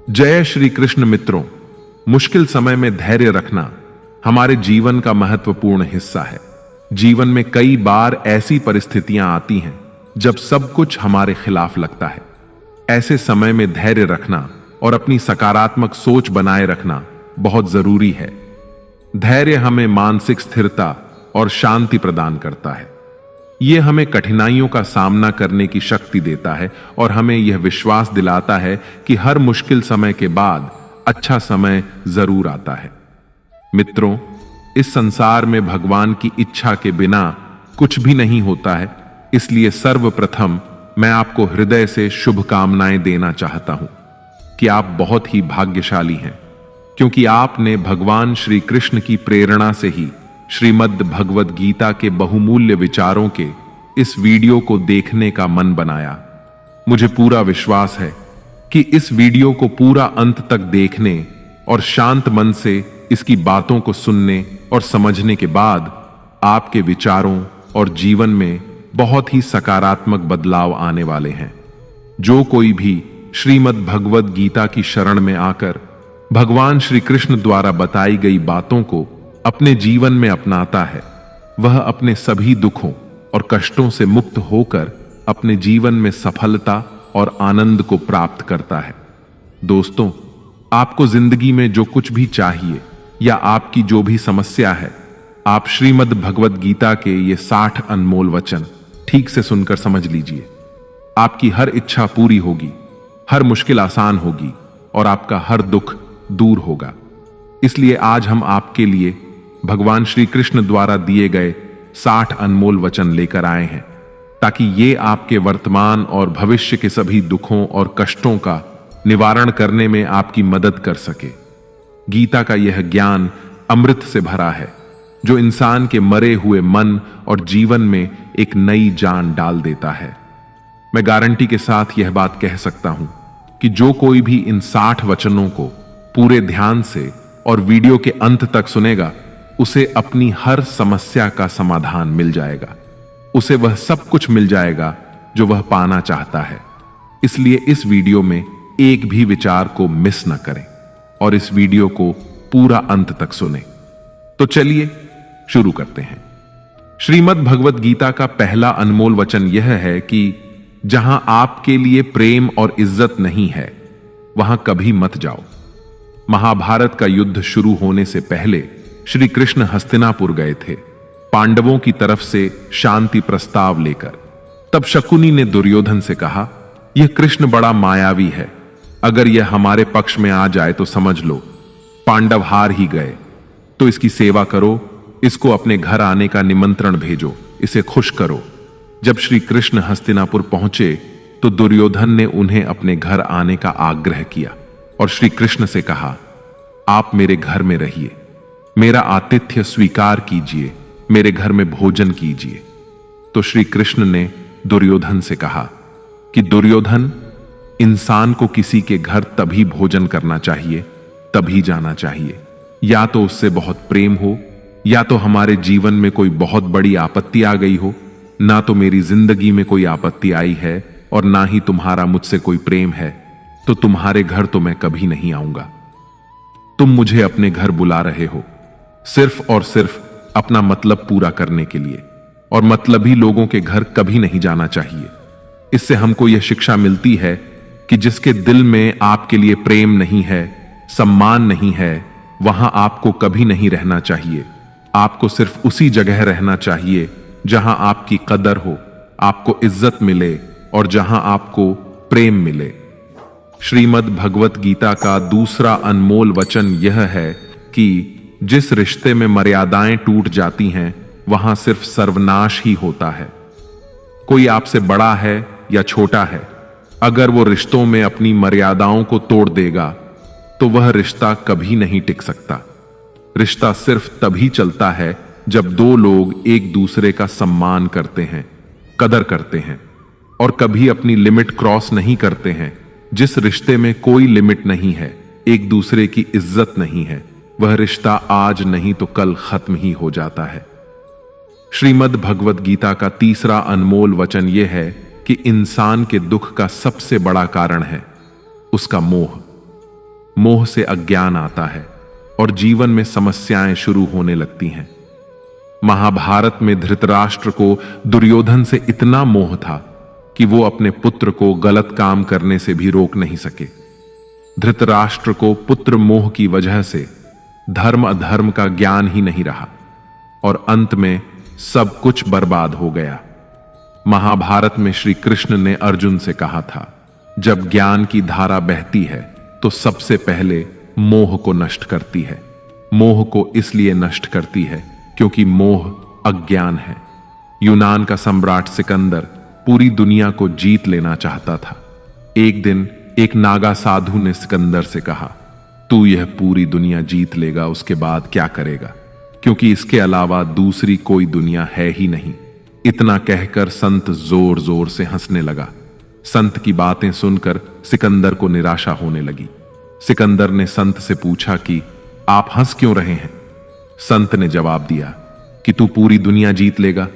जय श्री कृष्ण मित्रों। मुश्किल समय में धैर्य रखना हमारे जीवन का महत्वपूर्ण हिस्सा है। जीवन में कई बार ऐसी परिस्थितियां आती हैं जब सब कुछ हमारे खिलाफ लगता है। ऐसे समय में धैर्य रखना और अपनी सकारात्मक सोच बनाए रखना बहुत जरूरी है। धैर्य हमें मानसिक स्थिरता और शांति प्रदान करता है। यह हमें कठिनाइयों का सामना करने की शक्ति देता है और हमें यह विश्वास दिलाता है कि हर मुश्किल समय के बाद अच्छा समय जरूर आता है। मित्रों, इस संसार में भगवान की इच्छा के बिना कुछ भी नहीं होता है। इसलिए सर्वप्रथम मैं आपको हृदय से शुभकामनाएं देना चाहता हूं कि आप बहुत ही भाग्यशाली हैं, क्योंकि आपने भगवान श्री कृष्ण की प्रेरणा से ही श्रीमद् भगवद गीता के बहुमूल्य विचारों के इस वीडियो को देखने का मन बनाया। मुझे पूरा विश्वास है कि इस वीडियो को पूरा अंत तक देखने और शांत मन से इसकी बातों को सुनने और समझने के बाद आपके विचारों और जीवन में बहुत ही सकारात्मक बदलाव आने वाले हैं। जो कोई भी श्रीमद् भगवद गीता की शरण में आकर भगवान श्री कृष्ण द्वारा बताई गई बातों को अपने जीवन में अपनाता है, वह अपने सभी दुखों और कष्टों से मुक्त होकर अपने जीवन में सफलता और आनंद को प्राप्त करता है। दोस्तों, आपको जिंदगी में जो कुछ भी चाहिए या आपकी जो भी समस्या है, आप श्रीमद् भगवद गीता के ये 60 अनमोल वचन ठीक से सुनकर समझ लीजिए। आपकी हर इच्छा पूरी होगी, हर मुश्किल आसान होगी और आपका हर दुख दूर होगा। इसलिए आज हम आपके लिए भगवान श्री कृष्ण द्वारा दिए गए 60 अनमोल वचन लेकर आए हैं, ताकि ये आपके वर्तमान और भविष्य के सभी दुखों और कष्टों का निवारण करने में आपकी मदद कर सके। गीता का यह ज्ञान अमृत से भरा है, जो इंसान के मरे हुए मन और जीवन में एक नई जान डाल देता है। मैं गारंटी के साथ यह बात कह सकता हूं कि जो कोई भी इन 60 वचनों को पूरे ध्यान से और वीडियो के अंत तक सुनेगा, उसे अपनी हर समस्या का समाधान मिल जाएगा। उसे वह सब कुछ मिल जाएगा जो वह पाना चाहता है। इसलिए इस वीडियो में एक भी विचार को मिस न करें और इस वीडियो को पूरा अंत तक सुनें। तो चलिए शुरू करते हैं। श्रीमद् भगवद गीता का पहला अनमोल वचन यह है कि जहां आपके लिए प्रेम और इज्जत नहीं है, वहां कभी मत जाओ। महाभारत का युद्ध शुरू होने से पहले श्री कृष्ण हस्तिनापुर गए थे, पांडवों की तरफ से शांति प्रस्ताव लेकर। तब शकुनी ने दुर्योधन से कहा, यह कृष्ण बड़ा मायावी है, अगर यह हमारे पक्ष में आ जाए तो समझ लो पांडव हार ही गए। तो इसकी सेवा करो, इसको अपने घर आने का निमंत्रण भेजो, इसे खुश करो। जब श्री कृष्ण हस्तिनापुर पहुंचे तो दुर्योधन ने उन्हें अपने घर आने का आग्रह किया और श्री कृष्ण से कहा, आप मेरे घर में रहिए, मेरा आतिथ्य स्वीकार कीजिए, मेरे घर में भोजन कीजिए। तो श्री कृष्ण ने दुर्योधन से कहा कि दुर्योधन, इंसान को किसी के घर तभी भोजन करना चाहिए, तभी जाना चाहिए, या तो उससे बहुत प्रेम हो, या तो हमारे जीवन में कोई बहुत बड़ी आपत्ति आ गई हो। ना तो मेरी जिंदगी में कोई आपत्ति आई है और ना ही तुम्हारा मुझसे कोई प्रेम है, तो तुम्हारे घर तो मैं कभी नहीं आऊंगा। तुम मुझे अपने घर बुला रहे हो सिर्फ और सिर्फ अपना मतलब पूरा करने के लिए, और मतलबी लोगों के घर कभी नहीं जाना चाहिए। इससे हमको यह शिक्षा मिलती है कि जिसके दिल में आपके लिए प्रेम नहीं है, सम्मान नहीं है, वहां आपको कभी नहीं रहना चाहिए। आपको सिर्फ उसी जगह रहना चाहिए जहां आपकी कदर हो, आपको इज्जत मिले और जहां आपको प्रेम मिले। श्रीमद् भगवत गीता का दूसरा अनमोल वचन यह है कि जिस रिश्ते में मर्यादाएं टूट जाती हैं, वहां सिर्फ सर्वनाश ही होता है। कोई आपसे बड़ा है या छोटा है, अगर वो रिश्तों में अपनी मर्यादाओं को तोड़ देगा तो वह रिश्ता कभी नहीं टिक सकता। रिश्ता सिर्फ तभी चलता है जब दो लोग एक दूसरे का सम्मान करते हैं, कदर करते हैं और कभी अपनी लिमिट क्रॉस नहीं करते हैं। जिस रिश्ते में कोई लिमिट नहीं है, एक दूसरे की इज्जत नहीं है, वह रिश्ता आज नहीं तो कल खत्म ही हो जाता है। श्रीमद् भगवद गीता का तीसरा अनमोल वचन यह है कि इंसान के दुख का सबसे बड़ा कारण है उसका मोह। मोह से अज्ञान आता है और जीवन में समस्याएं शुरू होने लगती हैं। महाभारत में धृतराष्ट्र को दुर्योधन से इतना मोह था कि वो अपने पुत्र को गलत काम करने से भी रोक नहीं सके। धृतराष्ट्र को पुत्र मोह की वजह से धर्म अधर्म का ज्ञान ही नहीं रहा और अंत में सब कुछ बर्बाद हो गया। महाभारत में श्री कृष्ण ने अर्जुन से कहा था, जब ज्ञान की धारा बहती है तो सबसे पहले मोह को नष्ट करती है। मोह को इसलिए नष्ट करती है क्योंकि मोह अज्ञान है। यूनान का सम्राट सिकंदर पूरी दुनिया को जीत लेना चाहता था। एक दिन एक नागा साधु ने सिकंदर से कहा, तू यह पूरी दुनिया जीत लेगा, उसके बाद क्या करेगा, क्योंकि इसके अलावा दूसरी कोई दुनिया है ही नहीं। इतना कहकर संत जोर जोर से हंसने लगा। संत की बातें सुनकर सिकंदर को निराशा होने लगी। सिकंदर ने संत से पूछा कि आप हंस क्यों रहे हैं? संत ने जवाब दिया कि तू पूरी दुनिया जीत लेगा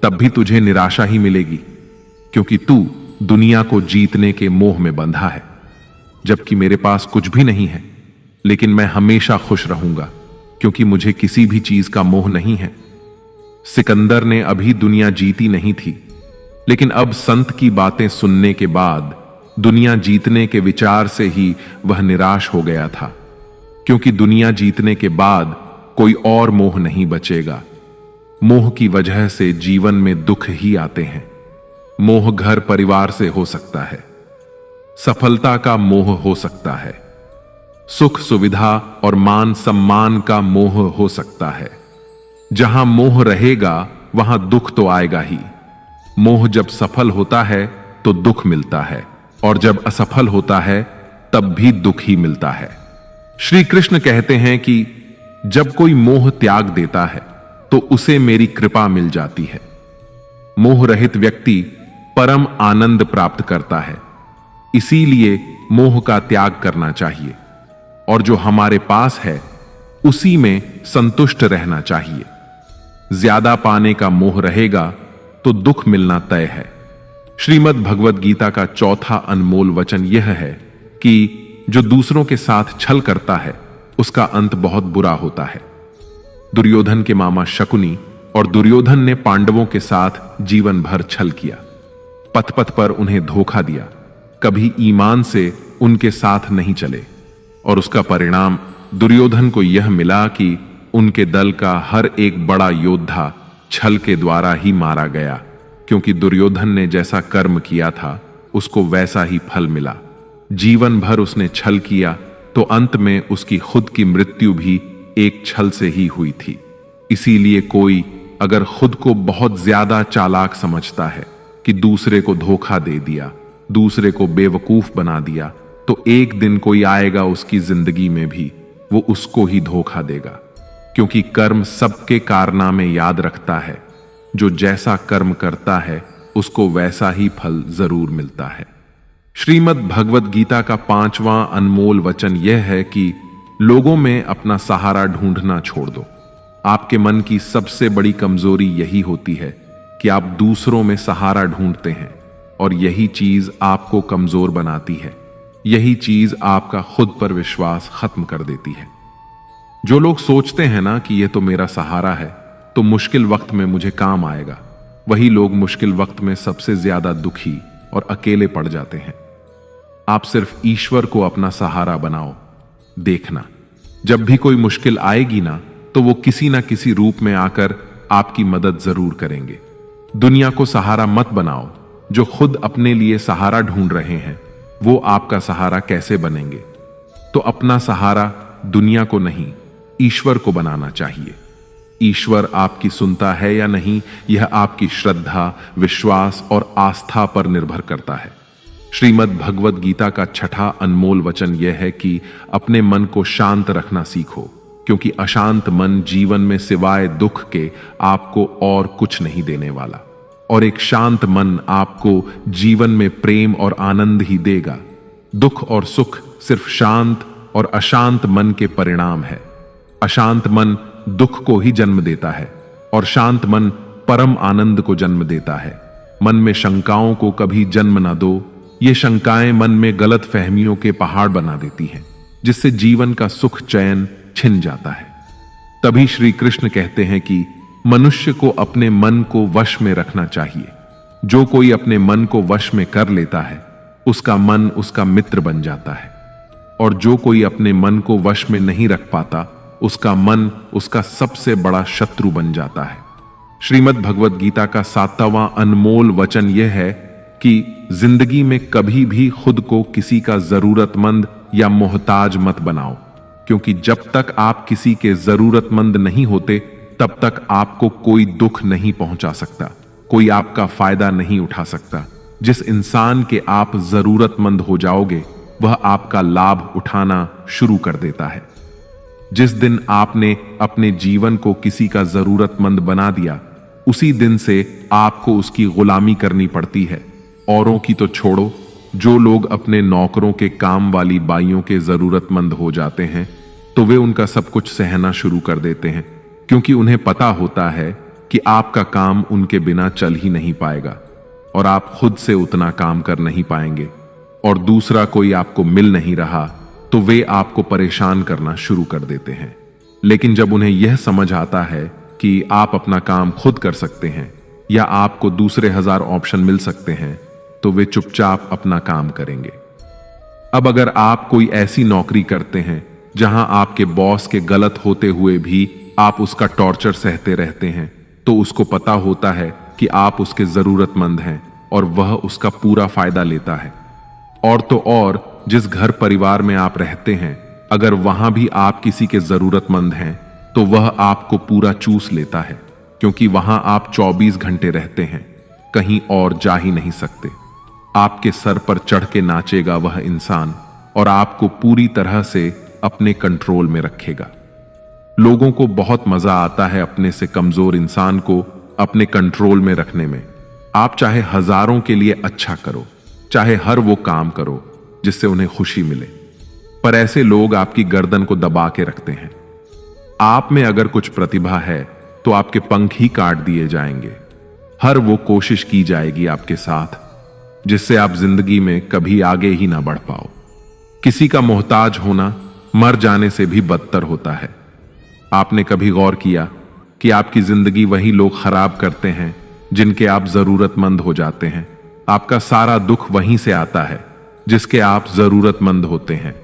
तब भी तुझे निराशा ही मिलेगी, क्योंकि तू दुनिया को जीतने के मोह में बंधा है, जबकि मेरे पास कुछ भी नहीं है, लेकिन मैं हमेशा खुश रहूंगा क्योंकि मुझे किसी भी चीज का मोह नहीं है। सिकंदर ने अभी दुनिया जीती नहीं थी, लेकिन अब संत की बातें सुनने के बाद दुनिया जीतने के विचार से ही वह निराश हो गया था, क्योंकि दुनिया जीतने के बाद कोई और मोह नहीं बचेगा। मोह की वजह से जीवन में दुख ही आते हैं। मोह घर परिवार से हो सकता है, सफलता का मोह हो सकता है, सुख सुविधा और मान सम्मान का मोह हो सकता है। जहां मोह रहेगा वहां दुख तो आएगा ही। मोह जब सफल होता है तो दुख मिलता है, और जब असफल होता है तब भी दुख ही मिलता है। श्री कृष्ण कहते हैं कि जब कोई मोह त्याग देता है तो उसे मेरी कृपा मिल जाती है। मोह रहित व्यक्ति परम आनंद प्राप्त करता है। इसीलिए मोह का त्याग करना चाहिए और जो हमारे पास है उसी में संतुष्ट रहना चाहिए। ज्यादा पाने का मोह रहेगा तो दुख मिलना तय है। श्रीमद् भगवत गीता का चौथा अनमोल वचन यह है कि जो दूसरों के साथ छल करता है उसका अंत बहुत बुरा होता है। दुर्योधन के मामा शकुनी और दुर्योधन ने पांडवों के साथ जीवन भर छल किया, पथ पथ पर उन्हें धोखा दिया, कभी ईमान से उनके साथ नहीं चले, और उसका परिणाम दुर्योधन को यह मिला कि उनके दल का हर एक बड़ा योद्धा छल के द्वारा ही मारा गया, क्योंकि दुर्योधन ने जैसा कर्म किया था उसको वैसा ही फल मिला। जीवन भर उसने छल किया तो अंत में उसकी खुद की मृत्यु भी एक छल से ही हुई थी। इसीलिए कोई अगर खुद को बहुत ज्यादा चालाक समझता है कि दूसरे को धोखा दे दिया, दूसरे को बेवकूफ बना दिया, तो एक दिन कोई आएगा उसकी जिंदगी में भी वो उसको ही धोखा देगा, क्योंकि कर्म सबके कारनामे याद रखता है। जो जैसा कर्म करता है उसको वैसा ही फल जरूर मिलता है। श्रीमद् भगवत गीता का 5वां अनमोल वचन यह है कि लोगों में अपना सहारा ढूंढना छोड़ दो। आपके मन की सबसे बड़ी कमजोरी यही होती है कि आप दूसरों में सहारा ढूंढते हैं, और यही चीज आपको कमजोर बनाती है। यही चीज आपका खुद पर विश्वास खत्म कर देती है। जो लोग सोचते हैं ना कि यह तो मेरा सहारा है तो मुश्किल वक्त में मुझे काम आएगा, वही लोग मुश्किल वक्त में सबसे ज्यादा दुखी और अकेले पड़ जाते हैं। आप सिर्फ ईश्वर को अपना सहारा बनाओ। देखना, जब भी कोई मुश्किल आएगी ना तो वो किसी ना किसी रूप में आकर आपकी मदद जरूर करेंगे। दुनिया को सहारा मत बनाओ। जो खुद अपने लिए सहारा ढूंढ रहे हैं वो आपका सहारा कैसे बनेंगे? तो अपना सहारा दुनिया को नहीं, ईश्वर को बनाना चाहिए। ईश्वर आपकी सुनता है या नहीं, यह आपकी श्रद्धा, विश्वास और आस्था पर निर्भर करता है। श्रीमद् भगवत गीता का 6ठा अनमोल वचन यह है कि अपने मन को शांत रखना सीखो, क्योंकि अशांत मन जीवन में सिवाय दुख के आपको और कुछ नहीं देने वाला, और एक शांत मन आपको जीवन में प्रेम और आनंद ही देगा। दुख और सुख सिर्फ शांत और अशांत मन के परिणाम है। अशांत मन दुख को ही जन्म देता है और शांत मन परम आनंद को जन्म देता है। मन में शंकाओं को कभी जन्म ना दो। ये शंकाएं मन में गलत फहमियों के पहाड़ बना देती हैं, जिससे जीवन का सुख चैन छिन जाता है। तभी श्री कृष्ण कहते हैं कि मनुष्य को अपने मन को वश में रखना चाहिए। जो कोई अपने मन को वश में कर लेता है उसका मन उसका मित्र बन जाता है, और जो कोई अपने मन को वश में नहीं रख पाता उसका मन उसका सबसे बड़ा शत्रु बन जाता है। श्रीमद् भगवद गीता का 7वां अनमोल वचन यह है कि जिंदगी में कभी भी खुद को किसी का जरूरतमंद या मोहताज मत बनाओ, क्योंकि जब तक आप किसी के जरूरतमंद नहीं होते तब तक आपको कोई दुख नहीं पहुंचा सकता, कोई आपका फायदा नहीं उठा सकता। जिस इंसान के आप जरूरतमंद हो जाओगे वह आपका लाभ उठाना शुरू कर देता है। जिस दिन आपने अपने जीवन को किसी का जरूरतमंद बना दिया उसी दिन से आपको उसकी गुलामी करनी पड़ती है। औरों की तो छोड़ो, जो लोग अपने नौकरों के काम वाली बाइयों के जरूरतमंद हो जाते हैं तो वे उनका सब कुछ सहना शुरू कर देते हैं, क्योंकि उन्हें पता होता है कि आपका काम उनके बिना चल ही नहीं पाएगा और आप खुद से उतना काम कर नहीं पाएंगे, और दूसरा कोई आपको मिल नहीं रहा तो वे आपको परेशान करना शुरू कर देते हैं। लेकिन जब उन्हें यह समझ आता है कि आप अपना काम खुद कर सकते हैं या आपको दूसरे 1000 ऑप्शन मिल सकते हैं तो वे चुपचाप अपना काम करेंगे। अब अगर आप कोई ऐसी नौकरी करते हैं जहां आपके बॉस के गलत होते हुए भी आप उसका टॉर्चर सहते रहते हैं तो उसको पता होता है कि आप उसके जरूरतमंद हैं और वह उसका पूरा फायदा लेता है। और तो और जिस घर परिवार में आप रहते हैं अगर वहां भी आप किसी के जरूरतमंद हैं तो वह आपको पूरा चूस लेता है, क्योंकि वहां आप 24 घंटे रहते हैं, कहीं और जा ही नहीं सकते। आपके सर पर चढ़ के नाचेगा वह इंसान और आपको पूरी तरह से अपने कंट्रोल में रखेगा। लोगों को बहुत मजा आता है अपने से कमजोर इंसान को अपने कंट्रोल में रखने में। आप चाहे हजारों के लिए अच्छा करो, चाहे हर वो काम करो जिससे उन्हें खुशी मिले, पर ऐसे लोग आपकी गर्दन को दबा के रखते हैं। आप में अगर कुछ प्रतिभा है तो आपके पंख ही काट दिए जाएंगे। हर वो कोशिश की जाएगी आपके साथ जिससे आप जिंदगी में कभी आगे ही ना बढ़ पाओ। किसी का मोहताज होना मर जाने से भी बदतर होता है। आपने कभी गौर किया कि आपकी जिंदगी वही लोग खराब करते हैं जिनके आप जरूरतमंद हो जाते हैं। आपका सारा दुख वहीं से आता है जिसके आप जरूरतमंद होते हैं।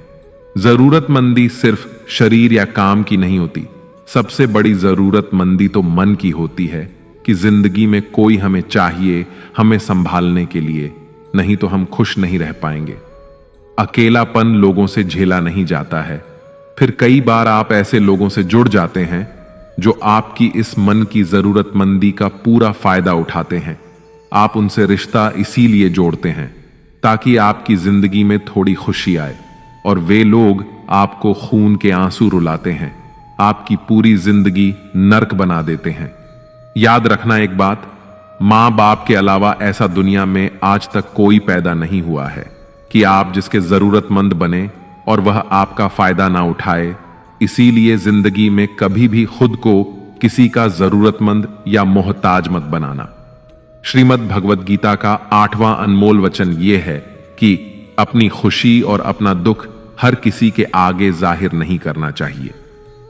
जरूरतमंदी सिर्फ शरीर या काम की नहीं होती, सबसे बड़ी जरूरतमंदी तो मन की होती है कि जिंदगी में कोई हमें चाहिए, हमें संभालने के लिए, नहीं तो हम खुश नहीं रह पाएंगे। अकेलापन लोगों से झेला नहीं जाता है। फिर कई बार आप ऐसे लोगों से जुड़ जाते हैं जो आपकी इस मन की जरूरतमंदी का पूरा फायदा उठाते हैं। आप उनसे रिश्ता इसीलिए जोड़ते हैं ताकि आपकी जिंदगी में थोड़ी खुशी आए, और वे लोग आपको खून के आंसू रुलाते हैं, आपकी पूरी जिंदगी नर्क बना देते हैं। याद रखना एक बात, मां बाप के अलावा ऐसा दुनिया में आज तक कोई पैदा नहीं हुआ है कि आप जिसके जरूरतमंद बने और वह आपका फायदा ना उठाए। इसीलिए जिंदगी में कभी भी खुद को किसी का जरूरतमंद या मोहताज मत बनाना। श्रीमद् भगवद गीता का 8वां अनमोल वचन यह है कि अपनी खुशी और अपना दुख हर किसी के आगे जाहिर नहीं करना चाहिए,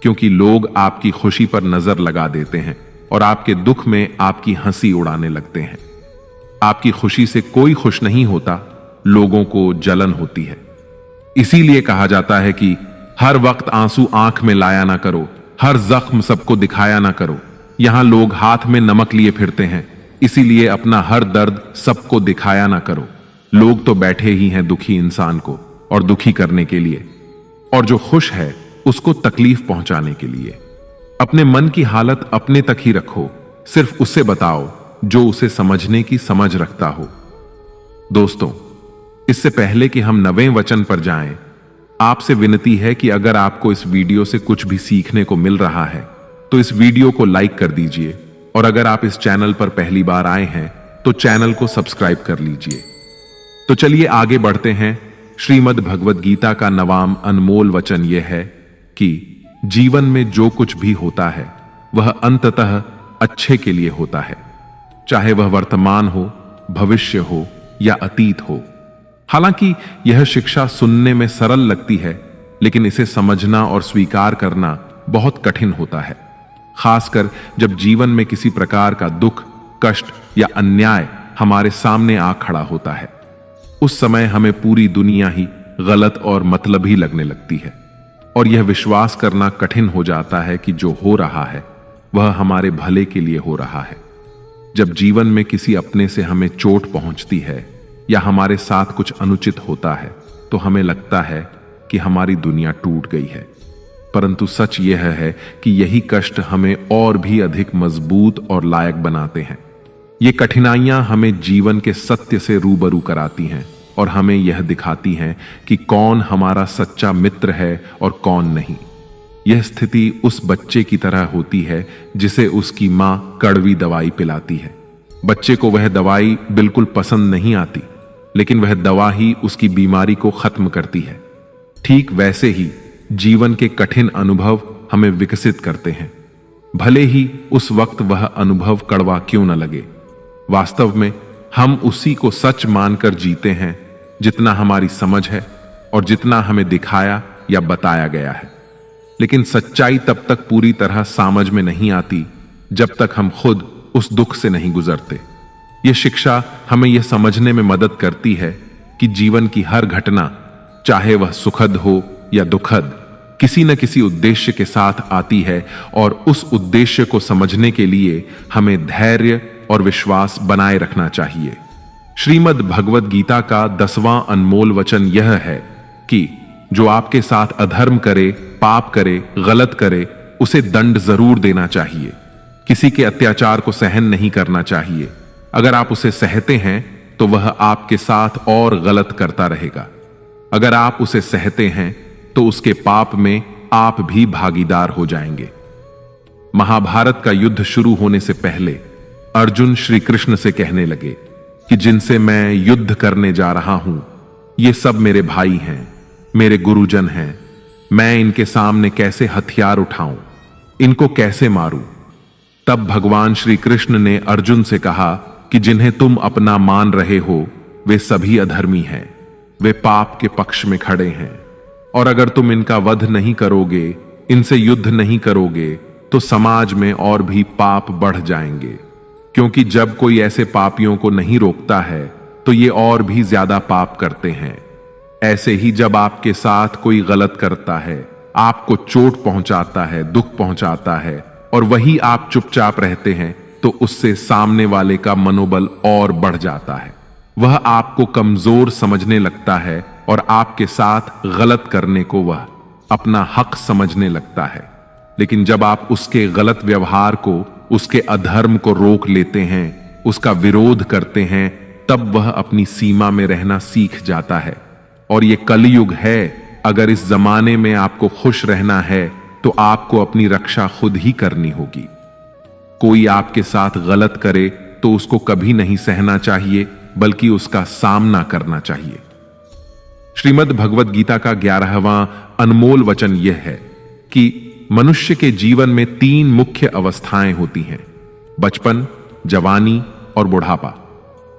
क्योंकि लोग आपकी खुशी पर नजर लगा देते हैं और आपके दुख में आपकी हंसी उड़ाने लगते हैं। आपकी खुशी से कोई खुश नहीं होता, लोगों को जलन होती है। इसीलिए कहा जाता है कि हर वक्त आंसू आंख में लाया ना करो, हर जख्म सबको दिखाया ना करो। यहां लोग हाथ में नमक लिए फिरते हैं, इसीलिए अपना हर दर्द सबको दिखाया ना करो। लोग तो बैठे ही हैं दुखी इंसान को और दुखी करने के लिए, और जो खुश है उसको तकलीफ पहुंचाने के लिए। अपने मन की हालत अपने तक ही रखो, सिर्फ उसे बताओ जो उसे समझने की समझ रखता हो। दोस्तों, इससे पहले कि हम 9वें वचन पर जाएं, आपसे विनती है कि अगर आपको इस वीडियो से कुछ भी सीखने को मिल रहा है तो इस वीडियो को लाइक कर दीजिए, और अगर आप इस चैनल पर पहली बार आए हैं तो चैनल को सब्सक्राइब कर लीजिए। तो चलिए आगे बढ़ते हैं। श्रीमद् भगवद गीता का 9वां अनमोल वचन यह है कि जीवन में जो कुछ भी होता है वह अंततः अच्छे के लिए होता है, चाहे वह वर्तमान हो, भविष्य हो या अतीत हो। हालांकि यह शिक्षा सुनने में सरल लगती है, लेकिन इसे समझना और स्वीकार करना बहुत कठिन होता है, खासकर जब जीवन में किसी प्रकार का दुख, कष्ट या अन्याय हमारे सामने आ खड़ा होता है। उस समय हमें पूरी दुनिया ही गलत और मतलबी लगने लगती है और यह विश्वास करना कठिन हो जाता है कि जो हो रहा है वह हमारे भले के लिए हो रहा है। जब जीवन में किसी अपने से हमें चोट पहुंचती है या हमारे साथ कुछ अनुचित होता है तो हमें लगता है कि हमारी दुनिया टूट गई है, परंतु सच यह है कि यही कष्ट हमें और भी अधिक मजबूत और लायक बनाते हैं। ये कठिनाइयां हमें जीवन के सत्य से रूबरू कराती हैं और हमें यह दिखाती हैं कि कौन हमारा सच्चा मित्र है और कौन नहीं। यह स्थिति उस बच्चे की तरह होती है जिसे उसकी मां कड़वी दवाई पिलाती है। बच्चे को वह दवाई बिल्कुल पसंद नहीं आती, लेकिन वह दवा ही उसकी बीमारी को खत्म करती है। ठीक वैसे ही जीवन के कठिन अनुभव हमें विकसित करते हैं, भले ही उस वक्त वह अनुभव कड़वा क्यों न लगे। वास्तव में हम उसी को सच मानकर जीते हैं जितना हमारी समझ है और जितना हमें दिखाया या बताया गया है। लेकिन सच्चाई तब तक पूरी तरह समझ में नहीं आती जब तक हम खुद उस दुख से नहीं गुजरते। यह शिक्षा हमें यह समझने में मदद करती है कि जीवन की हर घटना, चाहे वह सुखद हो या दुखद, किसी न किसी उद्देश्य के साथ आती है और उस उद्देश्य को समझने के लिए हमें धैर्य और विश्वास बनाए रखना चाहिए। श्रीमद् भगवद गीता का 10वां अनमोल वचन यह है कि जो आपके साथ अधर्म करे, पाप करे, गलत करे, उसे दंड जरूर देना चाहिए। किसी के अत्याचार को सहन नहीं करना चाहिए। अगर आप उसे सहते हैं तो वह आपके साथ और गलत करता रहेगा। अगर आप उसे सहते हैं तो उसके पाप में आप भी भागीदार हो जाएंगे। महाभारत का युद्ध शुरू होने से पहले अर्जुन श्री कृष्ण से कहने लगे कि जिनसे मैं युद्ध करने जा रहा हूं, ये सब मेरे भाई हैं, मेरे गुरुजन हैं। मैं इनके सामने कैसे हथियार उठाऊं, इनको कैसे मारूं? तब भगवान श्री कृष्ण ने अर्जुन से कहा कि जिन्हें तुम अपना मान रहे हो वे सभी अधर्मी हैं, वे पाप के पक्ष में खड़े हैं, और अगर तुम इनका वध नहीं करोगे, इनसे युद्ध नहीं करोगे, तो समाज में और भी पाप बढ़ जाएंगे। क्योंकि जब कोई ऐसे पापियों को नहीं रोकता है तो ये और भी ज्यादा पाप करते हैं। ऐसे ही जब आपके साथ कोई गलत करता है, आपको चोट पहुंचाता है, दुख पहुंचाता है, और वही आप चुपचाप रहते हैं, तो उससे सामने वाले का मनोबल और बढ़ जाता है। वह आपको कमजोर समझने लगता है और आपके साथ गलत करने को वह अपना हक समझने लगता है। लेकिन जब आप उसके गलत व्यवहार को, उसके अधर्म को रोक लेते हैं, उसका विरोध करते हैं, तब वह अपनी सीमा में रहना सीख जाता है। और ये कलयुग है। अगर इस जमाने में आपको खुश रहना है तो आपको अपनी रक्षा खुद ही करनी होगी। कोई आपके साथ गलत करे तो उसको कभी नहीं सहना चाहिए, बल्कि उसका सामना करना चाहिए। श्रीमद् भगवद गीता का 11वां अनमोल वचन यह है कि मनुष्य के जीवन में 3 मुख्य अवस्थाएं होती हैं: बचपन, जवानी और बुढ़ापा।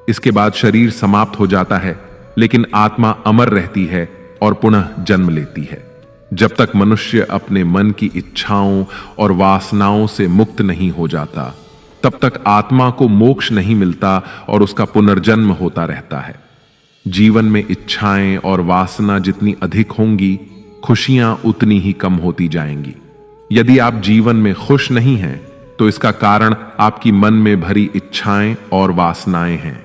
इसके बाद शरीर समाप्त हो जाता है, लेकिन आत्मा अमर रहती है और पुनः जन्म लेती है। जब तक मनुष्य अपने मन की इच्छाओं और वासनाओं से मुक्त नहीं हो जाता, तब तक आत्मा को मोक्ष नहीं मिलता और उसका पुनर्जन्म होता रहता है। जीवन में इच्छाएं और वासना जितनी अधिक होंगी, खुशियां उतनी ही कम होती जाएंगी। यदि आप जीवन में खुश नहीं हैं, तो इसका कारण आपकी मन में भरी इच्छाएं और वासनाएं हैं।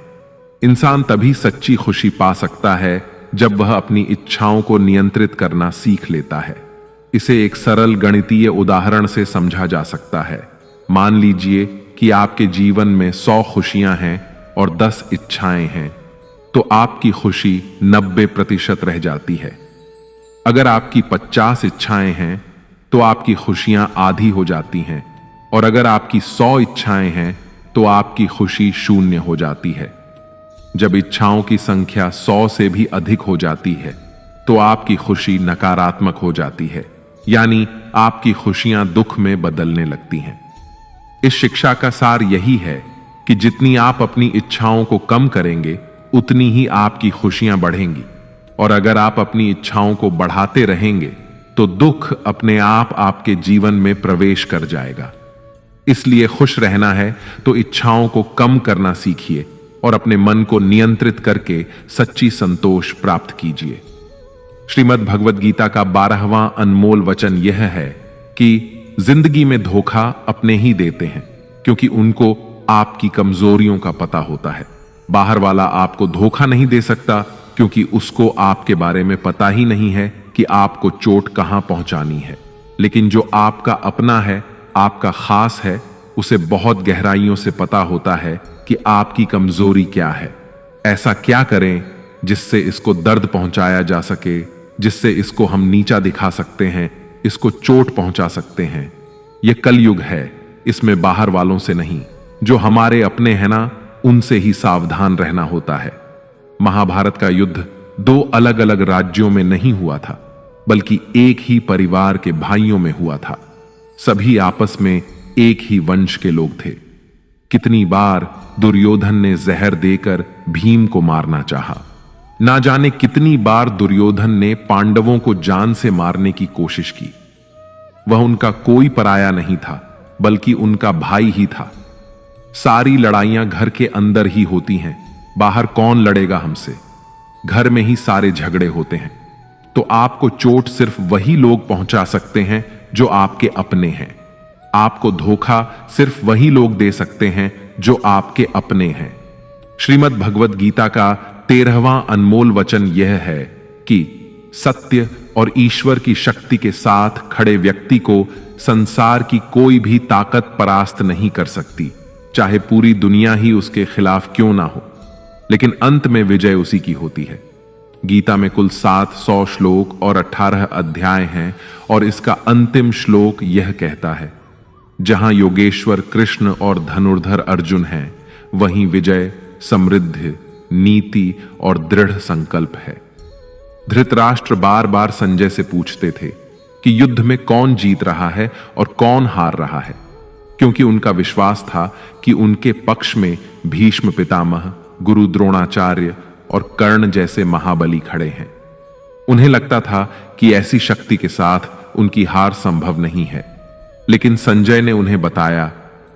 इंसान तभी सच्ची खुशी पा सकता है जब वह अपनी इच्छाओं को नियंत्रित करना सीख लेता है। इसे एक सरल गणितीय उदाहरण से समझा जा सकता है। मान लीजिए कि आपके जीवन में 100 खुशियां हैं और 10 इच्छाएं हैं, तो आपकी खुशी 90% रह जाती है। अगर आपकी 50 इच्छाएं हैं तो आपकी खुशियां आधी हो जाती हैं, और अगर आपकी 100 इच्छाएं हैं तो आपकी खुशी 0 हो जाती है। जब इच्छाओं की संख्या 100 से भी अधिक हो जाती है तो आपकी खुशी नकारात्मक हो जाती है, यानी आपकी खुशियां दुख में बदलने लगती हैं। इस शिक्षा का सार यही है कि जितनी आप अपनी इच्छाओं को कम करेंगे, उतनी ही आपकी खुशियां बढ़ेंगी, और अगर आप अपनी इच्छाओं को बढ़ाते रहेंगे तो दुख अपने आप आपके जीवन में प्रवेश कर जाएगा। इसलिए खुश रहना है तो इच्छाओं को कम करना सीखिए और अपने मन को नियंत्रित करके सच्ची संतोष प्राप्त कीजिए। श्रीमद् भगवद गीता का 12वां अनमोल वचन यह है कि जिंदगी में धोखा अपने ही देते हैं, क्योंकि उनको आपकी कमजोरियों का पता होता है। बाहर वाला आपको धोखा नहीं दे सकता, क्योंकि उसको आपके बारे में पता ही नहीं है कि आपको चोट कहां पहुंचानी है। लेकिन जो आपका अपना है, आपका खास है, उसे बहुत गहराइयों से पता होता है कि आपकी कमजोरी क्या है। ऐसा क्या करें जिससे इसको दर्द पहुंचाया जा सके, जिससे इसको हम नीचा दिखा सकते हैं, इसको चोट पहुंचा सकते हैं। यह कलयुग है, इसमें बाहर वालों से नहीं, जो हमारे अपने हैं ना, उनसे ही सावधान रहना होता है। महाभारत का युद्ध 2 अलग अलग राज्यों में नहीं हुआ था, बल्कि एक ही परिवार के भाइयों में हुआ था। सभी आपस में एक ही वंश के लोग थे। कितनी बार दुर्योधन ने जहर देकर भीम को मारना चाहा। ना जाने कितनी बार दुर्योधन ने पांडवों को जान से मारने की कोशिश की। वह उनका कोई पराया नहीं था, बल्कि उनका भाई ही था। सारी लड़ाइयां घर के अंदर ही होती हैं, बाहर कौन लड़ेगा हमसे। घर में ही सारे झगड़े होते हैं। तो आपको चोट सिर्फ वही लोग पहुंचा सकते हैं जो आपके अपने हैं। आपको धोखा सिर्फ वही लोग दे सकते हैं जो आपके अपने हैं। श्रीमद् भगवद गीता का 13वां अनमोल वचन यह है कि सत्य और ईश्वर की शक्ति के साथ खड़े व्यक्ति को संसार की कोई भी ताकत परास्त नहीं कर सकती, चाहे पूरी दुनिया ही उसके खिलाफ क्यों ना हो। लेकिन अंत में विजय उसी की होती है। गीता में कुल 700 श्लोक और 18 अध्याय हैं, और इसका अंतिम श्लोक यह कहता है, जहां योगेश्वर कृष्ण और धनुर्धर अर्जुन हैं, वहीं विजय, समृद्धि, नीति और दृढ़ संकल्प है। धृतराष्ट्र बार बार संजय से पूछते थे कि युद्ध में कौन जीत रहा है और कौन हार रहा है, क्योंकि उनका विश्वास था कि उनके पक्ष में भीष्म पितामह, गुरु द्रोणाचार्य और कर्ण जैसे महाबली खड़े हैं। उन्हें लगता था कि ऐसी शक्ति के साथ उनकी हार संभव नहीं है। लेकिन संजय ने उन्हें बताया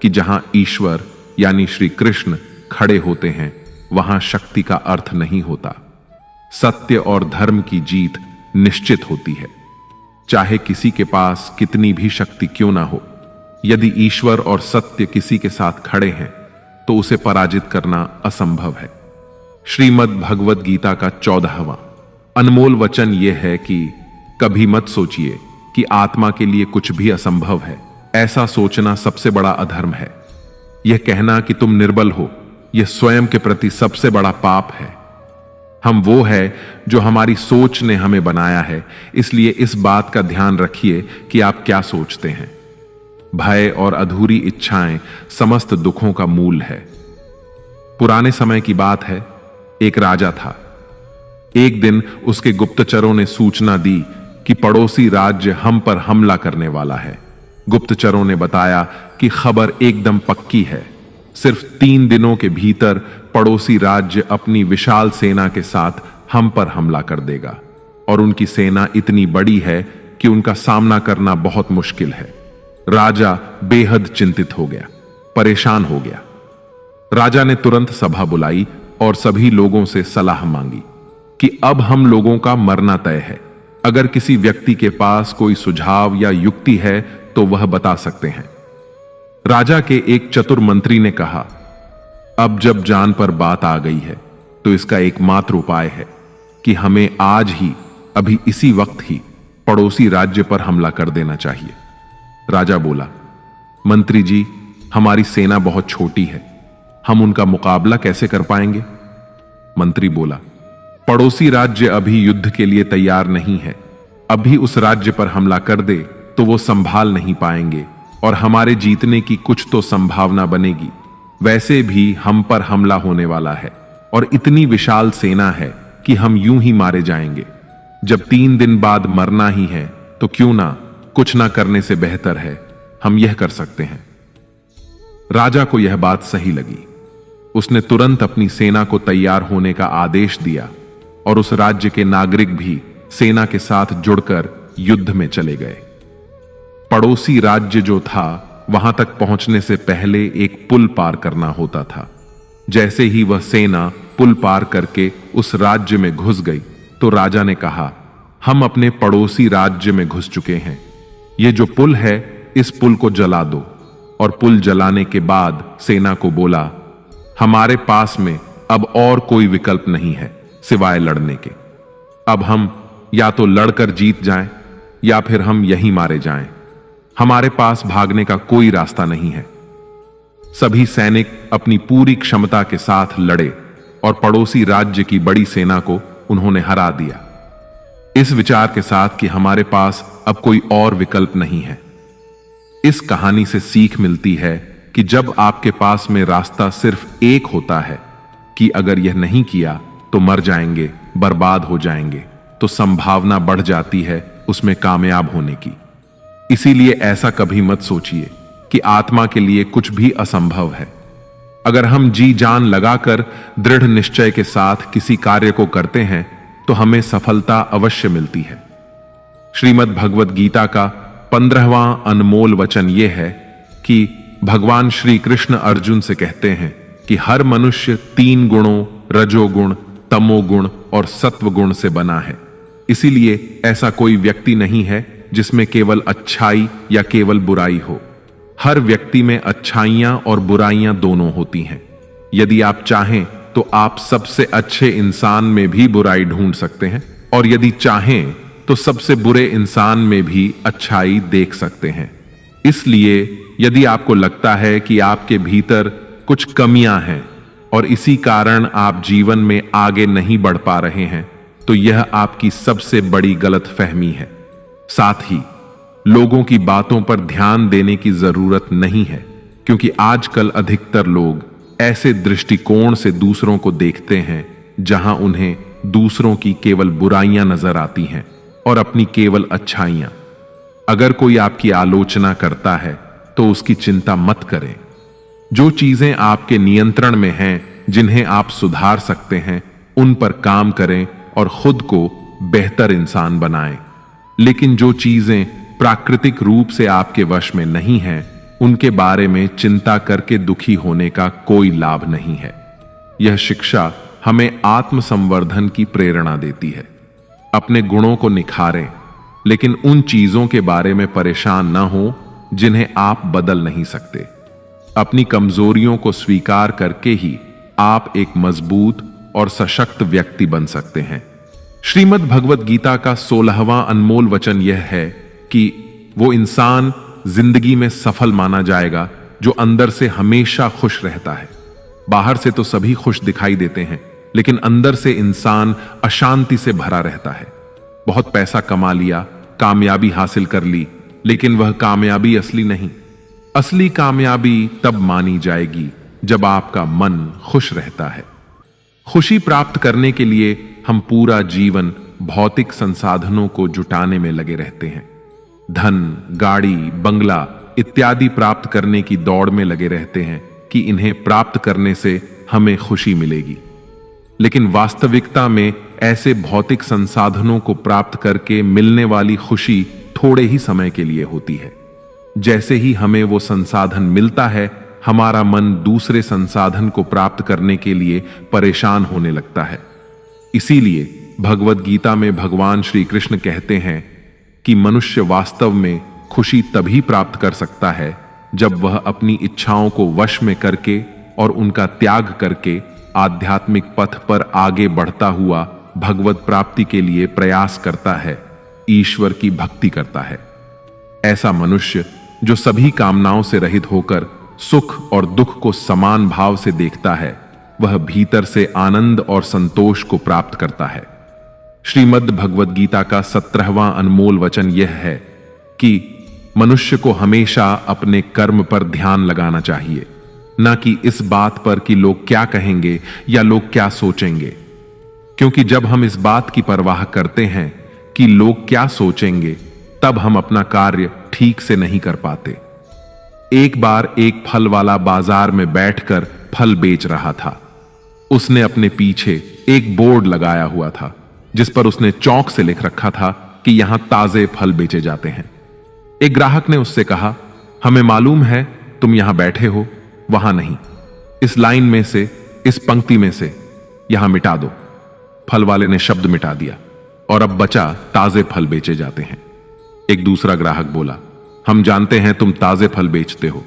कि जहां ईश्वर यानी श्री कृष्ण खड़े होते हैं, वहां शक्ति का अर्थ नहीं होता। सत्य और धर्म की जीत निश्चित होती है, चाहे किसी के पास कितनी भी शक्ति क्यों ना हो। यदि ईश्वर और सत्य किसी के साथ खड़े हैं, तो उसे पराजित करना असंभव है। श्रीमद् भगवद गीता का 14वां अनमोल वचन यह है कि कभी मत सोचिए कि आत्मा के लिए कुछ भी असंभव है। ऐसा सोचना सबसे बड़ा अधर्म है। यह कहना कि तुम निर्बल हो, यह स्वयं के प्रति सबसे बड़ा पाप है। हम वो है जो हमारी सोच ने हमें बनाया है, इसलिए इस बात का ध्यान रखिए कि आप क्या सोचते हैं। भय और अधूरी इच्छाएं समस्त दुखों का मूल है। पुराने समय की बात है, एक राजा था। एक दिन उसके गुप्तचरों ने सूचना दी कि पड़ोसी राज्य हम पर हमला करने वाला है। गुप्तचरों ने बताया कि खबर एकदम पक्की है। सिर्फ 3 दिनों के भीतर पड़ोसी राज्य अपनी विशाल सेना के साथ हम पर हमला कर देगा, और उनकी सेना इतनी बड़ी है कि उनका सामना करना बहुत मुश्किल है। राजा बेहद चिंतित हो गया, परेशान हो गया। राजा ने तुरंत सभा बुलाई और सभी लोगों से सलाह मांगी कि अब हम लोगों का मरना तय है। अगर किसी व्यक्ति के पास कोई सुझाव या युक्ति है तो वह बता सकते हैं। राजा के एक चतुर मंत्री ने कहा, अब जब जान पर बात आ गई है तो इसका एकमात्र उपाय है कि हमें आज ही, अभी इसी वक्त ही पड़ोसी राज्य पर हमला कर देना चाहिए। राजा बोला, मंत्री जी, हमारी सेना बहुत छोटी है, हम उनका मुकाबला कैसे कर पाएंगे? मंत्री बोला, पड़ोसी राज्य अभी युद्ध के लिए तैयार नहीं है। अभी उस राज्य पर हमला कर दे तो वो संभाल नहीं पाएंगे और हमारे जीतने की कुछ तो संभावना बनेगी। वैसे भी हम पर हमला होने वाला है और इतनी विशाल सेना है कि हम यूं ही मारे जाएंगे। जब 3 दिन बाद मरना ही है तो क्यों ना, कुछ ना करने से बेहतर है, हम यह कर सकते हैं। राजा को यह बात सही लगी। उसने तुरंत अपनी सेना को तैयार होने का आदेश दिया और उस राज्य के नागरिक भी सेना के साथ जुड़कर युद्ध में चले गए। पड़ोसी राज्य जो था वहां तक पहुंचने से पहले एक पुल पार करना होता था। जैसे ही वह सेना पुल पार करके उस राज्य में घुस गई तो राजा ने कहा, हम अपने पड़ोसी राज्य में घुस चुके हैं, ये जो पुल है इस पुल को जला दो। और पुल जलाने के बाद सेना को बोला, हमारे पास में अब और कोई विकल्प नहीं है सिवाय लड़ने के। अब हम या तो लड़कर जीत जाएं या फिर हम यहीं मारे जाएं। हमारे पास भागने का कोई रास्ता नहीं है। सभी सैनिक अपनी पूरी क्षमता के साथ लड़े और पड़ोसी राज्य की बड़ी सेना को उन्होंने हरा दिया, इस विचार के साथ कि हमारे पास अब कोई और विकल्प नहीं है। इस कहानी से सीख मिलती है कि जब आपके पास में रास्ता सिर्फ एक होता है कि अगर यह नहीं किया तो मर जाएंगे, बर्बाद हो जाएंगे, तो संभावना बढ़ जाती है उसमें कामयाब होने की। इसीलिए ऐसा कभी मत सोचिए कि आत्मा के लिए कुछ भी असंभव है। अगर हम जी जान लगाकर दृढ़ निश्चय के साथ किसी कार्य को करते हैं तो हमें सफलता अवश्य मिलती है। श्रीमद् भगवत गीता का 15वां अनमोल वचन यह है कि भगवान श्री कृष्ण अर्जुन से कहते हैं कि हर मनुष्य 3 गुणों रजोगुण, तमोगुण और सत्वगुण से बना है। इसीलिए ऐसा कोई व्यक्ति नहीं है जिसमें केवल अच्छाई या केवल बुराई हो। हर व्यक्ति में अच्छाइयां और बुराइयां दोनों होती हैं। यदि आप चाहें तो आप सबसे अच्छे इंसान में भी बुराई ढूंढ सकते हैं और यदि चाहें तो सबसे बुरे इंसान में भी अच्छाई देख सकते हैं। इसलिए यदि आपको लगता है कि आपके भीतर कुछ कमियां हैं और इसी कारण आप जीवन में आगे नहीं बढ़ पा रहे हैं तो यह आपकी सबसे बड़ी गलतफहमी है। साथ ही लोगों की बातों पर ध्यान देने की जरूरत नहीं है, क्योंकि आजकल अधिकतर लोग ऐसे दृष्टिकोण से दूसरों को देखते हैं जहां उन्हें दूसरों की केवल बुराइयां नजर आती हैं और अपनी केवल अच्छाइयां। अगर कोई आपकी आलोचना करता है तो उसकी चिंता मत करें। जो चीजें आपके नियंत्रण में हैं, जिन्हें आप सुधार सकते हैं, उन पर काम करें और खुद को बेहतर इंसान बनाएं। लेकिन जो चीजें प्राकृतिक रूप से आपके वश में नहीं हैं, उनके बारे में चिंता करके दुखी होने का कोई लाभ नहीं है। यह शिक्षा हमें आत्मसंवर्धन की प्रेरणा देती है। अपने गुणों को निखारें, लेकिन उन चीजों के बारे में परेशान न हो जिन्हें आप बदल नहीं सकते। अपनी कमजोरियों को स्वीकार करके ही आप एक मजबूत और सशक्त व्यक्ति बन सकते हैं। श्रीमद् भगवत गीता का 16वां अनमोल वचन यह है कि वो इंसान जिंदगी में सफल माना जाएगा जो अंदर से हमेशा खुश रहता है। बाहर से तो सभी खुश दिखाई देते हैं, लेकिन अंदर से इंसान अशांति से भरा रहता है। बहुत पैसा कमा लिया, कामयाबी हासिल कर ली, लेकिन वह कामयाबी असली नहीं। असली कामयाबी तब मानी जाएगी जब आपका मन खुश रहता है। खुशी प्राप्त करने के लिए हम पूरा जीवन भौतिक संसाधनों को जुटाने में लगे रहते हैं। धन, गाड़ी, बंगला इत्यादि प्राप्त करने की दौड़ में लगे रहते हैं कि इन्हें प्राप्त करने से हमें खुशी मिलेगी। लेकिन वास्तविकता में ऐसे भौतिक संसाधनों को प्राप्त करके मिलने वाली खुशी थोड़े ही समय के लिए होती है। जैसे ही हमें वो संसाधन मिलता है, हमारा मन दूसरे संसाधन को प्राप्त करने के लिए परेशान होने लगता है। इसीलिए भगवत गीता में भगवान श्री कृष्ण कहते हैं कि मनुष्य वास्तव में खुशी तभी प्राप्त कर सकता है जब वह अपनी इच्छाओं को वश में करके और उनका त्याग करके आध्यात्मिक पथ पर आगे बढ़ता हुआ भगवत प्राप्ति के लिए प्रयास करता है, ईश्वर की भक्ति करता है। ऐसा मनुष्य जो सभी कामनाओं से रहित होकर सुख और दुख को समान भाव से देखता है, वह भीतर से आनंद और संतोष को प्राप्त करता है। श्रीमद् भगवत गीता का 17वां अनमोल वचन यह है कि मनुष्य को हमेशा अपने कर्म पर ध्यान लगाना चाहिए, न कि इस बात पर कि लोग क्या कहेंगे या लोग क्या सोचेंगे। क्योंकि जब हम इस बात की परवाह करते हैं कि लोग क्या सोचेंगे, तब हम अपना कार्य ठीक से नहीं कर पाते। एक बार एक फल वाला बाजार में बैठकर फल बेच रहा था। उसने अपने पीछे एक बोर्ड लगाया हुआ था जिस पर उसने चौक से लिख रखा था कि यहां ताजे फल बेचे जाते हैं। एक ग्राहक ने उससे कहा, हमें मालूम है तुम यहां बैठे हो, वहां नहीं, इस लाइन में से, इस पंक्ति में से यहां मिटा दो। फल वाले ने शब्द मिटा दिया और अब बचा ताजे फल बेचे जाते हैं। एक दूसरा ग्राहक बोला, हम जानते हैं तुम ताजे फल बेचते हो,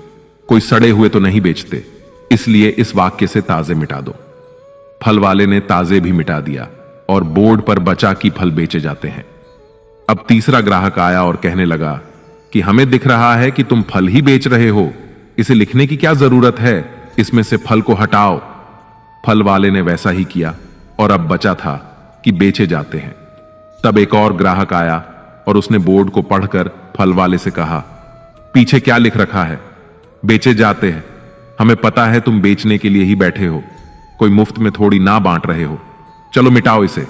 कोई सड़े हुए तो नहीं बेचते, इसलिए इस वाक्य से ताजे मिटा दो। फल वाले ने ताजे भी मिटा दिया और बोर्ड पर बचा कि फल बेचे जाते हैं। अब तीसरा ग्राहक आया और कहने लगा कि हमें दिख रहा है कि तुम फल ही बेच रहे हो, इसे लिखने की क्या जरूरत है, इसमें से फल को हटाओ। फल वाले ने वैसा ही किया और अब बचा था कि बेचे जाते हैं। तब एक और ग्राहक आया और उसने बोर्ड को पढ़कर फल वाले से कहा, पीछे क्या लिख रखा है, बेचे जाते हैं, हमें पता है तुम बेचने के लिए ही बैठे हो, कोई मुफ्त में थोड़ी ना बांट रहे हो, चलो मिटाओ इसे।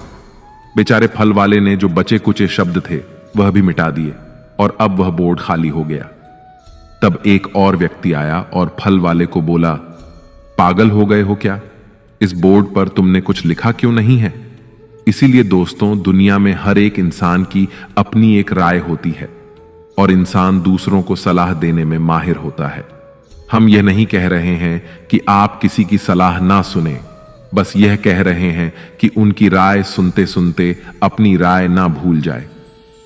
बेचारे फल वाले ने जो बचे कुचे शब्द थे वह भी मिटा दिए और अब वह बोर्ड खाली हो गया। तब एक और व्यक्ति आया और फल वाले को बोला, पागल हो गए हो क्या, इस बोर्ड पर तुमने कुछ लिखा क्यों नहीं है? इसीलिए दोस्तों, दुनिया में हर एक इंसान की अपनी एक राय होती है और इंसान दूसरों को सलाह देने में माहिर होता है। हम यह नहीं कह रहे हैं कि आप किसी की सलाह ना सुने, बस यह कह रहे हैं कि उनकी राय सुनते सुनते अपनी राय ना भूल जाए।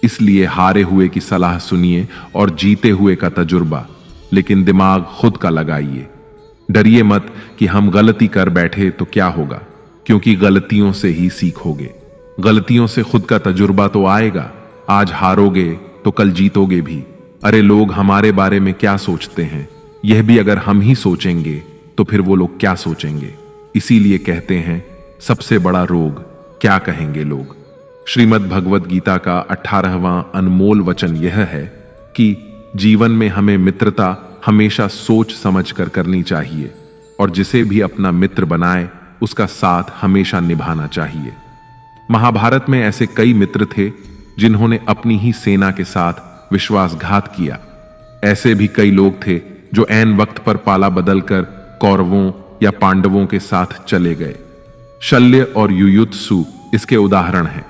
इसलिए हारे हुए की सलाह सुनिए और जीते हुए का तजुर्बा, लेकिन दिमाग खुद का लगाइए। डरिए मत कि हम गलती कर बैठे तो क्या होगा, क्योंकि गलतियों से ही सीखोगे। गलतियों से खुद का तजुर्बा तो आएगा, आज हारोगे तो कल जीतोगे भी। अरे लोग हमारे बारे में क्या सोचते हैं, यह भी अगर हम ही सोचेंगे तो फिर वो लोग क्या सोचेंगे। इसीलिए कहते हैं, सबसे बड़ा रोग क्या कहेंगे लोग। श्रीमद् भगवद गीता का 18वां अनमोल वचन यह है कि जीवन में हमें मित्रता हमेशा सोच समझ कर करनी चाहिए और जिसे भी अपना मित्र बनाए उसका साथ हमेशा निभाना चाहिए। महाभारत में ऐसे कई मित्र थे जिन्होंने अपनी ही सेना के साथ विश्वासघात किया। ऐसे भी कई लोग थे जो ऐन वक्त पर पाला बदलकर कौरवों या पांडवों के साथ चले गए। शल्य और युयुत्सु इसके उदाहरण हैं।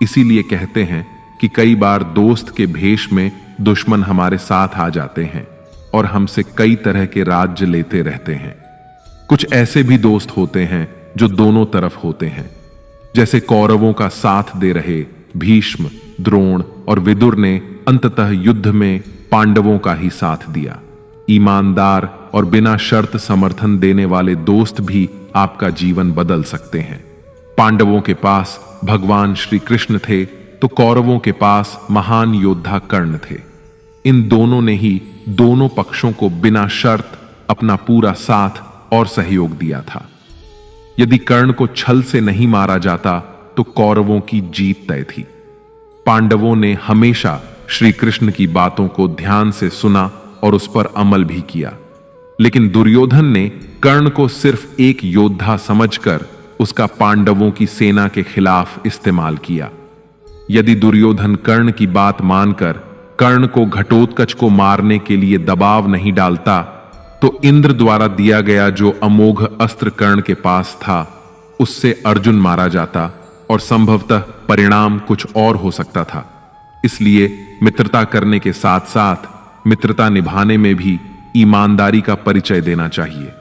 इसीलिए कहते हैं कि कई बार दोस्त के भेष में दुश्मन हमारे साथ आ जाते हैं और हमसे कई तरह के राज्य लेते रहते हैं। कुछ ऐसे भी दोस्त होते हैं जो दोनों तरफ होते हैं, जैसे कौरवों का साथ दे रहे भीष्म, द्रोण और विदुर ने अंततः युद्ध में पांडवों का ही साथ दिया। ईमानदार और बिना शर्त समर्थन देने वाले दोस्त भी आपका जीवन बदल सकते हैं। पांडवों के पास भगवान श्री कृष्ण थे तो कौरवों के पास महान योद्धा कर्ण थे। इन दोनों ने ही दोनों पक्षों को बिना शर्त अपना पूरा साथ और सहयोग दिया था। यदि कर्ण को छल से नहीं मारा जाता तो कौरवों की जीत तय थी। पांडवों ने हमेशा श्री कृष्ण की बातों को ध्यान से सुना और उस पर अमल भी किया, लेकिन दुर्योधन ने कर्ण को सिर्फ एक योद्धा समझकर उसका पांडवों की सेना के खिलाफ इस्तेमाल किया। यदि दुर्योधन कर्ण की बात मानकर कर्ण को घटोत्कच को मारने के लिए दबाव नहीं डालता तो इंद्र द्वारा दिया गया जो अमोघ अस्त्र कर्ण के पास था उससे अर्जुन मारा जाता और संभवतः परिणाम कुछ और हो सकता था। इसलिए मित्रता करने के साथ साथ मित्रता निभाने में भी ईमानदारी का परिचय देना चाहिए।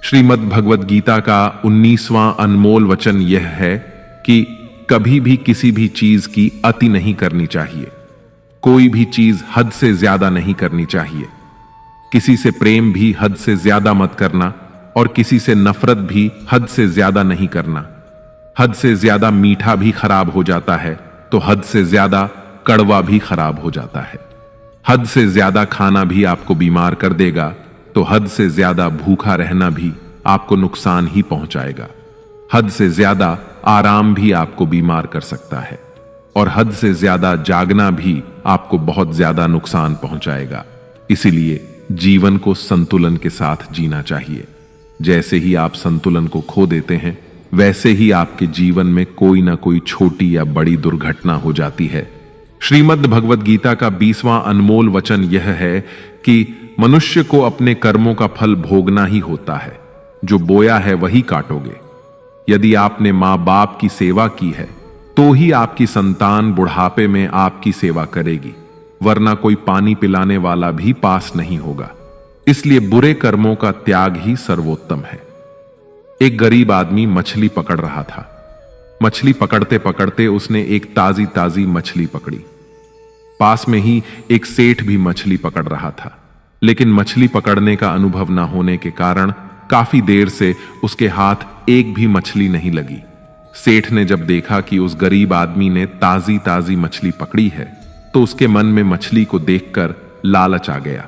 श्रीमद् भगवद गीता का 19वां अनमोल वचन यह है कि कभी भी किसी भी चीज की अति नहीं करनी चाहिए। कोई भी चीज हद से ज्यादा नहीं करनी चाहिए। किसी से प्रेम भी हद से ज्यादा मत करना और किसी से नफरत भी हद से ज्यादा नहीं करना। हद से ज्यादा मीठा भी खराब हो जाता है तो हद से ज्यादा कड़वा भी खराब हो जाता है। हद से ज्यादा खाना भी आपको बीमार कर देगा तो हद से ज्यादा भूखा रहना भी आपको नुकसान ही पहुंचाएगा। हद से ज्यादा आराम भी आपको बीमार कर सकता है और हद से ज्यादा जागना भी आपको बहुत ज्यादा नुकसान पहुंचाएगा। इसीलिए जीवन को संतुलन के साथ जीना चाहिए। जैसे ही आप संतुलन को खो देते हैं वैसे ही आपके जीवन में कोई ना कोई छोटी या बड़ी दुर्घटना हो जाती है। श्रीमद् भगवद गीता का 20वां अनमोल वचन यह है कि मनुष्य को अपने कर्मों का फल भोगना ही होता है। जो बोया है वही काटोगे। यदि आपने मां बाप की सेवा की है तो ही आपकी संतान बुढ़ापे में आपकी सेवा करेगी, वरना कोई पानी पिलाने वाला भी पास नहीं होगा। इसलिए बुरे कर्मों का त्याग ही सर्वोत्तम है। एक गरीब आदमी मछली पकड़ रहा था। मछली पकड़ते पकड़ते उसने एक ताजी ताजी मछली पकड़ी। पास में ही एक सेठ भी मछली पकड़ रहा था, लेकिन मछली पकड़ने का अनुभव न होने के कारण काफी देर से उसके हाथ एक भी मछली नहीं लगी। सेठ ने जब देखा कि उस गरीब आदमी ने ताजी ताजी मछली पकड़ी है, तो उसके मन में मछली को देखकर लालच आ गया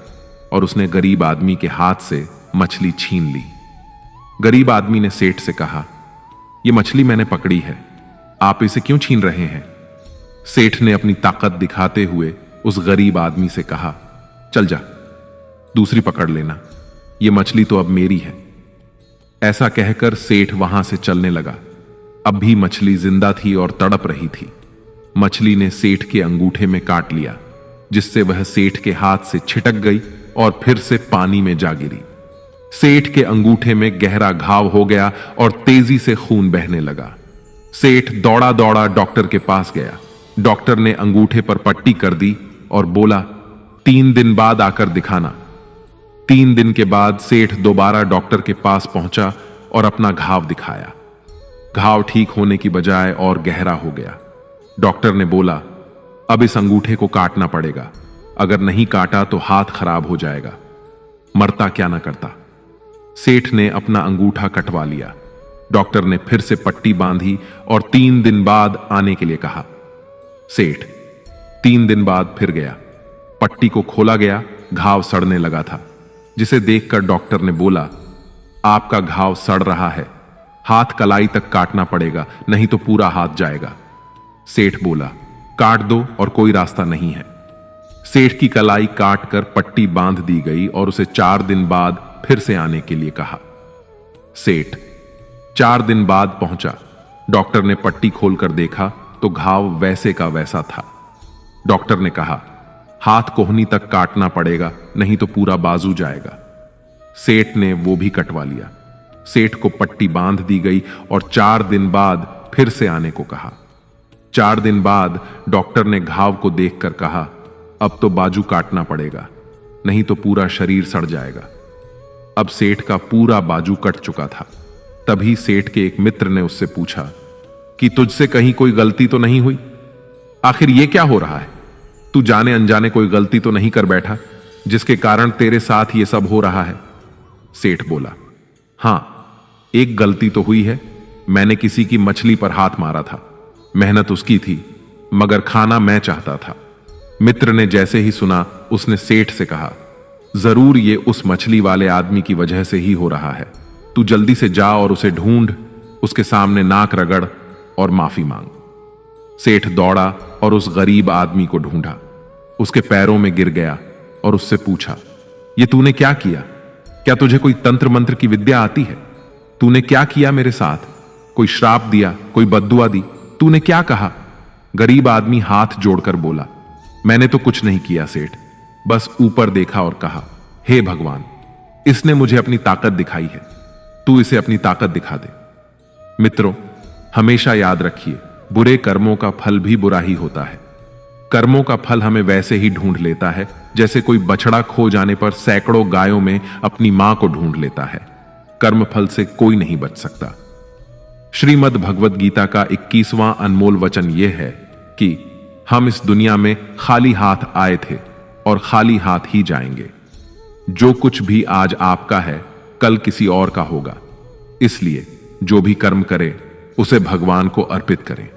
और उसने गरीब आदमी के हाथ से मछली छीन ली। गरीब आदमी ने सेठ से कहा, यह मछली मैंने पकड़ी है, आप इसे क्यों छीन रहे हैं? सेठ ने अपनी ताकत दिखाते हुए उस गरीब आदमी से कहा, चल जा, दूसरी पकड़ लेना, यह मछली तो अब मेरी है। ऐसा कहकर सेठ वहां से चलने लगा। अब भी मछली जिंदा थी और तड़प रही थी। मछली ने सेठ के अंगूठे में काट लिया, जिससे वह सेठ के हाथ से छिटक गई और फिर से पानी में जा गिरी। सेठ के अंगूठे में गहरा घाव हो गया और तेजी से खून बहने लगा। सेठ दौड़ा दौड़ा डॉक्टर के पास गया। डॉक्टर ने अंगूठे पर पट्टी कर दी और बोला, 3 दिन बाद आकर दिखाना। 3 दिन के बाद सेठ दोबारा डॉक्टर के पास पहुंचा और अपना घाव दिखाया। घाव ठीक होने की बजाय और गहरा हो गया। डॉक्टर ने बोला, अब इस अंगूठे को काटना पड़ेगा, अगर नहीं काटा तो हाथ खराब हो जाएगा। मरता क्या ना करता। सेठ ने अपना अंगूठा कटवा लिया। डॉक्टर ने फिर से पट्टी बांधी और 3 दिन बाद आने के लिए कहा। सेठ 3 दिन बाद फिर गया। पट्टी को खोला गया, घाव सड़ने लगा था, जिसे देखकर डॉक्टर ने बोला, आपका घाव सड़ रहा है, हाथ कलाई तक काटना पड़ेगा, नहीं तो पूरा हाथ जाएगा। सेठ बोला, काट दो और कोई रास्ता नहीं है। सेठ की कलाई काट कर पट्टी बांध दी गई और उसे 4 दिन बाद फिर से आने के लिए कहा। सेठ 4 दिन बाद पहुंचा। डॉक्टर ने पट्टी खोलकर देखा तो घाव वैसे का वैसा था। डॉक्टर ने कहा, हाथ कोहनी तक काटना पड़ेगा, नहीं तो पूरा बाजू जाएगा। सेठ ने वो भी कटवा लिया। सेठ को पट्टी बांध दी गई और 4 दिन बाद फिर से आने को कहा। 4 दिन बाद डॉक्टर ने घाव को देखकर कहा, अब तो बाजू काटना पड़ेगा, नहीं तो पूरा शरीर सड़ जाएगा। अब सेठ का पूरा बाजू कट चुका था। तभी सेठ के एक मित्र ने उससे पूछा कि तुझसे कहीं कोई गलती तो नहीं हुई? आखिर ये क्या हो रहा है? तू जाने अनजाने कोई गलती तो नहीं कर बैठा जिसके कारण तेरे साथ ये सब हो रहा है? सेठ बोला, हां, एक गलती तो हुई है। मैंने किसी की मछली पर हाथ मारा था। मेहनत उसकी थी, मगर खाना मैं चाहता था। मित्र ने जैसे ही सुना, उसने सेठ से कहा, जरूर ये उस मछली वाले आदमी की वजह से ही हो रहा है। तू जल्दी से जा और उसे ढूंढ, उसके सामने नाक रगड़ और माफी मांग। सेठ दौड़ा और उस गरीब आदमी को ढूंढा। उसके पैरों में गिर गया और उससे पूछा, ये तूने क्या किया? क्या तुझे कोई तंत्र मंत्र की विद्या आती है? तूने क्या किया मेरे साथ? कोई श्राप दिया? कोई बद्दुआ दी? तूने क्या कहा? गरीब आदमी हाथ जोड़कर बोला, मैंने तो कुछ नहीं किया सेठ, बस ऊपर देखा और कहा, हे भगवान, इसने मुझे अपनी ताकत दिखाई है, तू इसे अपनी ताकत दिखा दे। मित्रों, हमेशा याद रखिए, बुरे कर्मों का फल भी बुरा ही होता है। कर्मों का फल हमें वैसे ही ढूंढ लेता है जैसे कोई बछड़ा खो जाने पर सैकड़ों गायों में अपनी मां को ढूंढ लेता है। कर्म फल से कोई नहीं बच सकता। श्रीमद् भगवद गीता का 21वां अनमोल वचन यह है कि हम इस दुनिया में खाली हाथ आए थे और खाली हाथ ही जाएंगे। जो कुछ भी आज आपका है, कल किसी और का होगा। इसलिए जो भी कर्म करे उसे भगवान को अर्पित करें।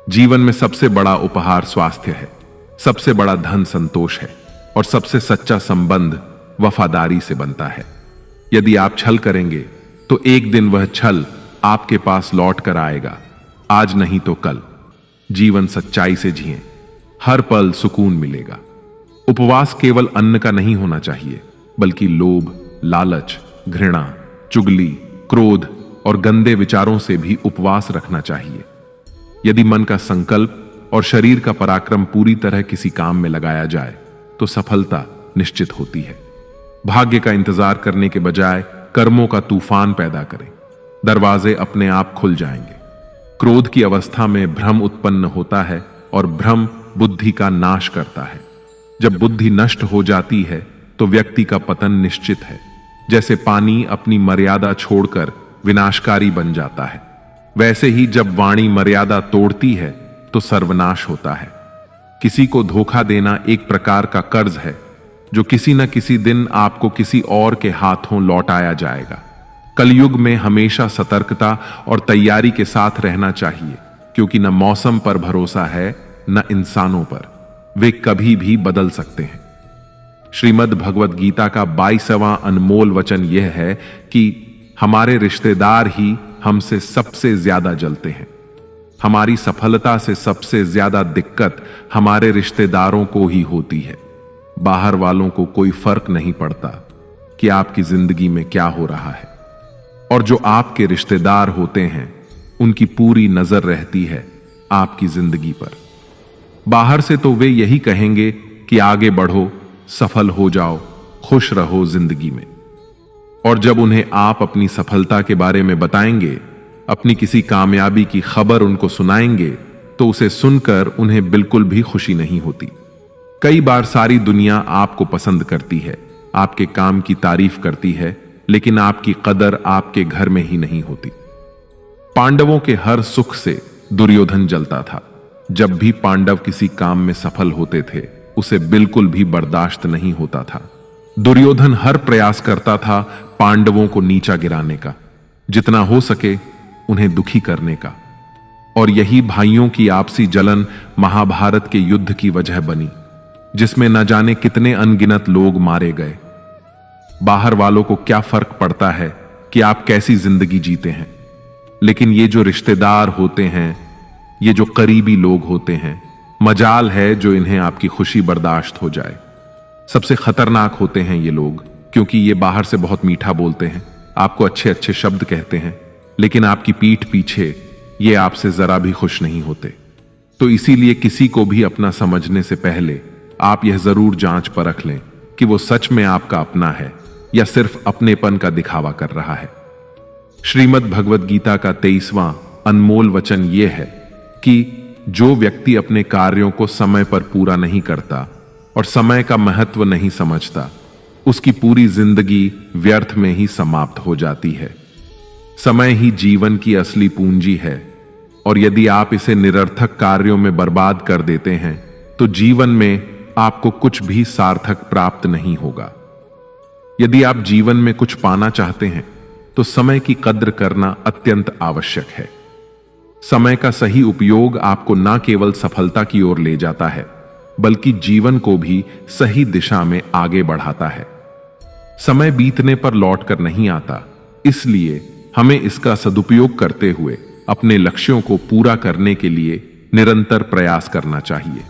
जीवन में सबसे बड़ा उपहार स्वास्थ्य है, सबसे बड़ा धन संतोष है और सबसे सच्चा संबंध वफादारी से बनता है। यदि आप छल करेंगे तो एक दिन वह छल आपके पास लौट कर आएगा, आज नहीं तो कल। जीवन सच्चाई से जिएं, हर पल सुकून मिलेगा। उपवास केवल अन्न का नहीं होना चाहिए, बल्कि लोभ, लालच, घृणा, चुगली, क्रोध और गंदे विचारों से भी उपवास रखना चाहिए। यदि मन का संकल्प और शरीर का पराक्रम पूरी तरह किसी काम में लगाया जाए तो सफलता निश्चित होती है। भाग्य का इंतजार करने के बजाय कर्मों का तूफान पैदा करें, दरवाजे अपने आप खुल जाएंगे। क्रोध की अवस्था में भ्रम उत्पन्न होता है और भ्रम बुद्धि का नाश करता है। जब बुद्धि नष्ट हो जाती है तो व्यक्ति का पतन निश्चित है। जैसे पानी अपनी मर्यादा छोड़कर विनाशकारी बन जाता है, वैसे ही जब वाणी मर्यादा तोड़ती है तो सर्वनाश होता है। किसी को धोखा देना एक प्रकार का कर्ज है जो किसी न किसी दिन आपको किसी और के हाथों लौटाया जाएगा। कलयुग में हमेशा सतर्कता और तैयारी के साथ रहना चाहिए, क्योंकि न मौसम पर भरोसा है न इंसानों पर, वे कभी भी बदल सकते हैं। श्रीमद् भगवद गीता का 22वां अनमोल वचन यह है कि हमारे रिश्तेदार ही हमसे सबसे ज्यादा जलते हैं। हमारी सफलता से सबसे ज्यादा दिक्कत हमारे रिश्तेदारों को ही होती है। बाहर वालों को कोई फर्क नहीं पड़ता कि आपकी जिंदगी में क्या हो रहा है, और जो आपके रिश्तेदार होते हैं उनकी पूरी नजर रहती है आपकी जिंदगी पर। बाहर से तो वे यही कहेंगे कि आगे बढ़ो, सफल हो जाओ, खुश रहो जिंदगी में, और जब उन्हें आप अपनी सफलता के बारे में बताएंगे, अपनी किसी कामयाबी की खबर उनको सुनाएंगे, तो उसे सुनकर उन्हें बिल्कुल भी खुशी नहीं होती। कई बार सारी दुनिया आपको पसंद करती है, आपके काम की तारीफ करती है, लेकिन आपकी कदर आपके घर में ही नहीं होती। पांडवों के हर सुख से दुर्योधन जलता था। जब भी पांडव किसी काम में सफल होते थे उसे बिल्कुल भी बर्दाश्त नहीं होता था। दुर्योधन हर प्रयास करता था पांडवों को नीचा गिराने का, जितना हो सके उन्हें दुखी करने का, और यही भाइयों की आपसी जलन महाभारत के युद्ध की वजह बनी, जिसमें न जाने कितने अनगिनत लोग मारे गए। बाहर वालों को क्या फर्क पड़ता है कि आप कैसी जिंदगी जीते हैं, लेकिन ये जो रिश्तेदार होते हैं, ये जो करीबी लोग होते हैं, मजाल है जो इन्हें आपकी खुशी बर्दाश्त हो जाए। सबसे खतरनाक होते हैं ये लोग, क्योंकि ये बाहर से बहुत मीठा बोलते हैं, आपको अच्छे अच्छे शब्द कहते हैं, लेकिन आपकी पीठ पीछे ये आपसे जरा भी खुश नहीं होते। तो इसीलिए किसी को भी अपना समझने से पहले आप यह जरूर जांच परख लें कि वो सच में आपका अपना है या सिर्फ अपनेपन का दिखावा कर रहा है। श्रीमद् भगवद गीता का 23वां अनमोल वचन यह है कि जो व्यक्ति अपने कार्यों को समय पर पूरा नहीं करता और समय का महत्व नहीं समझता, उसकी पूरी जिंदगी व्यर्थ में ही समाप्त हो जाती है। समय ही जीवन की असली पूंजी है, और यदि आप इसे निरर्थक कार्यों में बर्बाद कर देते हैं तो जीवन में आपको कुछ भी सार्थक प्राप्त नहीं होगा। यदि आप जीवन में कुछ पाना चाहते हैं तो समय की कद्र करना अत्यंत आवश्यक है। समय का सही उपयोग आपको न केवल सफलता की ओर ले जाता है, बल्कि जीवन को भी सही दिशा में आगे बढ़ाता है। समय बीतने पर लौट कर नहीं आता, इसलिए हमें इसका सदुपयोग करते हुए अपने लक्ष्यों को पूरा करने के लिए निरंतर प्रयास करना चाहिए।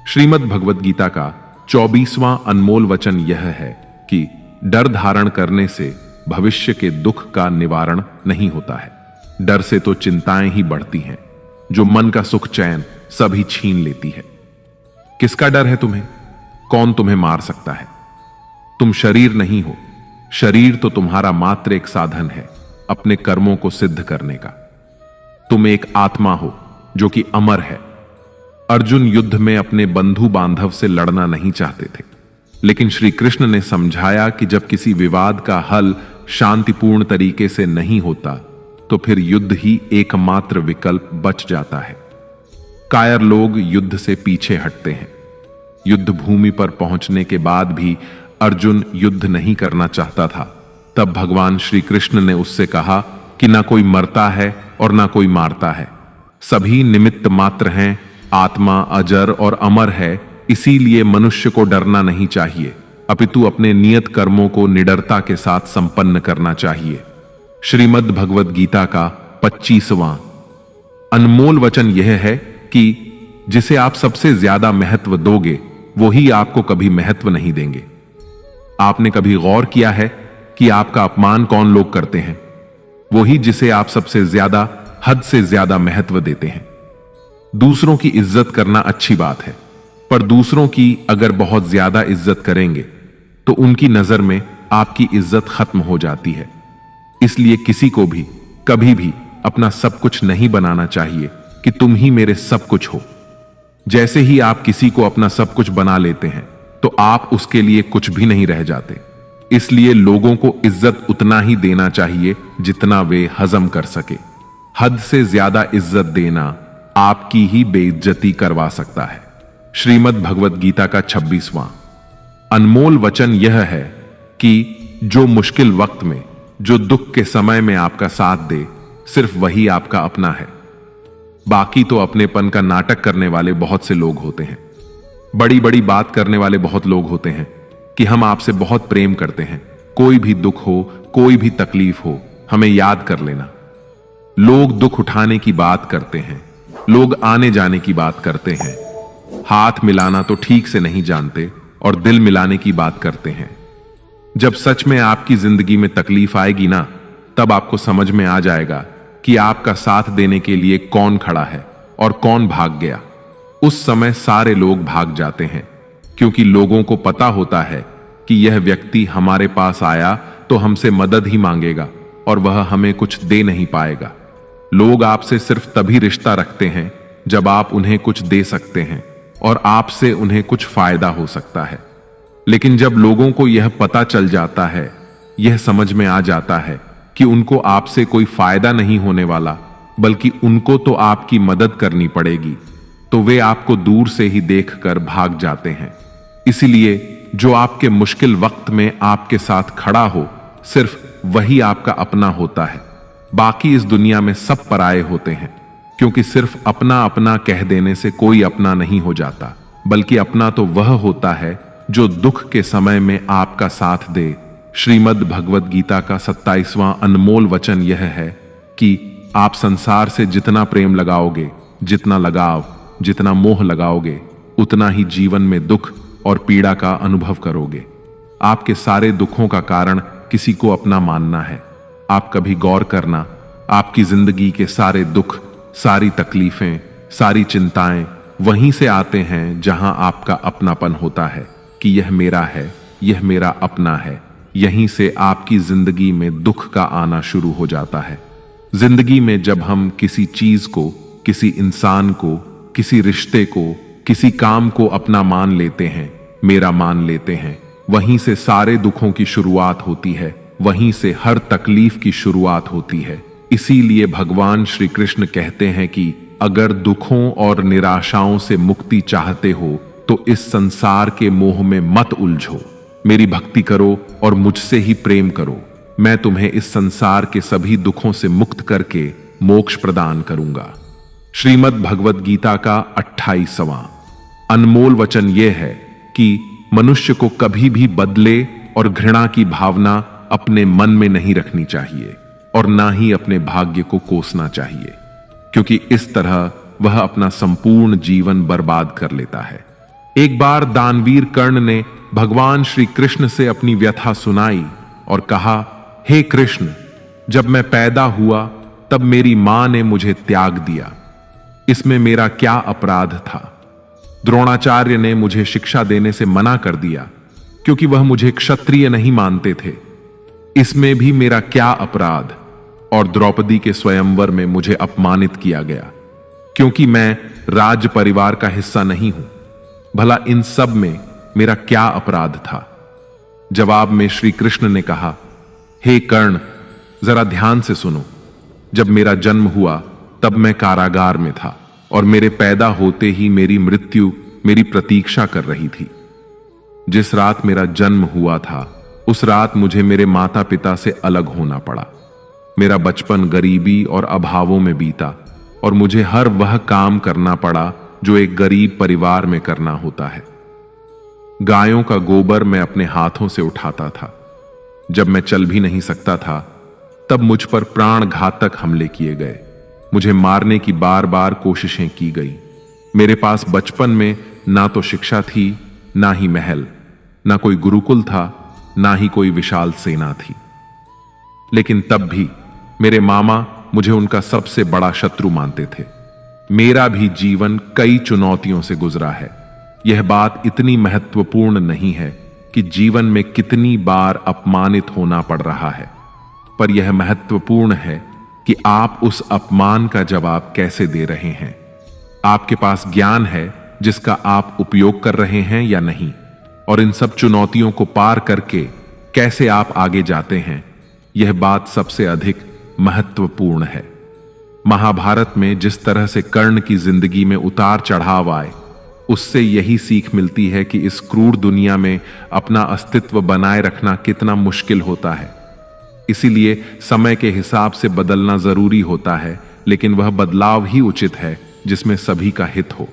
श्रीमद् भगवद गीता का 24वां अनमोल वचन यह है कि डर धारण करने से भविष्य के दुख का निवारण नहीं होता है। डर से तो चिंताएं ही बढ़ती हैं, जो मन का सुख चैन सभी छीन लेती है। किसका डर है तुम्हें? कौन तुम्हें मार सकता है? तुम शरीर नहीं हो। शरीर तो तुम्हारा मात्र एक साधन है अपने कर्मों को सिद्ध करने का। तुम एक आत्मा हो जो कि अमर है। अर्जुन युद्ध में अपने बंधु बांधव से लड़ना नहीं चाहते थे, लेकिन श्री कृष्ण ने समझाया कि जब किसी विवाद का हल शांतिपूर्ण तरीके से नहीं होता तो फिर युद्ध ही एकमात्र विकल्प बच जाता है। कायर लोग युद्ध से पीछे हटते हैं। युद्ध भूमि पर पहुंचने के बाद भी अर्जुन युद्ध नहीं करना चाहता था। तब भगवान श्री कृष्ण ने उससे कहा कि ना कोई मरता है और ना कोई मारता है, सभी निमित्त मात्र हैं। आत्मा अजर और अमर है, इसीलिए मनुष्य को डरना नहीं चाहिए, अपितु अपने नियत कर्मों को निडरता के साथ संपन्न करना चाहिए। श्रीमद् भगवद गीता का 25वां अनमोल वचन यह है कि जिसे आप सबसे ज्यादा महत्व दोगे वो ही आपको कभी महत्व नहीं देंगे। आपने कभी गौर किया है कि आपका अपमान कौन लोग करते हैं? वो ही जिसे आप सबसे ज्यादा, हद से ज्यादा महत्व देते हैं। दूसरों की इज्जत करना अच्छी बात है, पर दूसरों की अगर बहुत ज्यादा इज्जत करेंगे तो उनकी नजर में आपकी इज्जत खत्म हो जाती है। इसलिए किसी को भी कभी भी अपना सब कुछ नहीं बनाना चाहिए कि तुम ही मेरे सब कुछ हो। जैसे ही आप किसी को अपना सब कुछ बना लेते हैं तो आप उसके लिए कुछ भी नहीं रह जाते। इसलिए लोगों को इज्जत उतना ही देना चाहिए जितना वे हजम कर सके। हद से ज्यादा इज्जत देना आपकी ही बेइज्जती करवा सकता है। श्रीमद् भगवत गीता का 26वां अनमोल वचन यह है कि जो मुश्किल वक्त में, जो दुख के समय में आपका साथ दे, सिर्फ वही आपका अपना है। बाकी तो अपनेपन का नाटक करने वाले बहुत से लोग होते हैं। बड़ी बड़ी बात करने वाले बहुत लोग होते हैं कि हम आपसे बहुत प्रेम करते हैं, कोई भी दुख हो, कोई भी तकलीफ हो, हमें याद कर लेना। लोग दुख उठाने की बात करते हैं, लोग आने जाने की बात करते हैं, हाथ मिलाना तो ठीक से नहीं जानते और दिल मिलाने की बात करते हैं। जब सच में आपकी जिंदगी में तकलीफ आएगी ना, तब आपको समझ में आ जाएगा कि आपका साथ देने के लिए कौन खड़ा है और कौन भाग गया। उस समय सारे लोग भाग जाते हैं, क्योंकि लोगों को पता होता है कि यह व्यक्ति हमारे पास आया तो हमसे मदद ही मांगेगा और वह हमें कुछ दे नहीं पाएगा। लोग आपसे सिर्फ तभी रिश्ता रखते हैं जब आप उन्हें कुछ दे सकते हैं और आपसे उन्हें कुछ फायदा हो सकता है। लेकिन जब लोगों को यह पता चल जाता है, यह समझ में आ जाता है कि उनको आपसे कोई फायदा नहीं होने वाला, बल्कि उनको तो आपकी मदद करनी पड़ेगी, तो वे आपको दूर से ही देखकर भाग जाते हैं। इसलिए जो आपके मुश्किल वक्त में आपके साथ खड़ा हो, सिर्फ वही आपका अपना होता है। बाकी इस दुनिया में सब पराये होते हैं, क्योंकि सिर्फ अपना अपना कह देने से कोई अपना नहीं हो जाता, बल्कि अपना तो वह होता है जो दुख के समय में आपका साथ दे। श्रीमद् भगवत गीता का 27वां अनमोल वचन यह है कि आप संसार से जितना प्रेम लगाओगे, जितना लगाव, जितना मोह लगाओगे, उतना ही जीवन में दुख और पीड़ा का अनुभव करोगे। आपके सारे दुखों का कारण किसी को अपना मानना है। आप कभी गौर करना, आपकी जिंदगी के सारे दुख, सारी तकलीफें, सारी चिंताएं वहीं से आते हैं जहां आपका अपनापन होता है कि यह मेरा है, यह मेरा अपना है। यहीं से आपकी जिंदगी में दुख का आना शुरू हो जाता है। जिंदगी में जब हम किसी चीज को, किसी इंसान को, किसी रिश्ते को, किसी काम को अपना मान लेते हैं, मेरा मान लेते हैं, वहीं से सारे दुखों की शुरुआत होती है, वहीं से हर तकलीफ की शुरुआत होती है। इसीलिए भगवान श्री कृष्ण कहते हैं कि अगर दुखों और निराशाओं से मुक्ति चाहते हो तो इस संसार के मोह में मत उलझो, मेरी भक्ति करो और मुझसे ही प्रेम करो। मैं तुम्हें इस संसार के सभी दुखों से मुक्त करके मोक्ष प्रदान करूंगा। श्रीमद् भगवत गीता का 28वां अनमोल वचन यह है कि मनुष्य को कभी भी बदले और घृणा की भावना अपने मन में नहीं रखनी चाहिए और ना ही अपने भाग्य को कोसना चाहिए, क्योंकि इस तरह वह अपना संपूर्ण जीवन बर्बाद कर लेता है। एक बार दानवीर कर्ण ने भगवान श्री कृष्ण से अपनी व्यथा सुनाई और कहा, हे कृष्ण, जब मैं पैदा हुआ तब मेरी मां ने मुझे त्याग दिया, इसमें मेरा क्या अपराध था? द्रोणाचार्य ने मुझे शिक्षा देने से मना कर दिया क्योंकि वह मुझे क्षत्रिय नहीं मानते थे, इसमें भी मेरा क्या अपराध? और द्रौपदी के स्वयंवर में मुझे अपमानित किया गया क्योंकि मैं राज परिवार का हिस्सा नहीं हूं, भला इन सब में मेरा क्या अपराध था? जवाब में श्री कृष्ण ने कहा, हे कर्ण, जरा ध्यान से सुनो। जब मेरा जन्म हुआ तब मैं कारागार में था और मेरे पैदा होते ही मेरी मृत्यु मेरी प्रतीक्षा कर रही थी। जिस रात मेरा जन्म हुआ था उस रात मुझे मेरे माता पिता से अलग होना पड़ा। मेरा बचपन गरीबी और अभावों में बीता और मुझे हर वह काम करना पड़ा जो एक गरीब परिवार में करना होता है। गायों का गोबर मैं अपने हाथों से उठाता था। जब मैं चल भी नहीं सकता था तब मुझ पर प्राण घातक हमले किए गए। मुझे मारने की बार बार कोशिशें की गई। मेरे पास बचपन में ना तो शिक्षा थी, ना ही महल, ना कोई गुरुकुल था, ना ही कोई विशाल सेना थी। लेकिन तब भी मेरे मामा मुझे उनका सबसे बड़ा शत्रु मानते थे। मेरा भी जीवन कई चुनौतियों से गुजरा है। यह बात इतनी महत्वपूर्ण नहीं है कि जीवन में कितनी बार अपमानित होना पड़ रहा है, पर यह महत्वपूर्ण है कि आप उस अपमान का जवाब कैसे दे रहे हैं। आपके पास ज्ञान है जिसका आप उपयोग कर रहे हैं या नहीं, और इन सब चुनौतियों को पार करके कैसे आप आगे जाते हैं, यह बात सबसे अधिक महत्वपूर्ण है। महाभारत में जिस तरह से कर्ण की जिंदगी में उतार चढ़ाव आए, उससे यही सीख मिलती है कि इस क्रूर दुनिया में अपना अस्तित्व बनाए रखना कितना मुश्किल होता है। इसीलिए समय के हिसाब से बदलना जरूरी होता है, लेकिन वह बदलाव ही उचित है जिसमें सभी का हित हो।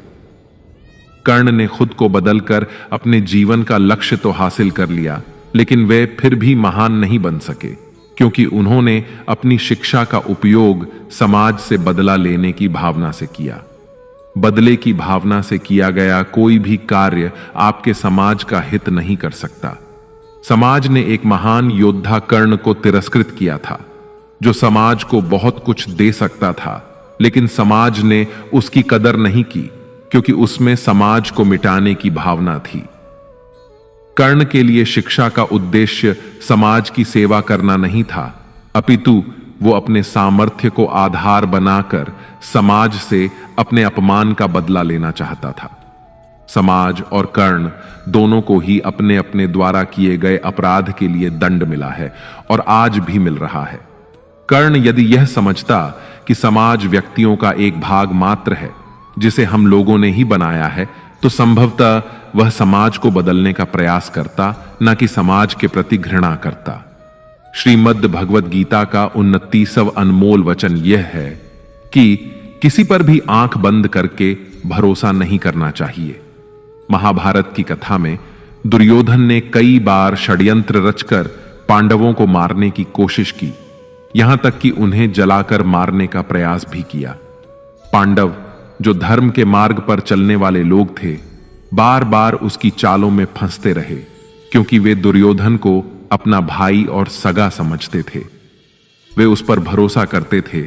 कर्ण ने खुद को बदलकर अपने जीवन का लक्ष्य तो हासिल कर लिया, लेकिन वे फिर भी महान नहीं बन सके, क्योंकि उन्होंने अपनी शिक्षा का उपयोग समाज से बदला लेने की भावना से किया। बदले की भावना से किया गया कोई भी कार्य आपके समाज का हित नहीं कर सकता। समाज ने एक महान योद्धा कर्ण को तिरस्कृत किया था, जो समाज को बहुत कुछ दे सकता था, लेकिन समाज ने उसकी कदर नहीं की, क्योंकि उसमें समाज को मिटाने की भावना थी। कर्ण के लिए शिक्षा का उद्देश्य समाज की सेवा करना नहीं था, अपितु वो अपने सामर्थ्य को आधार बनाकर समाज से अपने अपमान का बदला लेना चाहता था। समाज और कर्ण दोनों को ही अपने अपने द्वारा किए गए अपराध के लिए दंड मिला है, और आज भी मिल रहा है। कर्ण यदि यह समझता कि समाज व्यक्तियों का एक भाग मात्र है जिसे हम लोगों ने ही बनाया है, तो संभवतः वह समाज को बदलने का प्रयास करता, न कि समाज के प्रति घृणा करता। श्रीमद् भगवद गीता का 29वां अनमोल वचन यह है कि किसी पर भी आंख बंद करके भरोसा नहीं करना चाहिए। महाभारत की कथा में दुर्योधन ने कई बार षड्यंत्र रचकर पांडवों को मारने की कोशिश की, यहां तक कि उन्हें जलाकर मारने का प्रयास भी किया। पांडव, जो धर्म के मार्ग पर चलने वाले लोग थे, बार बार उसकी चालों में फंसते रहे, क्योंकि वे दुर्योधन को अपना भाई और सगा समझते थे। वे उस पर भरोसा करते थे,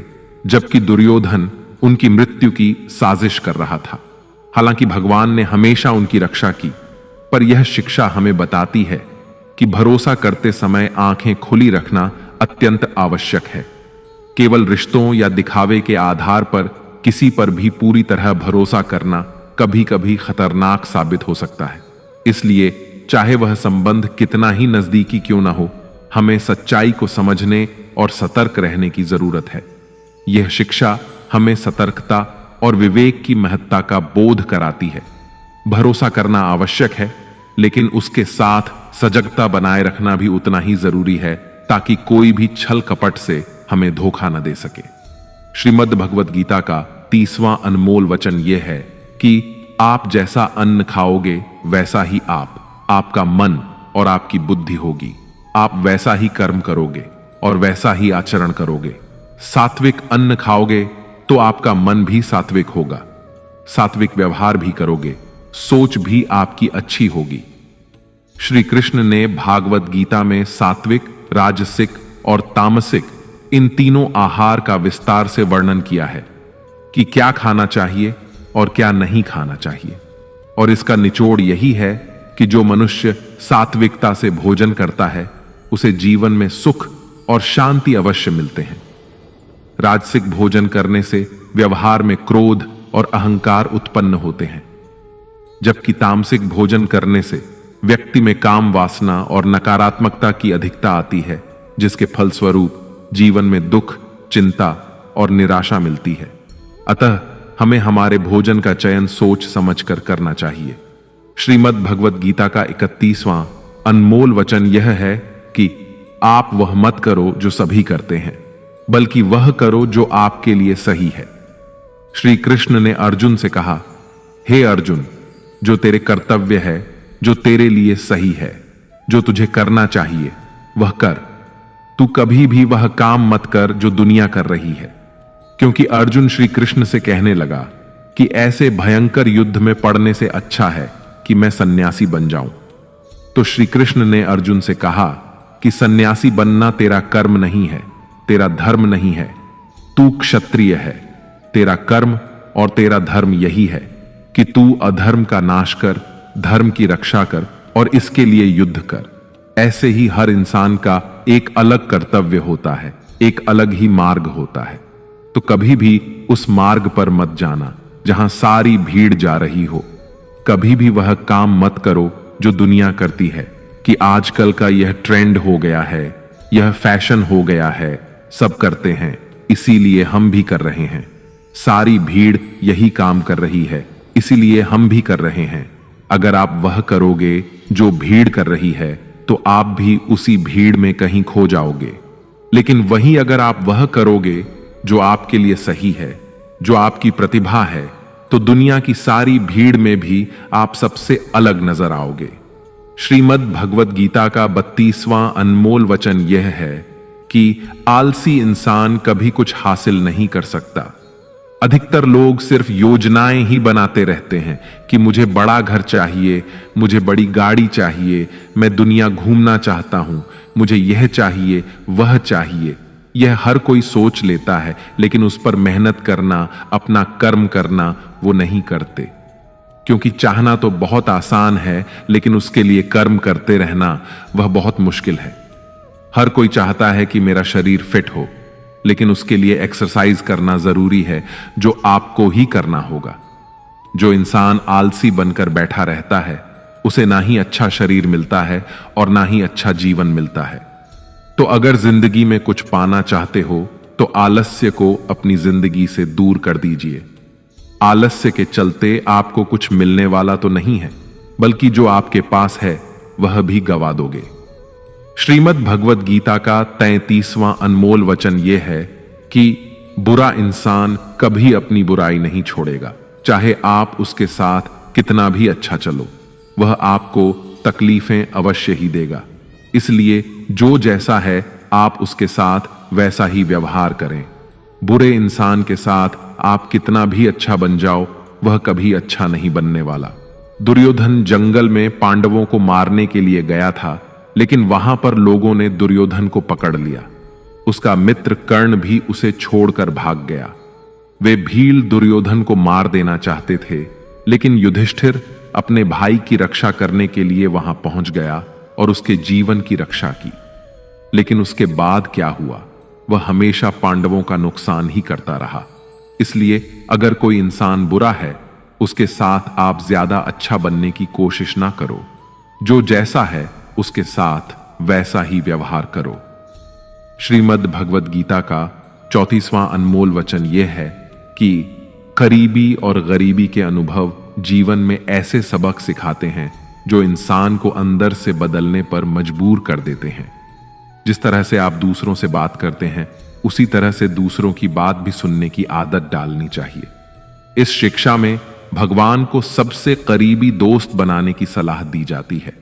जबकि दुर्योधन उनकी मृत्यु की साजिश कर रहा था। हालांकि भगवान ने हमेशा उनकी रक्षा की, पर यह शिक्षा हमें बताती है कि भरोसा करते समय आंखें खुली रखना अत्यंत आवश्यक है। केवल रिश्तों या दिखावे के आधार पर किसी पर भी पूरी तरह भरोसा करना कभी कभी खतरनाक साबित हो सकता है। इसलिए चाहे वह संबंध कितना ही नजदीकी क्यों ना हो, हमें सच्चाई को समझने और सतर्क रहने की जरूरत है। यह शिक्षा हमें सतर्कता और विवेक की महत्ता का बोध कराती है। भरोसा करना आवश्यक है, लेकिन उसके साथ सजगता बनाए रखना भी उतना ही जरूरी है, ताकि कोई भी छल कपट से हमें धोखा न दे सके। श्रीमद् भगवद गीता का 30वां अनमोल वचन यह है कि आप जैसा अन्न खाओगे वैसा ही आपका मन और आपकी बुद्धि होगी। आप वैसा ही कर्म करोगे और वैसा ही आचरण करोगे। सात्विक अन्न खाओगे तो आपका मन भी सात्विक होगा, सात्विक व्यवहार भी करोगे, सोच भी आपकी अच्छी होगी। श्री कृष्ण ने भागवत गीता में सात्विक, राजसिक और तामसिक इन तीनों आहार का विस्तार से वर्णन किया है कि क्या खाना चाहिए और क्या नहीं खाना चाहिए। और इसका निचोड़ यही है कि जो मनुष्य सात्विकता से भोजन करता है, उसे जीवन में सुख और शांति अवश्य मिलते हैं। राजसिक भोजन करने से व्यवहार में क्रोध और अहंकार उत्पन्न होते हैं, जबकि तामसिक भोजन करने से व्यक्ति में काम वासना और नकारात्मकता की अधिकता आती है, जिसके फलस्वरूप जीवन में दुख, चिंता और निराशा मिलती है। अतः हमें हमारे भोजन का चयन सोच समझकर करना चाहिए। श्रीमद् भगवद गीता का 31वां अनमोल वचन यह है कि आप वह मत करो जो सभी करते हैं, बल्कि वह करो जो आपके लिए सही है। श्री कृष्ण ने अर्जुन से कहा, हे अर्जुन, जो तेरे कर्तव्य है, जो तेरे लिए सही है, जो तुझे करना चाहिए, वह कर। तू कभी भी वह काम मत कर जो दुनिया कर रही है। क्योंकि अर्जुन श्री कृष्ण से कहने लगा कि ऐसे भयंकर युद्ध में पड़ने से अच्छा है कि मैं सन्यासी बन जाऊं। तो श्री कृष्ण ने अर्जुन से कहा कि सन्यासी बनना तेरा कर्म नहीं है, तेरा धर्म नहीं है। तू क्षत्रिय है। तेरा कर्म और तेरा धर्म यही है कि तू अधर्म का नाश कर, धर्म की रक्षा कर और इसके लिए युद्ध कर। ऐसे ही हर इंसान का एक अलग कर्तव्य होता है, एक अलग ही मार्ग होता है। तो कभी भी उस मार्ग पर मत जाना जहां सारी भीड़ जा रही हो। कभी भी वह काम मत करो जो दुनिया करती है कि आजकल का यह ट्रेंड हो गया है, यह फैशन हो गया है, सब करते हैं इसीलिए हम भी कर रहे हैं। सारी भीड़ यही काम कर रही है इसीलिए हम भी कर रहे हैं। अगर आप वह करोगे जो भीड़ कर रही है तो आप भी उसी भीड़ में कहीं खो जाओगे। लेकिन वहीं अगर आप वह करोगे जो आपके लिए सही है, जो आपकी प्रतिभा है, तो दुनिया की सारी भीड़ में भी आप सबसे अलग नजर आओगे। श्रीमद् भगवत गीता का 32वां अनमोल वचन यह है कि आलसी इंसान कभी कुछ हासिल नहीं कर सकता। अधिकतर लोग सिर्फ योजनाएं ही बनाते रहते हैं कि मुझे बड़ा घर चाहिए, मुझे बड़ी गाड़ी चाहिए, मैं दुनिया घूमना चाहता हूं, मुझे यह चाहिए, वह चाहिए। यह हर कोई सोच लेता है, लेकिन उस पर मेहनत करना, अपना कर्म करना वो नहीं करते। क्योंकि चाहना तो बहुत आसान है, लेकिन उसके लिए कर्म करते रहना वह बहुत मुश्किल है। हर कोई चाहता है कि मेरा शरीर फिट हो, लेकिन उसके लिए एक्सरसाइज करना जरूरी है, जो आपको ही करना होगा। जो इंसान आलसी बनकर बैठा रहता है उसे ना ही अच्छा शरीर मिलता है और ना ही अच्छा जीवन मिलता है। तो अगर जिंदगी में कुछ पाना चाहते हो तो आलस्य को अपनी जिंदगी से दूर कर दीजिए। आलस्य के चलते आपको कुछ मिलने वाला तो नहीं है, बल्कि जो आपके पास है वह भी गवा दोगे। श्रीमद् भगवत गीता का 33वां अनमोल वचन यह है कि बुरा इंसान कभी अपनी बुराई नहीं छोड़ेगा, चाहे आप उसके साथ कितना भी अच्छा चलो, वह आपको तकलीफें अवश्य ही देगा। इसलिए जो जैसा है आप उसके साथ वैसा ही व्यवहार करें। बुरे इंसान के साथ आप कितना भी अच्छा बन जाओ, वह कभी अच्छा नहीं बनने वाला। दुर्योधन जंगल में पांडवों को मारने के लिए गया था, लेकिन वहां पर लोगों ने दुर्योधन को पकड़ लिया। उसका मित्र कर्ण भी उसे छोड़कर भाग गया। वे भील दुर्योधन को मार देना चाहते थे, लेकिन युधिष्ठिर अपने भाई की रक्षा करने के लिए वहां पहुंच गया और उसके जीवन की रक्षा की। लेकिन उसके बाद क्या हुआ? वह हमेशा पांडवों का नुकसान ही करता रहा। इसलिए अगर कोई इंसान बुरा है, उसके साथ आप ज्यादा अच्छा बनने की कोशिश ना करो। जो जैसा है उसके साथ वैसा ही व्यवहार करो। श्रीमद् भगवत गीता का 34वां अनमोल वचन यह है कि करीबी और गरीबी के अनुभव जीवन में ऐसे सबक सिखाते हैं जो इंसान को अंदर से बदलने पर मजबूर कर देते हैं। जिस तरह से आप दूसरों से बात करते हैं, उसी तरह से दूसरों की बात भी सुनने की आदत डालनी चाहिए। इस शिक्षा में भगवान को सबसे करीबी दोस्त बनाने की सलाह दी जाती है,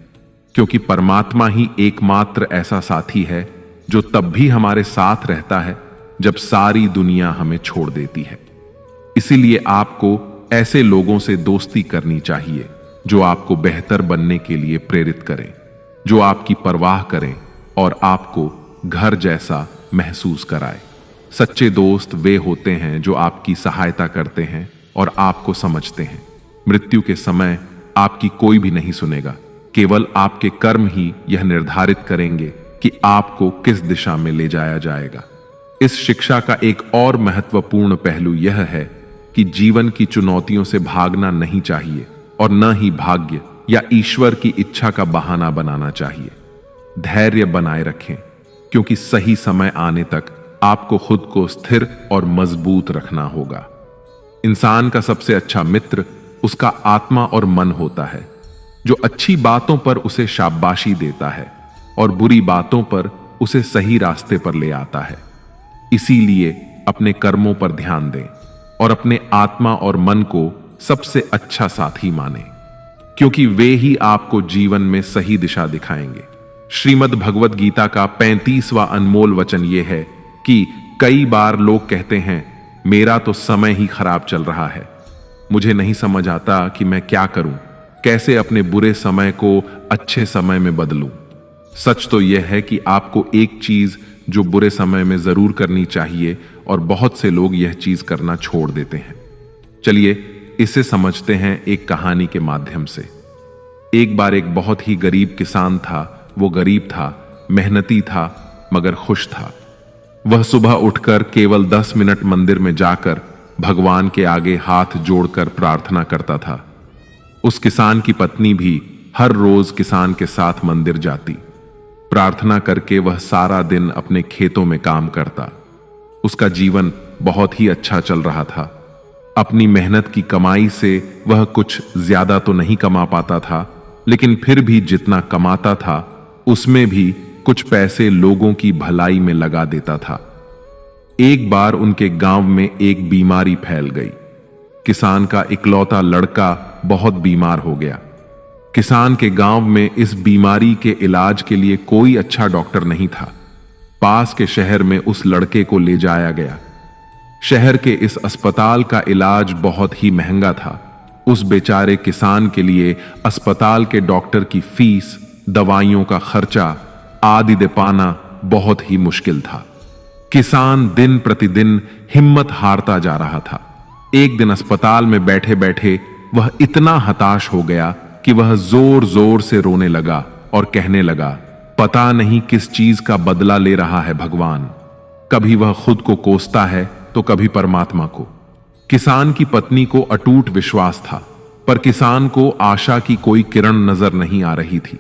क्योंकि परमात्मा ही एकमात्र ऐसा साथी है जो तब भी हमारे साथ रहता है जब सारी दुनिया हमें छोड़ देती है। इसीलिए आपको ऐसे लोगों से दोस्ती करनी चाहिए जो आपको बेहतर बनने के लिए प्रेरित करें, जो आपकी परवाह करें और आपको घर जैसा महसूस कराए। सच्चे दोस्त वे होते हैं जो आपकी सहायता करते हैं और आपको समझते हैं। मृत्यु के समय आपकी कोई भी नहीं सुनेगा, केवल आपके कर्म ही यह निर्धारित करेंगे कि आपको किस दिशा में ले जाया जाएगा। इस शिक्षा का एक और महत्वपूर्ण पहलू यह है कि जीवन की चुनौतियों से भागना नहीं चाहिए और न ही भाग्य या ईश्वर की इच्छा का बहाना बनाना चाहिए। धैर्य बनाए रखें, क्योंकि सही समय आने तक आपको खुद को स्थिर और मजबूत रखना होगा। इंसान का सबसे अच्छा मित्र उसका आत्मा और मन होता है, जो अच्छी बातों पर उसे शाबाशी देता है और बुरी बातों पर उसे सही रास्ते पर ले आता है। इसीलिए अपने कर्मों पर ध्यान दें और अपने आत्मा और मन को सबसे अच्छा साथी माने, क्योंकि वे ही आपको जीवन में सही दिशा दिखाएंगे। श्रीमद् भगवत गीता का 35वां अनमोल वचन यह है कि कई बार लोग कहते हैं, मेरा तो समय ही खराब चल रहा है, मुझे नहीं समझ आता कि मैं क्या करूं, कैसे अपने बुरे समय को अच्छे समय में बदलूं। सच तो यह है कि आपको एक चीज जो बुरे समय में जरूर करनी चाहिए और बहुत से लोग यह चीज करना छोड़ देते हैं। चलिए इसे समझते हैं एक कहानी के माध्यम से। एक बार एक बहुत ही गरीब किसान था। वो गरीब था, मेहनती था, मगर खुश था। वह सुबह उठकर केवल 10 मिनट मंदिर में जाकर भगवान के आगे हाथ जोड़कर प्रार्थना करता था। उस किसान की पत्नी भी हर रोज किसान के साथ मंदिर जाती। प्रार्थना करके वह सारा दिन अपने खेतों में काम करता। उसका जीवन बहुत ही अच्छा चल रहा था। अपनी मेहनत की कमाई से वह कुछ ज्यादा तो नहीं कमा पाता था, लेकिन फिर भी जितना कमाता था उसमें भी कुछ पैसे लोगों की भलाई में लगा देता था। एक बार उनके गांव में एक बीमारी फैल गई। किसान का इकलौता लड़का बहुत बीमार हो गया। किसान के गांव में इस बीमारी के इलाज के लिए कोई अच्छा डॉक्टर नहीं था। पास के शहर में उस लड़के को ले जाया गया। शहर के इस अस्पताल का इलाज बहुत ही महंगा था। उस बेचारे किसान के लिए अस्पताल के डॉक्टर की फीस, दवाइयों का खर्चा आदि दे पाना बहुत ही मुश्किल था। किसान दिन प्रतिदिन हिम्मत हारता जा रहा था। एक दिन अस्पताल में बैठे बैठे वह इतना हताश हो गया कि वह जोर जोर से रोने लगा और कहने लगा, पता नहीं किस चीज का बदला ले रहा है भगवान। कभी वह खुद को कोसता है तो कभी परमात्मा को। किसान की पत्नी को अटूट विश्वास था, पर किसान को आशा की कोई किरण नजर नहीं आ रही थी।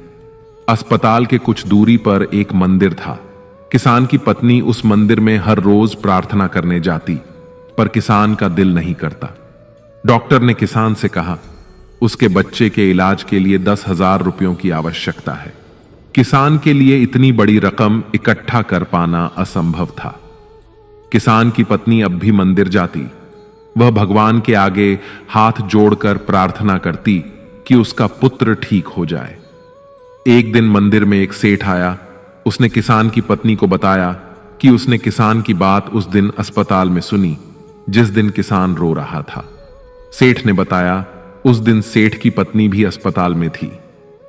अस्पताल के कुछ दूरी पर एक मंदिर था। किसान की पत्नी उस मंदिर में हर रोज प्रार्थना करने जाती, पर किसान का दिल नहीं करता। डॉक्टर ने किसान से कहा, उसके बच्चे के इलाज के लिए 10,000 रुपयों की आवश्यकता है। किसान के लिए इतनी बड़ी रकम इकट्ठा कर पाना असंभव था। किसान की पत्नी अब भी मंदिर जाती। वह भगवान के आगे हाथ जोड़कर प्रार्थना करती कि उसका पुत्र ठीक हो जाए। एक दिन मंदिर में एक सेठ आया। उसने किसान की पत्नी को बताया कि उसने किसान की बात उस दिन अस्पताल में सुनी जिस दिन किसान रो रहा था। सेठ ने बताया, उस दिन सेठ की पत्नी भी अस्पताल में थी।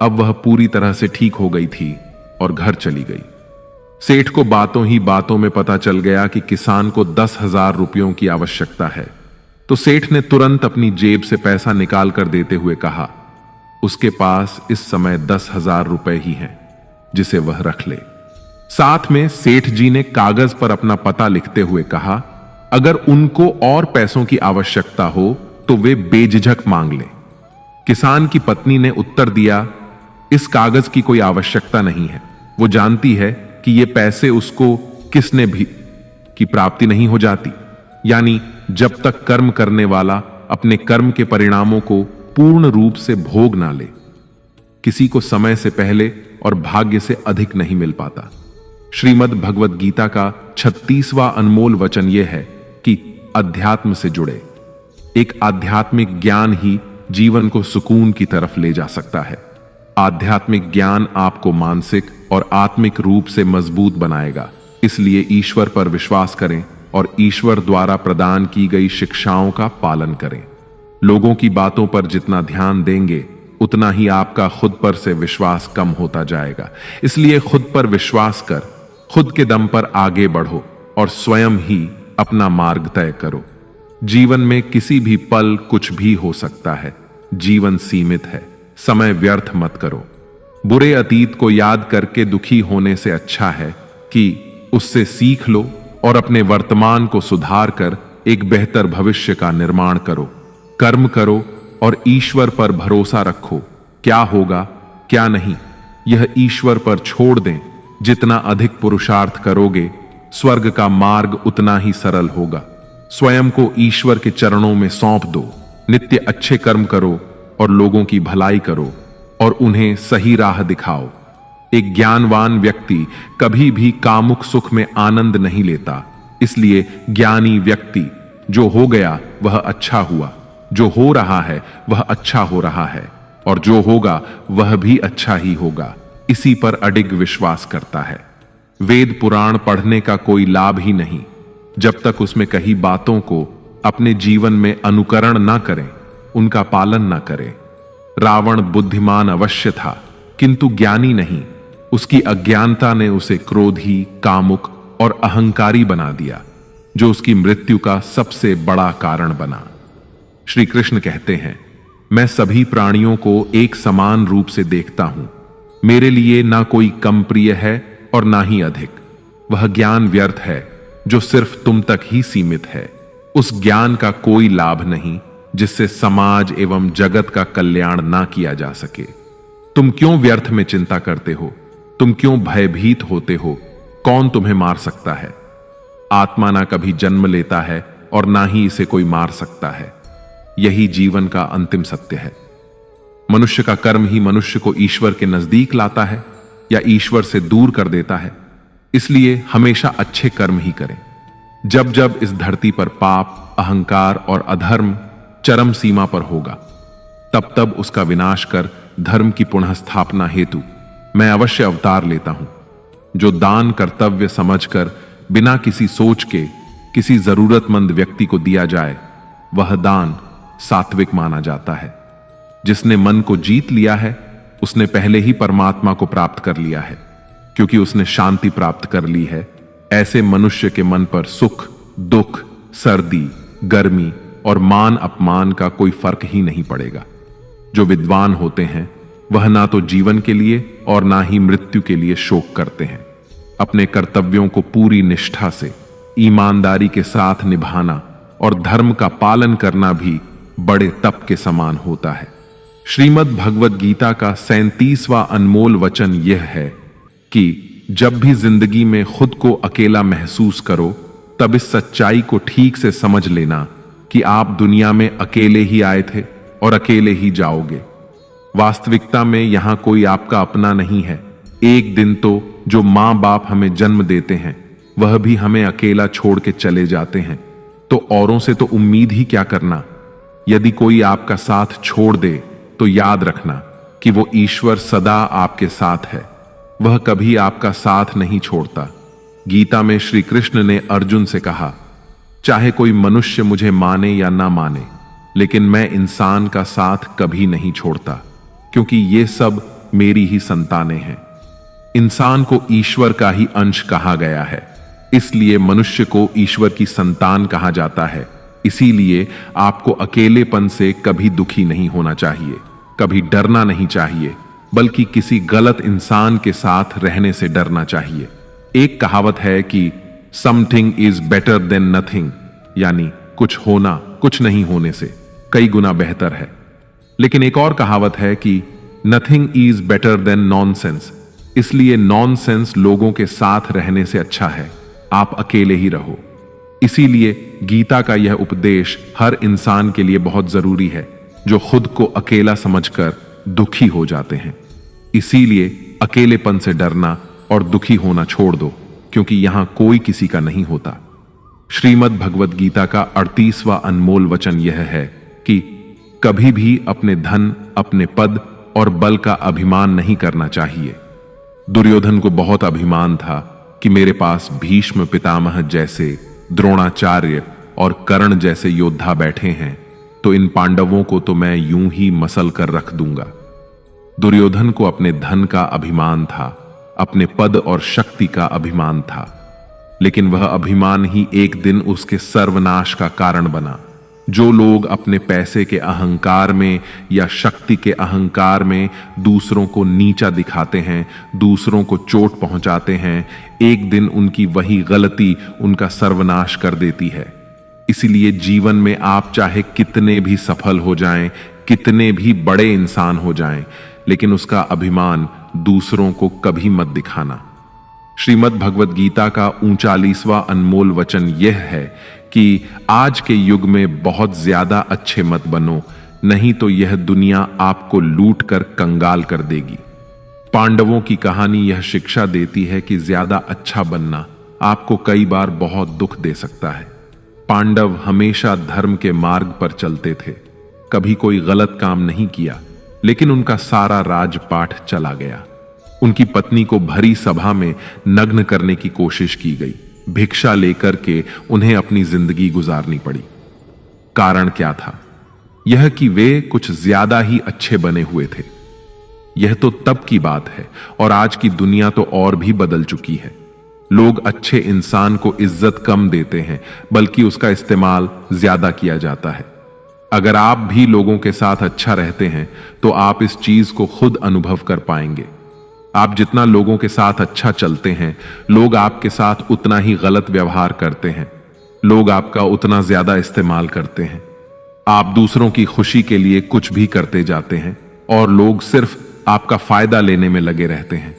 अब वह पूरी तरह से ठीक हो गई थी और घर चली गई। सेठ को बातों ही बातों में पता चल गया कि किसान को 10,000 रुपयों की आवश्यकता है। तो सेठ ने तुरंत अपनी जेब से पैसा निकाल कर देते हुए कहा, उसके पास इस समय 10,000 रुपए ही हैं, जिसे वह रख ले। साथ में सेठ जी ने कागज पर अपना पता लिखते हुए कहा, अगर उनको और पैसों की आवश्यकता हो तो वे बेझिझक मांग ले। किसान की पत्नी ने उत्तर दिया, इस कागज की कोई आवश्यकता नहीं है। वो जानती है कि ये पैसे उसको किसने भी की प्राप्ति नहीं हो जाती, यानी जब तक कर्म करने वाला अपने कर्म के परिणामों को पूर्ण रूप से भोग ना ले, किसी को समय से पहले और भाग्य से अधिक नहीं मिल पाता। श्रीमद् भगवद गीता का 36वां अनमोल वचन यह है कि अध्यात्म से जुड़े। एक आध्यात्मिक ज्ञान ही जीवन को सुकून की तरफ ले जा सकता है। आध्यात्मिक ज्ञान आपको मानसिक और आत्मिक रूप से मजबूत बनाएगा। इसलिए ईश्वर पर विश्वास करें और ईश्वर द्वारा प्रदान की गई शिक्षाओं का पालन करें। लोगों की बातों पर जितना ध्यान देंगे उतना ही आपका खुद पर से विश्वास कम होता जाएगा। इसलिए खुद पर विश्वास कर खुद के दम पर आगे बढ़ो और स्वयं ही अपना मार्ग तय करो। जीवन में किसी भी पल कुछ भी हो सकता है। जीवन सीमित है, समय व्यर्थ मत करो। बुरे अतीत को याद करके दुखी होने से अच्छा है कि उससे सीख लो और अपने वर्तमान को सुधार कर एक बेहतर भविष्य का निर्माण करो। कर्म करो और ईश्वर पर भरोसा रखो। क्या होगा क्या नहीं, यह ईश्वर पर छोड़ दें। जितना अधिक पुरुषार्थ करोगे, स्वर्ग का मार्ग उतना ही सरल होगा। स्वयं को ईश्वर के चरणों में सौंप दो। नित्य अच्छे कर्म करो और लोगों की भलाई करो और उन्हें सही राह दिखाओ। एक ज्ञानवान व्यक्ति कभी भी कामुक सुख में आनंद नहीं लेता। इसलिए ज्ञानी व्यक्ति, जो हो गया वह अच्छा हुआ, जो हो रहा है वह अच्छा हो रहा है और जो होगा वह भी अच्छा ही होगा, इसी पर अडिग विश्वास करता है। वेद पुराण पढ़ने का कोई लाभ ही नहीं जब तक उसमें कही बातों को अपने जीवन में अनुकरण ना करें, उनका पालन ना करें। रावण बुद्धिमान अवश्य था, किंतु ज्ञानी नहीं। उसकी अज्ञानता ने उसे क्रोधी, कामुक और अहंकारी बना दिया, जो उसकी मृत्यु का सबसे बड़ा कारण बना। श्री कृष्ण कहते हैं, मैं सभी प्राणियों को एक समान रूप से देखता हूं। मेरे लिए ना कोई कम प्रिय है और ना ही अधिक। वह ज्ञान व्यर्थ है जो सिर्फ तुम तक ही सीमित है। उस ज्ञान का कोई लाभ नहीं जिससे समाज एवं जगत का कल्याण ना किया जा सके। तुम क्यों व्यर्थ में चिंता करते हो? तुम क्यों भयभीत होते हो? कौन तुम्हें मार सकता है? आत्मा ना कभी जन्म लेता है और ना ही इसे कोई मार सकता है। यही जीवन का अंतिम सत्य है। मनुष्य का कर्म ही मनुष्य को ईश्वर के नजदीक लाता है या ईश्वर से दूर कर देता है। इसलिए हमेशा अच्छे कर्म ही करें। जब जब इस धरती पर पाप, अहंकार और अधर्म चरम सीमा पर होगा, तब तब उसका विनाश कर धर्म की पुनः स्थापना हेतु मैं अवश्य अवतार लेता हूं। जो दान कर्तव्य समझकर बिना किसी सोच के किसी जरूरतमंद व्यक्ति को दिया जाए, वह दान सात्विक माना जाता है। जिसने मन को जीत लिया है, उसने पहले ही परमात्मा को प्राप्त कर लिया है, क्योंकि उसने शांति प्राप्त कर ली है। ऐसे मनुष्य के मन पर सुख, दुख, सर्दी, गर्मी और मान अपमान का कोई फर्क ही नहीं पड़ेगा। जो विद्वान होते हैं वह ना तो जीवन के लिए और ना ही मृत्यु के लिए शोक करते हैं। अपने कर्तव्यों को पूरी निष्ठा से, ईमानदारी के साथ निभाना और धर्म का पालन करना भी बड़े तप के समान होता है। श्रीमद् भगवद गीता का 37वां अनमोल वचन यह है कि जब भी जिंदगी में खुद को अकेला महसूस करो, तब इस सच्चाई को ठीक से समझ लेना कि आप दुनिया में अकेले ही आए थे और अकेले ही जाओगे। वास्तविकता में यहां कोई आपका अपना नहीं है। एक दिन तो जो मां बाप हमें जन्म देते हैं, वह भी हमें अकेला छोड़ के चले जाते हैं। तो औरों से तो उम्मीद ही क्या करना। यदि कोई आपका साथ छोड़ दे तो याद रखना कि वो ईश्वर सदा आपके साथ है। वह कभी आपका साथ नहीं छोड़ता। गीता में श्री कृष्ण ने अर्जुन से कहा, चाहे कोई मनुष्य मुझे माने या ना माने, लेकिन मैं इंसान का साथ कभी नहीं छोड़ता, क्योंकि ये सब मेरी ही संतानें हैं। इंसान को ईश्वर का ही अंश कहा गया है, इसलिए मनुष्य को ईश्वर की संतान कहा जाता है। इसीलिए आपको अकेलेपन से कभी दुखी नहीं होना चाहिए, कभी डरना नहीं चाहिए, बल्कि किसी गलत इंसान के साथ रहने से डरना चाहिए। एक कहावत है कि something is better than nothing, यानी कुछ होना कुछ नहीं होने से कई गुना बेहतर है। लेकिन एक और कहावत है कि nothing is better than nonsense. इसलिए नॉनसेंस लोगों के साथ रहने से अच्छा है आप अकेले ही रहो। इसीलिए गीता का यह उपदेश हर इंसान के लिए बहुत जरूरी है, जो खुद को अकेला समझकर दुखी हो जाते हैं। इसीलिए अकेलेपन से डरना और दुखी होना छोड़ दो, क्योंकि यहां कोई किसी का नहीं होता। श्रीमद् भगवद गीता का 38वां अनमोल वचन यह है कि कभी भी अपने धन, अपने पद और बल का अभिमान नहीं करना चाहिए। दुर्योधन को बहुत अभिमान था कि मेरे पास भीष्म पितामह जैसे, द्रोणाचार्य और कर्ण जैसे योद्धा बैठे हैं, तो इन पांडवों को तो मैं यूं ही मसल कर रख दूंगा। दुर्योधन को अपने धन का अभिमान था, अपने पद और शक्ति का अभिमान था, लेकिन वह अभिमान ही एक दिन उसके सर्वनाश का कारण बना। जो लोग अपने पैसे के अहंकार में या शक्ति के अहंकार में दूसरों को नीचा दिखाते हैं, दूसरों को चोट पहुंचाते हैं, एक दिन उनकी वही गलती उनका सर्वनाश कर देती है। इसलिए जीवन में आप चाहे कितने भी सफल हो जाएं, कितने भी बड़े इंसान हो जाएं, लेकिन उसका अभिमान दूसरों को कभी मत दिखाना। श्रीमद् भगवद गीता का 39वां अनमोल वचन यह है कि आज के युग में बहुत ज्यादा अच्छे मत बनो, नहीं तो यह दुनिया आपको लूट कर कंगाल कर देगी। पांडवों की कहानी यह शिक्षा देती है कि ज्यादा अच्छा बनना आपको कई बार बहुत दुख दे सकता है। पांडव हमेशा धर्म के मार्ग पर चलते थे, कभी कोई गलत काम नहीं किया, लेकिन उनका सारा राजपाट चला गया। उनकी पत्नी को भरी सभा में नग्न करने की कोशिश की गई। भिक्षा लेकर के उन्हें अपनी जिंदगी गुजारनी पड़ी। कारण क्या था? यह कि वे कुछ ज्यादा ही अच्छे बने हुए थे। यह तो तब की बात है, और आज की दुनिया तो और भी बदल चुकी है। लोग अच्छे इंसान को इज्जत कम देते हैं, बल्कि उसका इस्तेमाल ज्यादा किया जाता है। अगर आप भी लोगों के साथ अच्छा रहते हैं तो आप इस चीज को खुद अनुभव कर पाएंगे। आप जितना लोगों के साथ अच्छा चलते हैं, लोग आपके साथ उतना ही गलत व्यवहार करते हैं। लोग आपका उतना ज्यादा इस्तेमाल करते हैं। आप दूसरों की खुशी के लिए कुछ भी करते जाते हैं और लोग सिर्फ आपका फायदा लेने में लगे रहते हैं।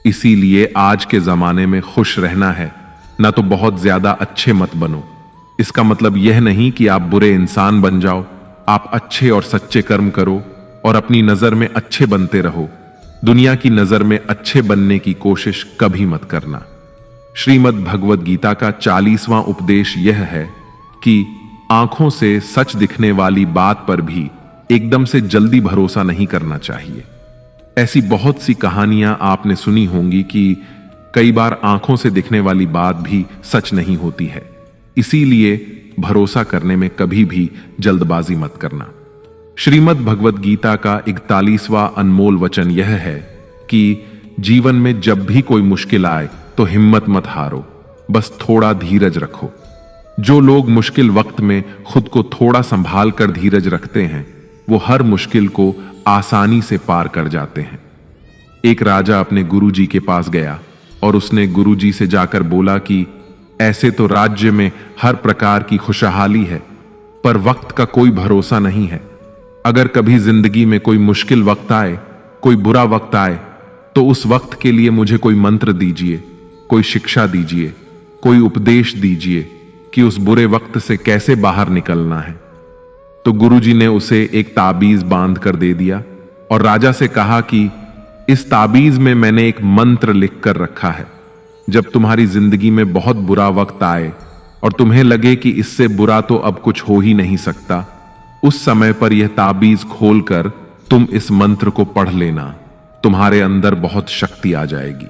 इसीलिए आज के जमाने में खुश रहना है, ना तो बहुत ज्यादा अच्छे मत बनो। इसका मतलब यह नहीं कि आप बुरे इंसान बन जाओ। आप अच्छे और सच्चे कर्म करो और अपनी नजर में अच्छे बनते रहो। दुनिया की नजर में अच्छे बनने की कोशिश कभी मत करना। श्रीमद् भगवद गीता का 40वां उपदेश यह है कि आंखों से सच दिखने वाली बात पर भी एकदम से जल्दी भरोसा नहीं करना चाहिए। ऐसी बहुत सी कहानियां आपने सुनी होंगी कि कई बार आंखों से दिखने वाली बात भी सच नहीं होती है। इसीलिए भरोसा करने में कभी भी जल्दबाजी मत करना। श्रीमद् भगवद गीता का 41वां अनमोल वचन यह है कि जीवन में जब भी कोई मुश्किल आए तो हिम्मत मत हारो, बस थोड़ा धीरज रखो। जो लोग मुश्किल वक्त में खुद को थोड़ा संभाल कर धीरज रखते हैं, वो हर मुश्किल को आसानी से पार कर जाते हैं। एक राजा अपने गुरुजी के पास गया और उसने गुरुजी से जाकर बोला कि ऐसे तो राज्य में हर प्रकार की खुशहाली है, पर वक्त का कोई भरोसा नहीं है। अगर कभी जिंदगी में कोई मुश्किल वक्त आए, कोई बुरा वक्त आए, तो उस वक्त के लिए मुझे कोई मंत्र दीजिए, कोई शिक्षा दीजिए, कोई उपदेश दीजिए कि उस बुरे वक्त से कैसे बाहर निकलना है। तो गुरुजी ने उसे एक ताबीज बांध कर दे दिया और राजा से कहा कि इस ताबीज में मैंने एक मंत्र लिख कर रखा है। जब तुम्हारी जिंदगी में बहुत बुरा वक्त आए और तुम्हें लगे कि इससे बुरा तो अब कुछ हो ही नहीं सकता, उस समय पर यह ताबीज खोलकर तुम इस मंत्र को पढ़ लेना। तुम्हारे अंदर बहुत शक्ति आ जाएगी।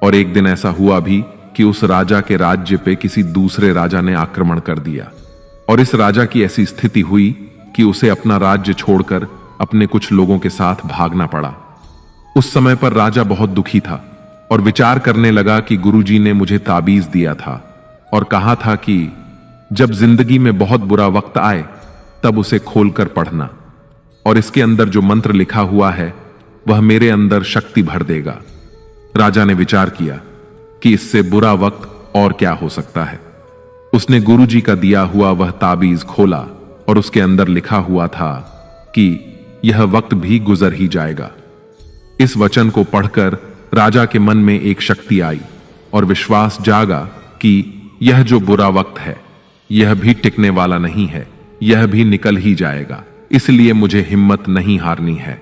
और एक दिन ऐसा हुआ भी कि उस राजा के राज्य पे किसी दूसरे राजा ने आक्रमण कर दिया और इस राजा की ऐसी स्थिति हुई कि उसे अपना राज्य छोड़कर अपने कुछ लोगों के साथ भागना पड़ा। उस समय पर राजा बहुत दुखी था और विचार करने लगा कि गुरुजी ने मुझे ताबीज दिया था और कहा था कि जब जिंदगी में बहुत बुरा वक्त आए तब उसे खोलकर पढ़ना, और इसके अंदर जो मंत्र लिखा हुआ है वह मेरे अंदर शक्ति भर देगा। राजा ने विचार किया कि इससे बुरा वक्त और क्या हो सकता है। उसने गुरुजी का दिया हुआ वह ताबीज खोला और उसके अंदर लिखा हुआ था कि यह वक्त भी गुजर ही जाएगा। इस वचन को पढ़कर राजा के मन में एक शक्ति आई और विश्वास जागा कि यह जो बुरा वक्त है यह भी टिकने वाला नहीं है, यह भी निकल ही जाएगा, इसलिए मुझे हिम्मत नहीं हारनी है।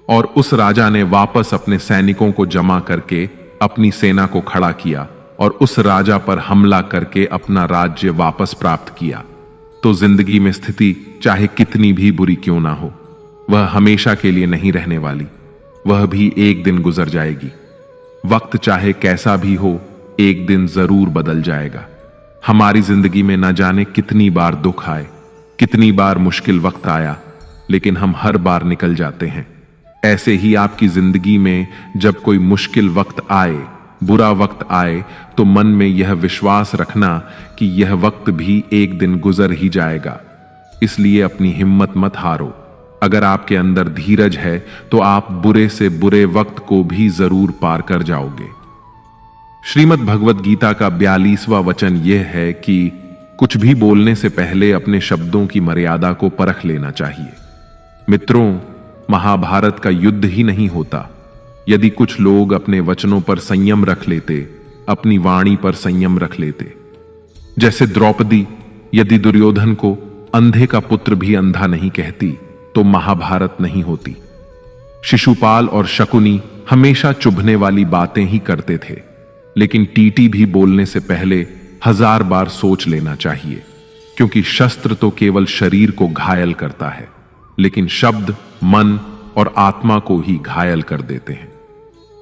और उस राजा ने वापस अपने सैनिकों को जमा करके अपनी सेना को खड़ा किया और उस राजा पर हमला करके अपना राज्य वापस प्राप्त किया। तो जिंदगी में स्थिति चाहे कितनी भी बुरी क्यों ना हो, वह हमेशा के लिए नहीं रहने वाली, वह भी एक दिन गुजर जाएगी। वक्त चाहे कैसा भी हो, एक दिन जरूर बदल जाएगा। हमारी जिंदगी में न जाने कितनी बार दुख आए, कितनी बार मुश्किल वक्त आया, लेकिन हम हर बार निकल जाते हैं। ऐसे ही आपकी जिंदगी में जब कोई मुश्किल वक्त आए, बुरा वक्त आए, तो मन में यह विश्वास रखना कि यह वक्त भी एक दिन गुजर ही जाएगा। इसलिए अपनी हिम्मत मत हारो। अगर आपके अंदर धीरज है तो आप बुरे से बुरे वक्त को भी जरूर पार कर जाओगे। श्रीमद् भगवद गीता का 42वां वचन यह है कि कुछ भी बोलने से पहले अपने शब्दों की मर्यादा को परख लेना चाहिए। मित्रों, महाभारत का युद्ध ही नहीं होता यदि कुछ लोग अपने वचनों पर संयम रख लेते, अपनी वाणी पर संयम रख लेते। जैसे द्रौपदी यदि दुर्योधन को अंधे का पुत्र भी अंधा नहीं कहती तो महाभारत नहीं होती। शिशुपाल और शकुनी हमेशा चुभने वाली बातें ही करते थे, लेकिन टीटी भी बोलने से पहले 1000 बार सोच लेना चाहिए, क्योंकि शस्त्र तो केवल शरीर को घायल करता है, लेकिन शब्द मन और आत्मा को ही घायल कर देते हैं।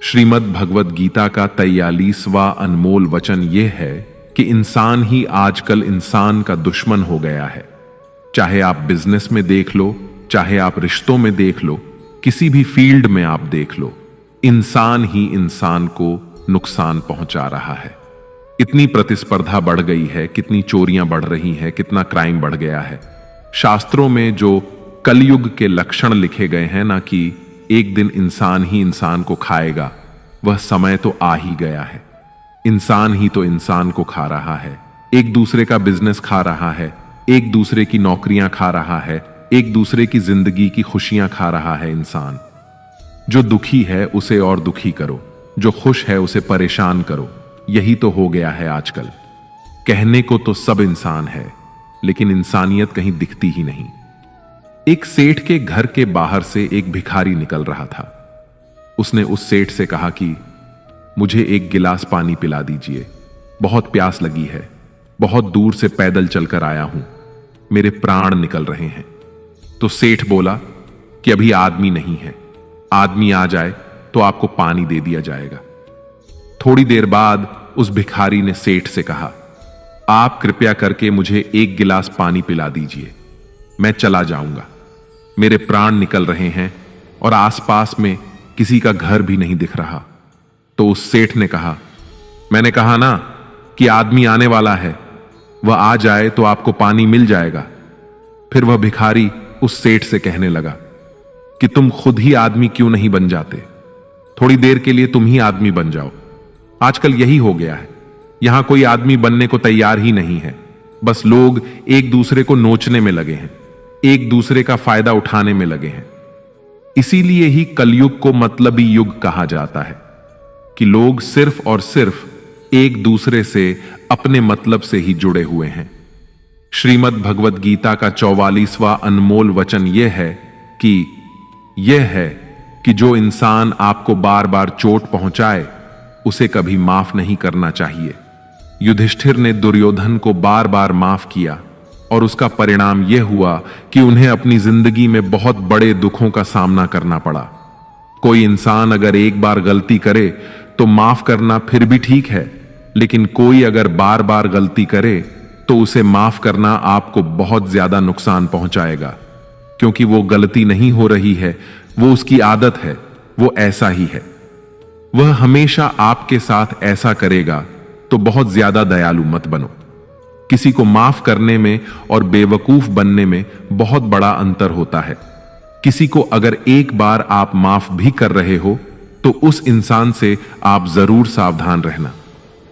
श्रीमद् भगवद गीता का 43वां अनमोल वचन यह है कि इंसान ही आजकल इंसान का दुश्मन हो गया है। चाहे आप बिजनेस में देख लो, चाहे आप रिश्तों में देख लो, किसी भी फील्ड में आप देख लो, इंसान ही इंसान को नुकसान पहुंचा रहा है। इतनी प्रतिस्पर्धा बढ़ गई है, कितनी चोरियां बढ़ रही हैं, कितना क्राइम बढ़ गया है। शास्त्रों में जो कलयुग के लक्षण लिखे गए हैं ना, कि एक दिन इंसान ही इंसान को खाएगा, वह समय तो आ ही गया है। इंसान ही तो इंसान को खा रहा है, एक दूसरे का बिजनेस खा रहा है, एक दूसरे की नौकरियां खा रहा है, एक दूसरे की जिंदगी की खुशियां खा रहा है। इंसान जो दुखी है उसे और दुखी करो, जो खुश है उसे परेशान करो। यही तो हो गया है आजकल। कहने को तो सब इंसान है, लेकिन इंसानियत कहीं दिखती ही नहीं। एक सेठ के घर के बाहर से एक भिखारी निकल रहा था। उसने उस सेठ से कहा कि मुझे एक गिलास पानी पिला दीजिए, बहुत प्यास लगी है, बहुत दूर से पैदल चलकर आया हूं, मेरे प्राण निकल रहे हैं। तो सेठ बोला कि अभी आदमी नहीं है, आदमी आ जाए तो आपको पानी दे दिया जाएगा। थोड़ी देर बाद उस भिखारी ने सेठ से कहा, आप कृपया करके मुझे एक गिलास पानी पिला दीजिए, मैं चला जाऊंगा, मेरे प्राण निकल रहे हैं और आसपास में किसी का घर भी नहीं दिख रहा। तो उस सेठ ने कहा, मैंने कहा ना कि आदमी आने वाला है, वह आ जाए तो आपको पानी मिल जाएगा। फिर वह भिखारी उस सेठ से कहने लगा कि तुम खुद ही आदमी क्यों नहीं बन जाते, थोड़ी देर के लिए तुम ही आदमी बन जाओ। आजकल यही हो गया है, यहां कोई आदमी बनने को तैयार ही नहीं है, बस लोग एक दूसरे को नोचने में लगे हैं, एक दूसरे का फायदा उठाने में लगे हैं। इसीलिए ही कलयुग को मतलबी युग कहा जाता है कि लोग सिर्फ और सिर्फ एक दूसरे से अपने मतलब से ही जुड़े हुए हैं। श्रीमद् भगवत गीता का 44वां अनमोल वचन यह है कि जो इंसान आपको बार बार चोट पहुंचाए उसे कभी माफ नहीं करना चाहिए। युधिष्ठिर ने दुर्योधन को बार बार माफ किया और उसका परिणाम यह हुआ कि उन्हें अपनी जिंदगी में बहुत बड़े दुखों का सामना करना पड़ा। कोई इंसान अगर एक बार गलती करे तो माफ करना फिर भी ठीक है, लेकिन कोई अगर बार बार गलती करे तो उसे माफ करना आपको बहुत ज्यादा नुकसान पहुंचाएगा, क्योंकि वो गलती नहीं हो रही है, वो उसकी आदत है, वो ऐसा ही है। वह हमेशा आपके साथ ऐसा करेगा, तो बहुत ज्यादा दयालु मत बनो। किसी को माफ करने में और बेवकूफ बनने में बहुत बड़ा अंतर होता है। किसी को अगर एक बार आप माफ भी कर रहे हो तो उस इंसान से आप जरूर सावधान रहना।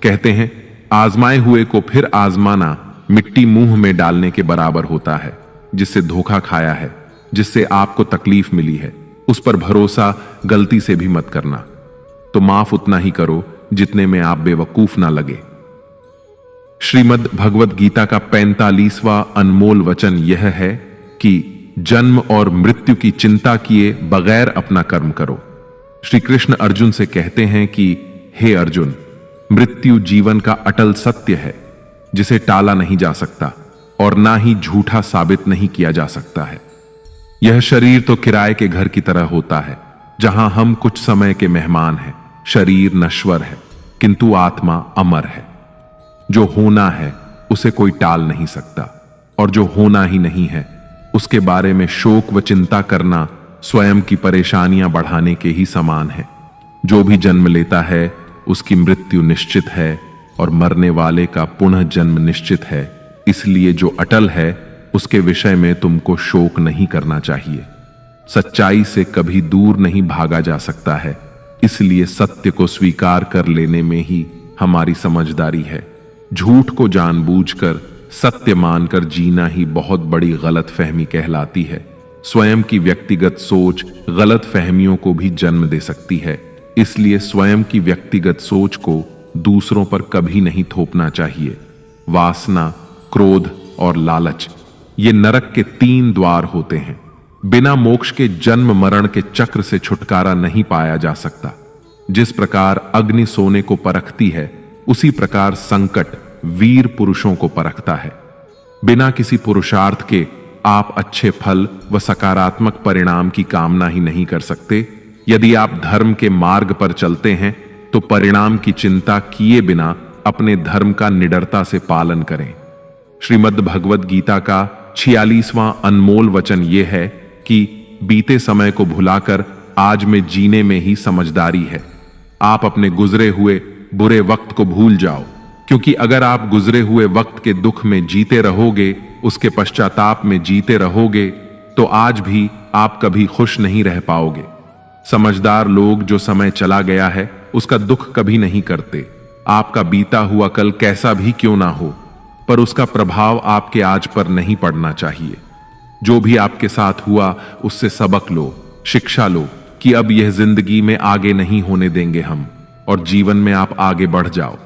कहते हैं, आजमाए हुए को फिर आजमाना मिट्टी मुंह में डालने के बराबर होता है। जिससे धोखा खाया है, जिससे आपको तकलीफ मिली है, उस पर भरोसा गलती से भी मत करना। तो माफ उतना ही करो जितने में आप बेवकूफ ना लगे। श्रीमद् भगवत गीता का 45वां अनमोल वचन यह है कि जन्म और मृत्यु की चिंता किए बगैर अपना कर्म करो। श्री कृष्ण अर्जुन से कहते हैं कि हे अर्जुन, मृत्यु जीवन का अटल सत्य है, जिसे टाला नहीं जा सकता और ना ही झूठा साबित नहीं किया जा सकता है। यह शरीर तो किराए के घर की तरह होता है, जहां हम कुछ समय के मेहमान हैं। शरीर नश्वर है, किंतु आत्मा अमर है। जो होना है उसे कोई टाल नहीं सकता, और जो होना ही नहीं है उसके बारे में शोक व चिंता करना स्वयं की परेशानियां बढ़ाने के ही समान है। जो भी जन्म लेता है उसकी मृत्यु निश्चित है, और मरने वाले का पुनः जन्म निश्चित है। इसलिए जो अटल है उसके विषय में तुमको शोक नहीं करना चाहिए। सच्चाई से कभी दूर नहीं भागा जा सकता है, इसलिए सत्य को स्वीकार कर लेने में ही हमारी समझदारी है। झूठ को जानबूझकर सत्य मानकर जीना ही बहुत बड़ी गलतफहमी कहलाती है। स्वयं की व्यक्तिगत सोच गलत फहमियों को भी जन्म दे सकती है, इसलिए स्वयं की व्यक्तिगत सोच को दूसरों पर कभी नहीं थोपना चाहिए। वासना, क्रोध और लालच, ये नरक के 3 द्वार होते हैं। बिना मोक्ष के जन्म मरण के चक्र से छुटकारा नहीं पाया जा सकता। जिस प्रकार अग्नि सोने को परखती है, उसी प्रकार संकट वीर पुरुषों को परखता है। बिना किसी पुरुषार्थ के आप अच्छे फल व सकारात्मक परिणाम की कामना ही नहीं कर सकते। यदि आप धर्म के मार्ग पर चलते हैं तो परिणाम की चिंता किए बिना अपने धर्म का निडरता से पालन करें। श्रीमद् भगवत गीता का 46वां अनमोल वचन यह है कि बीते समय को भुलाकर आज में जीने में ही समझदारी है। आप अपने गुजरे हुए बुरे वक्त को भूल जाओ, क्योंकि अगर आप गुजरे हुए वक्त के दुख में जीते रहोगे, उसके पश्चाताप में जीते रहोगे, तो आज भी आप कभी खुश नहीं रह पाओगे। समझदार लोग जो समय चला गया है उसका दुख कभी नहीं करते। आपका बीता हुआ कल कैसा भी क्यों ना हो, पर उसका प्रभाव आपके आज पर नहीं पड़ना चाहिए। जो भी आपके साथ हुआ उससे सबक लो, शिक्षा लो कि अब यह जिंदगी में आगे नहीं होने देंगे हम, और जीवन में आप आगे बढ़ जाओ।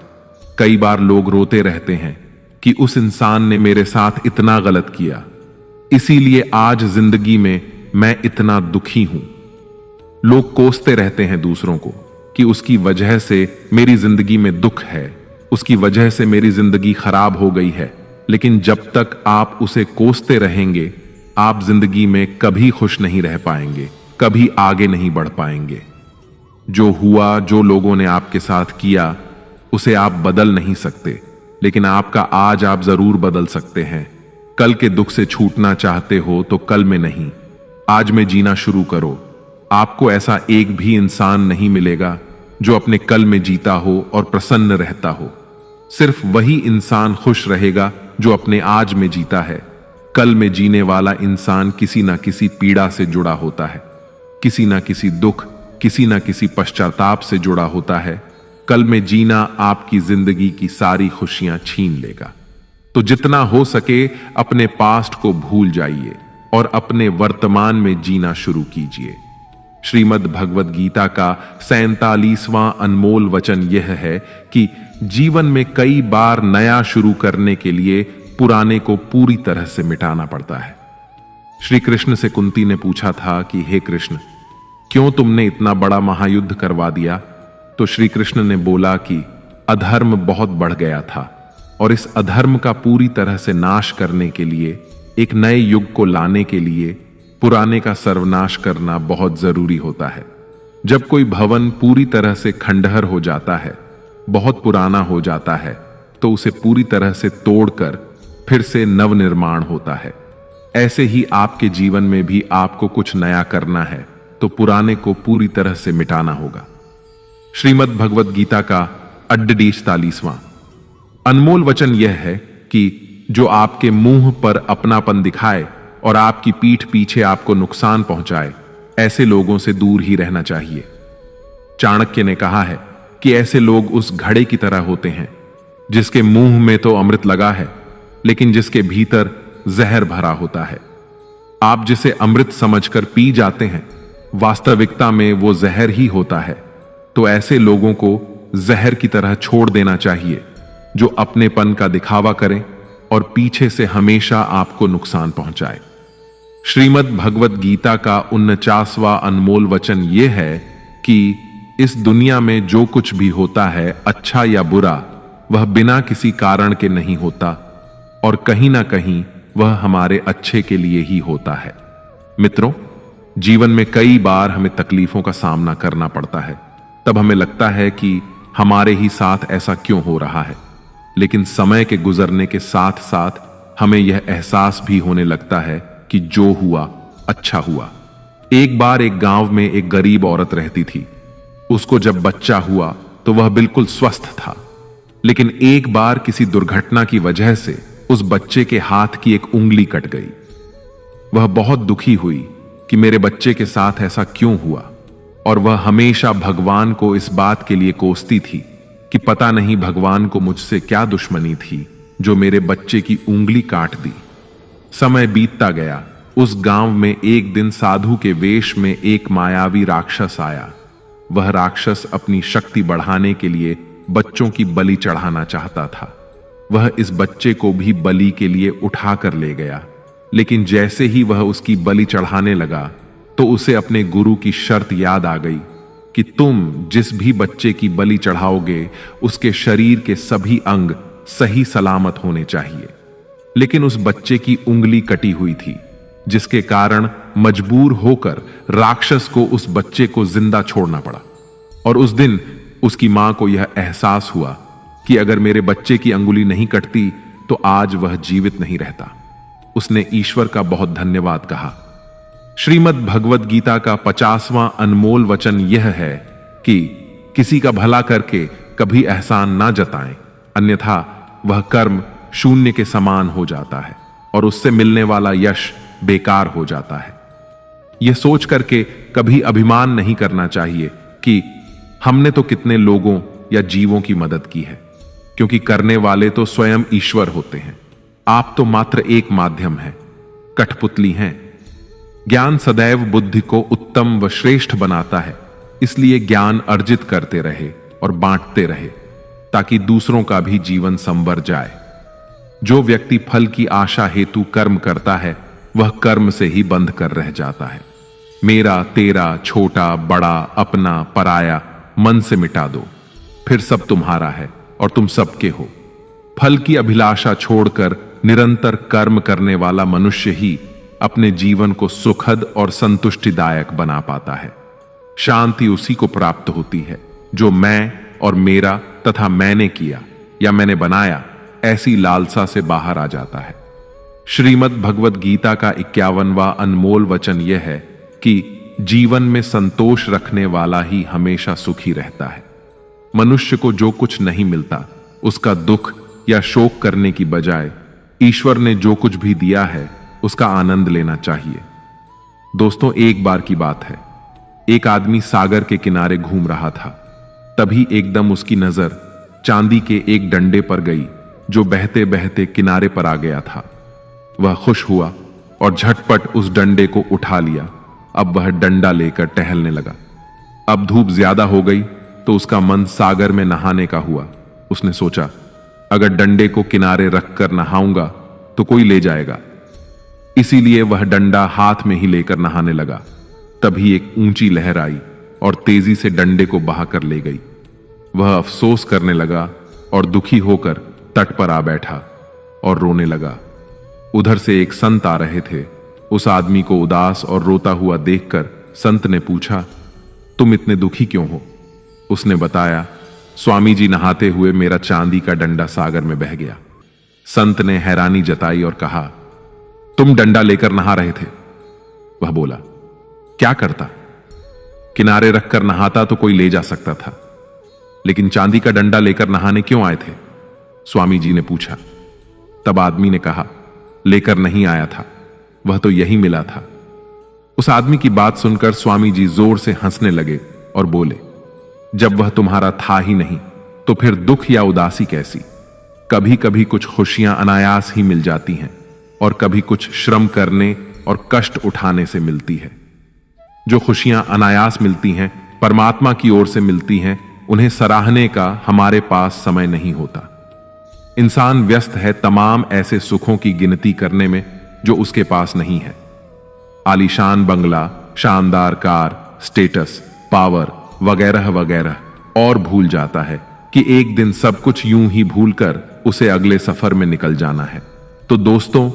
कई बार लोग रोते रहते हैं कि उस इंसान ने मेरे साथ इतना गलत किया, इसीलिए आज जिंदगी में मैं इतना दुखी हूं। लोग कोसते रहते हैं दूसरों को कि उसकी वजह से मेरी जिंदगी में दुख है, उसकी वजह से मेरी जिंदगी खराब हो गई है। लेकिन जब तक आप उसे कोसते रहेंगे, आप जिंदगी में कभी खुश नहीं रह पाएंगे, कभी आगे नहीं बढ़ पाएंगे। जो हुआ, जो लोगों ने आपके साथ किया, उसे आप बदल नहीं सकते, लेकिन आपका आज आप जरूर बदल सकते हैं। कल के दुख से छूटना चाहते हो तो कल में नहीं, आज में जीना शुरू करो। आपको ऐसा एक भी इंसान नहीं मिलेगा जो अपने कल में जीता हो और प्रसन्न रहता हो। सिर्फ वही इंसान खुश रहेगा जो अपने आज में जीता है। कल में जीने वाला इंसान किसी ना किसी पीड़ा से जुड़ा होता है, किसी ना किसी दुख, किसी ना किसी पश्चाताप से जुड़ा होता है। कल में जीना आपकी जिंदगी की सारी खुशियां छीन लेगा। तो जितना हो सके अपने पास्ट को भूल जाइए और अपने वर्तमान में जीना शुरू कीजिए। श्रीमद् भगवद गीता का 47वां अनमोल वचन यह है कि जीवन में कई बार नया शुरू करने के लिए पुराने को पूरी तरह से मिटाना पड़ता है। श्री कृष्ण से कुंती ने पूछा था कि हे कृष्ण, क्यों तुमने इतना बड़ा महायुद्ध करवा दिया? तो श्री कृष्ण ने बोला कि अधर्म बहुत बढ़ गया था और इस अधर्म का पूरी तरह से नाश करने के लिए, एक नए युग को लाने के लिए पुराने का सर्वनाश करना बहुत जरूरी होता है। जब कोई भवन पूरी तरह से खंडहर हो जाता है, बहुत पुराना हो जाता है, तो उसे पूरी तरह से तोड़कर फिर से नवनिर्माण होता है। ऐसे ही आपके जीवन में भी आपको कुछ नया करना है तो पुराने को पूरी तरह से मिटाना होगा। श्रीमद् भगवद गीता का 48वां अनमोल वचन यह है कि जो आपके मुंह पर अपनापन दिखाए और आपकी पीठ पीछे आपको नुकसान पहुंचाए, ऐसे लोगों से दूर ही रहना चाहिए। चाणक्य ने कहा है कि ऐसे लोग उस घड़े की तरह होते हैं जिसके मुंह में तो अमृत लगा है, लेकिन जिसके भीतर जहर भरा होता है। आप जिसे अमृत समझकर पी जाते हैं, वास्तविकता में वो जहर ही होता है। तो ऐसे लोगों को जहर की तरह छोड़ देना चाहिए जो अपनेपन का दिखावा करें और पीछे से हमेशा आपको नुकसान पहुंचाए। श्रीमद् भगवद गीता का 49वां अनमोल वचन यह है कि इस दुनिया में जो कुछ भी होता है, अच्छा या बुरा, वह बिना किसी कारण के नहीं होता और कहीं ना कहीं वह हमारे अच्छे के लिए ही होता है। मित्रों, जीवन में कई बार हमें तकलीफों का सामना करना पड़ता है। तब हमें लगता है कि हमारे ही साथ ऐसा क्यों हो रहा है, लेकिन समय के गुजरने के साथ साथ हमें यह एहसास भी होने लगता है कि जो हुआ अच्छा हुआ। एक बार एक गांव में एक गरीब औरत रहती थी। उसको जब बच्चा हुआ तो वह बिल्कुल स्वस्थ था, लेकिन एक बार किसी दुर्घटना की वजह से उस बच्चे के हाथ की एक उंगली कट गई। वह बहुत दुखी हुई कि मेरे बच्चे के साथ ऐसा क्यों हुआ, और वह हमेशा भगवान को इस बात के लिए कोसती थी कि पता नहीं भगवान को मुझसे क्या दुश्मनी थी जो मेरे बच्चे की उंगली काट दी। समय बीतता गया। उस गांव में एक दिन साधु के वेश में एक मायावी राक्षस आया। वह राक्षस अपनी शक्ति बढ़ाने के लिए बच्चों की बलि चढ़ाना चाहता था। वह इस बच्चे को भी बलि के लिए उठा कर ले गया, लेकिन जैसे ही वह उसकी बलि चढ़ाने लगा तो उसे अपने गुरु की शर्त याद आ गई कि तुम जिस भी बच्चे की बलि चढ़ाओगे उसके शरीर के सभी अंग सही सलामत होने चाहिए। लेकिन उस बच्चे की उंगली कटी हुई थी, जिसके कारण मजबूर होकर राक्षस को उस बच्चे को जिंदा छोड़ना पड़ा। और उस दिन उसकी मां को यह एहसास हुआ कि अगर मेरे बच्चे की अंगुली नहीं कटती तो आज वह जीवित नहीं रहता। उसने ईश्वर का बहुत धन्यवाद कहा। श्रीमद् भगवद गीता का 50वां अनमोल वचन यह है कि किसी का भला करके कभी एहसान ना जताएं, अन्यथा वह कर्म शून्य के समान हो जाता है और उससे मिलने वाला यश बेकार हो जाता है। यह सोच करके कभी अभिमान नहीं करना चाहिए कि हमने तो कितने लोगों या जीवों की मदद की है, क्योंकि करने वाले तो स्वयं ईश्वर होते हैं। आप तो मात्र एक माध्यम हैं, कठपुतली हैं। ज्ञान सदैव बुद्धि को उत्तम व श्रेष्ठ बनाता है, इसलिए ज्ञान अर्जित करते रहे और बांटते रहे, ताकि दूसरों का भी जीवन संवर जाए। जो व्यक्ति फल की आशा हेतु कर्म करता है, वह कर्म से ही बंध कर रह जाता है। मेरा तेरा, छोटा बड़ा, अपना पराया मन से मिटा दो, फिर सब तुम्हारा है और तुम सबके हो। फल की अभिलाषा छोड़कर निरंतर कर्म करने वाला मनुष्य ही अपने जीवन को सुखद और संतुष्टिदायक बना पाता है। शांति उसी को प्राप्त होती है जो मैं और मेरा तथा मैंने किया या मैंने बनाया ऐसी लालसा से बाहर आ जाता है। श्रीमद् भगवद गीता का 51वां अनमोल वचन यह है कि जीवन में संतोष रखने वाला ही हमेशा सुखी रहता है। मनुष्य को जो कुछ नहीं मिलता, उसका दुख या शोक करने की बजाय ईश्वर ने जो कुछ भी दिया है उसका आनंद लेना चाहिए। दोस्तों, एक बार की बात है, एक आदमी सागर के किनारे घूम रहा था। तभी एकदम उसकी नजर चांदी के एक डंडे पर गई जो बहते बहते किनारे पर आ गया था। वह खुश हुआ और झटपट उस डंडे को उठा लिया। अब वह डंडा लेकर टहलने लगा। अब धूप ज्यादा हो गई तो उसका मन सागर में नहाने का हुआ। उसने सोचा, अगर डंडे को किनारे रखकर नहाऊंगा तो कोई ले जाएगा। इसीलिए वह डंडा हाथ में ही लेकर नहाने लगा। तभी एक ऊंची लहर आई और तेजी से डंडे को बहाकर ले गई। वह अफसोस करने लगा और दुखी होकर तट पर आ बैठा और रोने लगा। उधर से एक संत आ रहे थे। उस आदमी को उदास और रोता हुआ देखकर संत ने पूछा, तुम इतने दुखी क्यों हो? उसने बताया, स्वामी जी, नहाते हुए मेरा चांदी का डंडा सागर में बह गया। संत ने हैरानी जताई और कहा, तुम डंडा लेकर नहा रहे थे? वह बोला, क्या करता, किनारे रखकर नहाता तो कोई ले जा सकता था, लेकिन चांदी का डंडा लेकर नहाने क्यों आए थे? स्वामी जी ने पूछा। तब आदमी ने कहा, लेकर नहीं आया था, वह तो यही मिला था। उस आदमी की बात सुनकर स्वामी जी जोर से हंसने लगे और बोले, जब वह तुम्हारा था ही नहीं तो फिर दुख या उदासी कैसी? कभी कभी कुछ खुशियां अनायास ही मिल जाती हैं और कभी कुछ श्रम करने और कष्ट उठाने से मिलती है। जो खुशियां अनायास मिलती हैं, परमात्मा की ओर से मिलती हैं, उन्हें सराहने का हमारे पास समय नहीं होता। इंसान व्यस्त है तमाम ऐसे सुखों की गिनती करने में जो उसके पास नहीं है। आलीशान बंगला, शानदार कार, स्टेटस, पावर वगैरह वगैरह, और भूल जाता है कि एक दिन सब कुछ यूं ही भूलकर उसे अगले सफर में निकल जाना है। तो दोस्तों,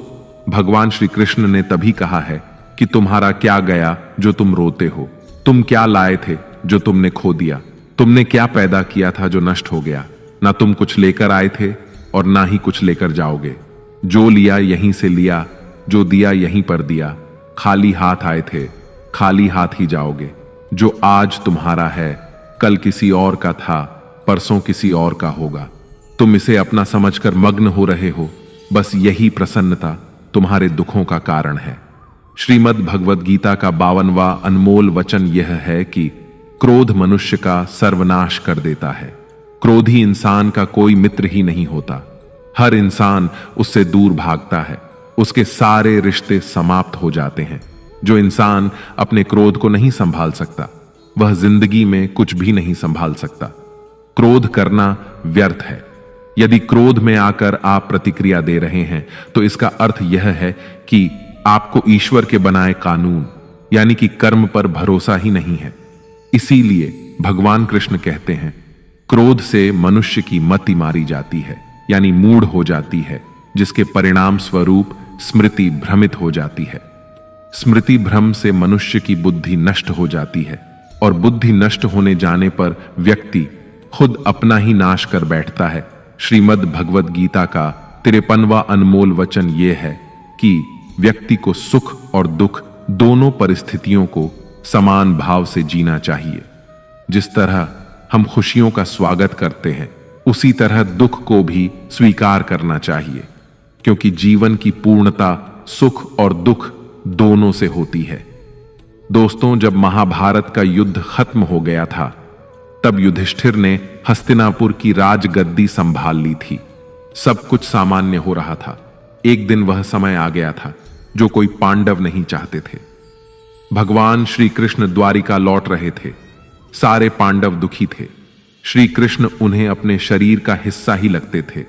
भगवान श्री कृष्ण ने तभी कहा है कि तुम्हारा क्या गया जो तुम रोते हो? तुम क्या लाए थे जो तुमने खो दिया? तुमने क्या पैदा किया था जो नष्ट हो गया? ना तुम कुछ लेकर आए थे और ना ही कुछ लेकर जाओगे। जो लिया यहीं से लिया, जो दिया यहीं पर दिया। खाली हाथ आए थे, खाली हाथ ही जाओगे। जो आज तुम्हारा है, कल किसी और का था, परसों किसी और का होगा। तुम इसे अपना समझकर मग्न हो रहे हो। बस यही प्रसन्नता तुम्हारे दुखों का कारण है। श्रीमद् भगवद गीता का 52वां अनमोल वचन यह है कि क्रोध मनुष्य का सर्वनाश कर देता है। क्रोधी इंसान का कोई मित्र ही नहीं होता। हर इंसान उससे दूर भागता है। उसके सारे रिश्ते समाप्त हो जाते हैं। जो इंसान अपने क्रोध को नहीं संभाल सकता, वह जिंदगी में कुछ भी नहीं संभाल सकता। क्रोध करना व्यर्थ है। यदि क्रोध में आकर आप प्रतिक्रिया दे रहे हैं तो इसका अर्थ यह है कि आपको ईश्वर के बनाए कानून यानी कि कर्म पर भरोसा ही नहीं है। इसीलिए भगवान कृष्ण कहते हैं, क्रोध से मनुष्य की मति मारी जाती है, यानी मूढ़ हो जाती है, जिसके परिणाम स्वरूप स्मृति भ्रमित हो जाती है। स्मृति भ्रम से मनुष्य की बुद्धि नष्ट हो जाती है और बुद्धि नष्ट होने जाने पर व्यक्ति खुद अपना ही नाश कर बैठता है। श्रीमद् भगवद गीता का 53वां अनमोल वचन यह है कि व्यक्ति को सुख और दुख दोनों परिस्थितियों को समान भाव से जीना चाहिए। जिस तरह हम खुशियों का स्वागत करते हैं, उसी तरह दुख को भी स्वीकार करना चाहिए, क्योंकि जीवन की पूर्णता सुख और दुख दोनों से होती है। दोस्तों, जब महाभारत का युद्ध खत्म हो गया था, तब युधिष्ठिर ने हस्तिनापुर की राजगद्दी संभाल ली थी। सब कुछ सामान्य हो रहा था। एक दिन वह समय आ गया था जो कोई पांडव नहीं चाहते थे। भगवान श्री कृष्ण द्वारिका लौट रहे थे। सारे पांडव दुखी थे। श्री कृष्ण उन्हें अपने शरीर का हिस्सा ही लगते थे,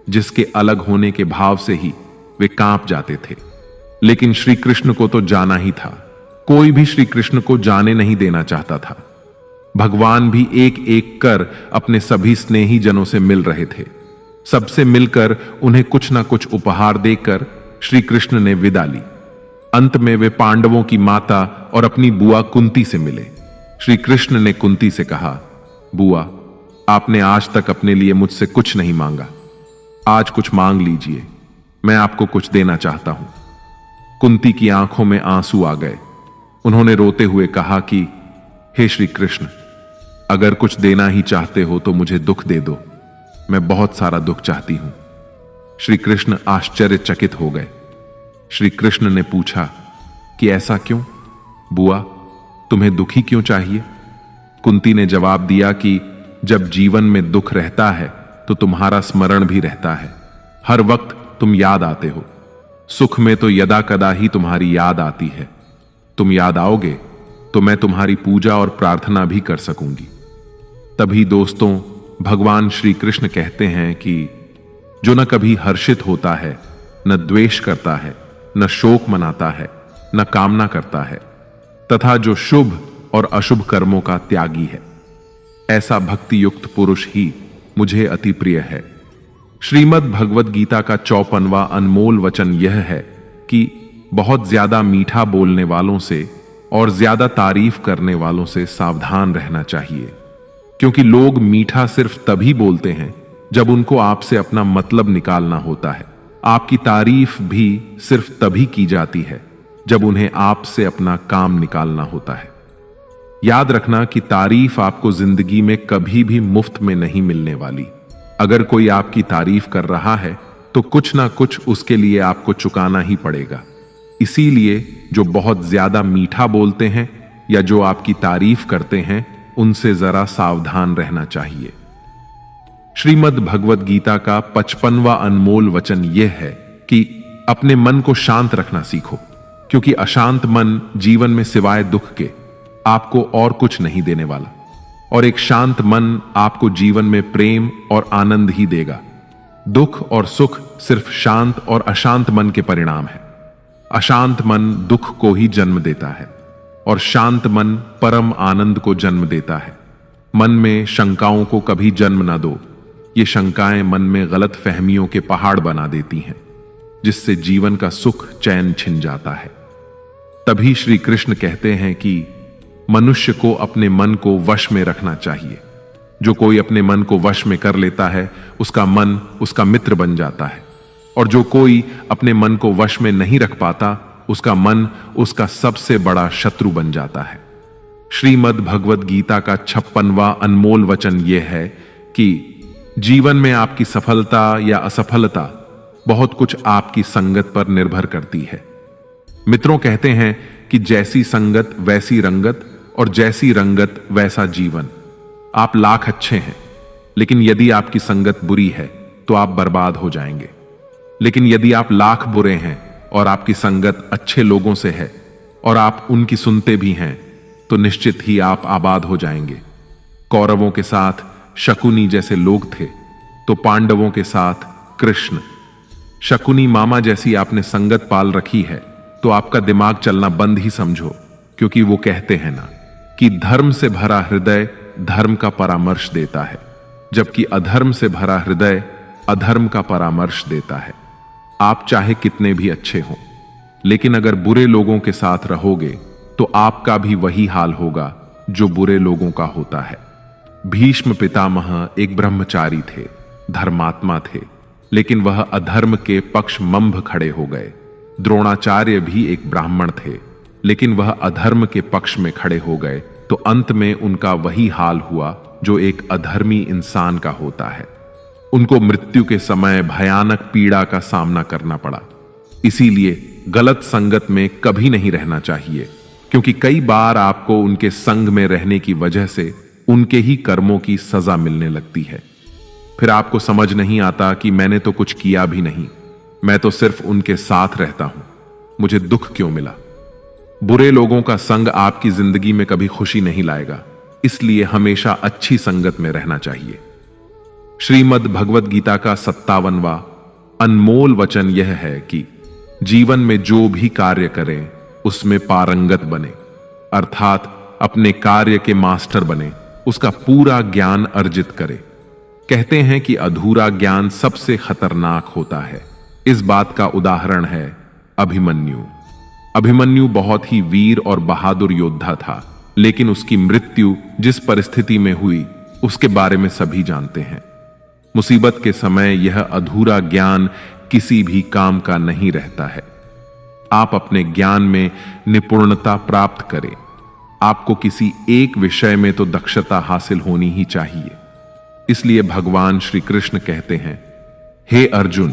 जिसके अलग होने के भाव से ही वे कांप जाते थे। लेकिन श्री कृष्ण को तो जाना ही था। कोई भी श्री कृष्ण को जाने नहीं देना चाहता था। भगवान भी एक एक कर अपने सभी स्नेही जनों से मिल रहे थे। सबसे मिलकर उन्हें कुछ ना कुछ उपहार देकर श्री कृष्ण ने विदा ली। अंत में वे पांडवों की माता और अपनी बुआ कुंती से मिले। श्री कृष्ण ने कुंती से कहा, बुआ, आपने आज तक अपने लिए मुझसे कुछ नहीं मांगा। आज कुछ मांग लीजिए, मैं आपको कुछ देना चाहता हूं। कुंती की आंखों में आंसू आ गए। उन्होंने रोते हुए कहा कि हे श्री कृष्ण, अगर कुछ देना ही चाहते हो तो मुझे दुख दे दो। मैं बहुत सारा दुख चाहती हूं। श्री कृष्ण आश्चर्यचकित हो गए। श्री कृष्ण ने पूछा कि ऐसा क्यों? बुआ, तुम्हें दुखी क्यों चाहिए? कुंती ने जवाब दिया कि जब जीवन में दुख रहता है तो तुम्हारा स्मरण भी रहता है। हर वक्त तुम याद आते हो। सुख में तो यदा कदा ही तुम्हारी याद आती है। तुम याद आओगे तो मैं तुम्हारी पूजा और प्रार्थना भी कर सकूंगी। तभी दोस्तों, भगवान श्री कृष्ण कहते हैं कि जो न कभी हर्षित होता है, न द्वेष करता है, न शोक मनाता है, न कामना करता है, तथा जो शुभ और अशुभ कर्मों का त्यागी है, ऐसा भक्ति युक्त पुरुष ही मुझे अति प्रिय है। श्रीमद् भगवद गीता का 54वां अनमोल वचन यह है कि बहुत ज्यादा मीठा बोलने वालों से और ज्यादा तारीफ करने वालों से सावधान रहना चाहिए, क्योंकि लोग मीठा सिर्फ तभी बोलते हैं जब उनको आपसे अपना मतलब निकालना होता है। आपकी तारीफ भी सिर्फ तभी की जाती है जब उन्हें आपसे अपना काम निकालना होता है। याद रखना कि तारीफ आपको जिंदगी में कभी भी मुफ्त में नहीं मिलने वाली। अगर कोई आपकी तारीफ कर रहा है तो कुछ ना कुछ उसके लिए आपको चुकाना ही पड़ेगा। इसीलिए जो बहुत ज्यादा मीठा बोलते हैं या जो आपकी तारीफ करते हैं, उनसे जरा सावधान रहना चाहिए। श्रीमद् भगवद गीता का 55वां अनमोल वचन यह है कि अपने मन को शांत रखना सीखो, क्योंकि अशांत मन जीवन में सिवाय दुख के आपको और कुछ नहीं देने वाला, और एक शांत मन आपको जीवन में प्रेम और आनंद ही देगा। दुख और सुख सिर्फ शांत और अशांत मन के परिणाम है। अशांत मन दुख को ही जन्म देता है और शांत मन परम आनंद को जन्म देता है। मन में शंकाओं को कभी जन्म ना दो। ये शंकाएं मन में गलत फहमियों के पहाड़ बना देती हैं, जिससे जीवन का सुख चैन छिन जाता है। तभी श्री कृष्ण कहते हैं कि मनुष्य को अपने मन को वश में रखना चाहिए। जो कोई अपने मन को वश में कर लेता है, उसका मन उसका मित्र बन जाता है, और जो कोई अपने मन को वश में नहीं रख पाता, उसका मन उसका सबसे बड़ा शत्रु बन जाता है। श्रीमद् भगवद गीता का 56वां अनमोल वचन यह है कि जीवन में आपकी सफलता या असफलता बहुत कुछ आपकी संगत पर निर्भर करती है। मित्रों कहते हैं कि जैसी संगत वैसी रंगत, और जैसी रंगत वैसा जीवन। आप लाख अच्छे हैं, लेकिन यदि आपकी संगत बुरी है तो आप बर्बाद हो जाएंगे। लेकिन यदि आप लाख बुरे हैं और आपकी संगत अच्छे लोगों से है और आप उनकी सुनते भी हैं, तो निश्चित ही आप आबाद हो जाएंगे। कौरवों के साथ शकुनी जैसे लोग थे, तो पांडवों के साथ कृष्ण। शकुनी मामा जैसी आपने संगत पाल रखी है तो आपका दिमाग चलना बंद ही समझो, क्योंकि वो कहते हैं ना कि धर्म से भरा हृदय धर्म का परामर्श देता है, जबकि अधर्म से भरा हृदय अधर्म का परामर्श देता है। आप चाहे कितने भी अच्छे हों, लेकिन अगर बुरे लोगों के साथ रहोगे तो आपका भी वही हाल होगा जो बुरे लोगों का होता है। भीष्म पितामह एक ब्रह्मचारी थे, धर्मात्मा थे, लेकिन वह अधर्म के पक्ष मंभ खड़े हो गए। द्रोणाचार्य भी एक ब्राह्मण थे, लेकिन वह अधर्म के पक्ष में खड़े हो गए, तो अंत में उनका वही हाल हुआ जो एक अधर्मी इंसान का होता है। उनको मृत्यु के समय भयानक पीड़ा का सामना करना पड़ा। इसीलिए गलत संगत में कभी नहीं रहना चाहिए। क्योंकि कई बार आपको उनके संग में रहने की वजह से उनके ही कर्मों की सजा मिलने लगती है। फिर आपको समझ नहीं आता कि मैंने तो कुछ किया भी नहीं, मैं तो सिर्फ उनके साथ रहता हूं, मुझे दुख क्यों मिला। बुरे लोगों का संग आपकी जिंदगी में कभी खुशी नहीं लाएगा, इसलिए हमेशा अच्छी संगत में रहना चाहिए। श्रीमद् भगवद गीता का 57वां अनमोल वचन यह है कि जीवन में जो भी कार्य करें उसमें पारंगत बने, अर्थात अपने कार्य के मास्टर बने, उसका पूरा ज्ञान अर्जित करे। कहते हैं कि अधूरा ज्ञान सबसे खतरनाक होता है। इस बात का उदाहरण है अभिमन्यु। अभिमन्यु बहुत ही वीर और बहादुर योद्धा था, लेकिन उसकी मृत्यु जिस परिस्थिति में हुई उसके बारे में सभी जानते हैं। मुसीबत के समय यह अधूरा ज्ञान किसी भी काम का नहीं रहता है। आप अपने ज्ञान में निपुणता प्राप्त करें। आपको किसी एक विषय में तो दक्षता हासिल होनी ही चाहिए। इसलिए भगवान श्री कृष्ण कहते हैं, हे अर्जुन,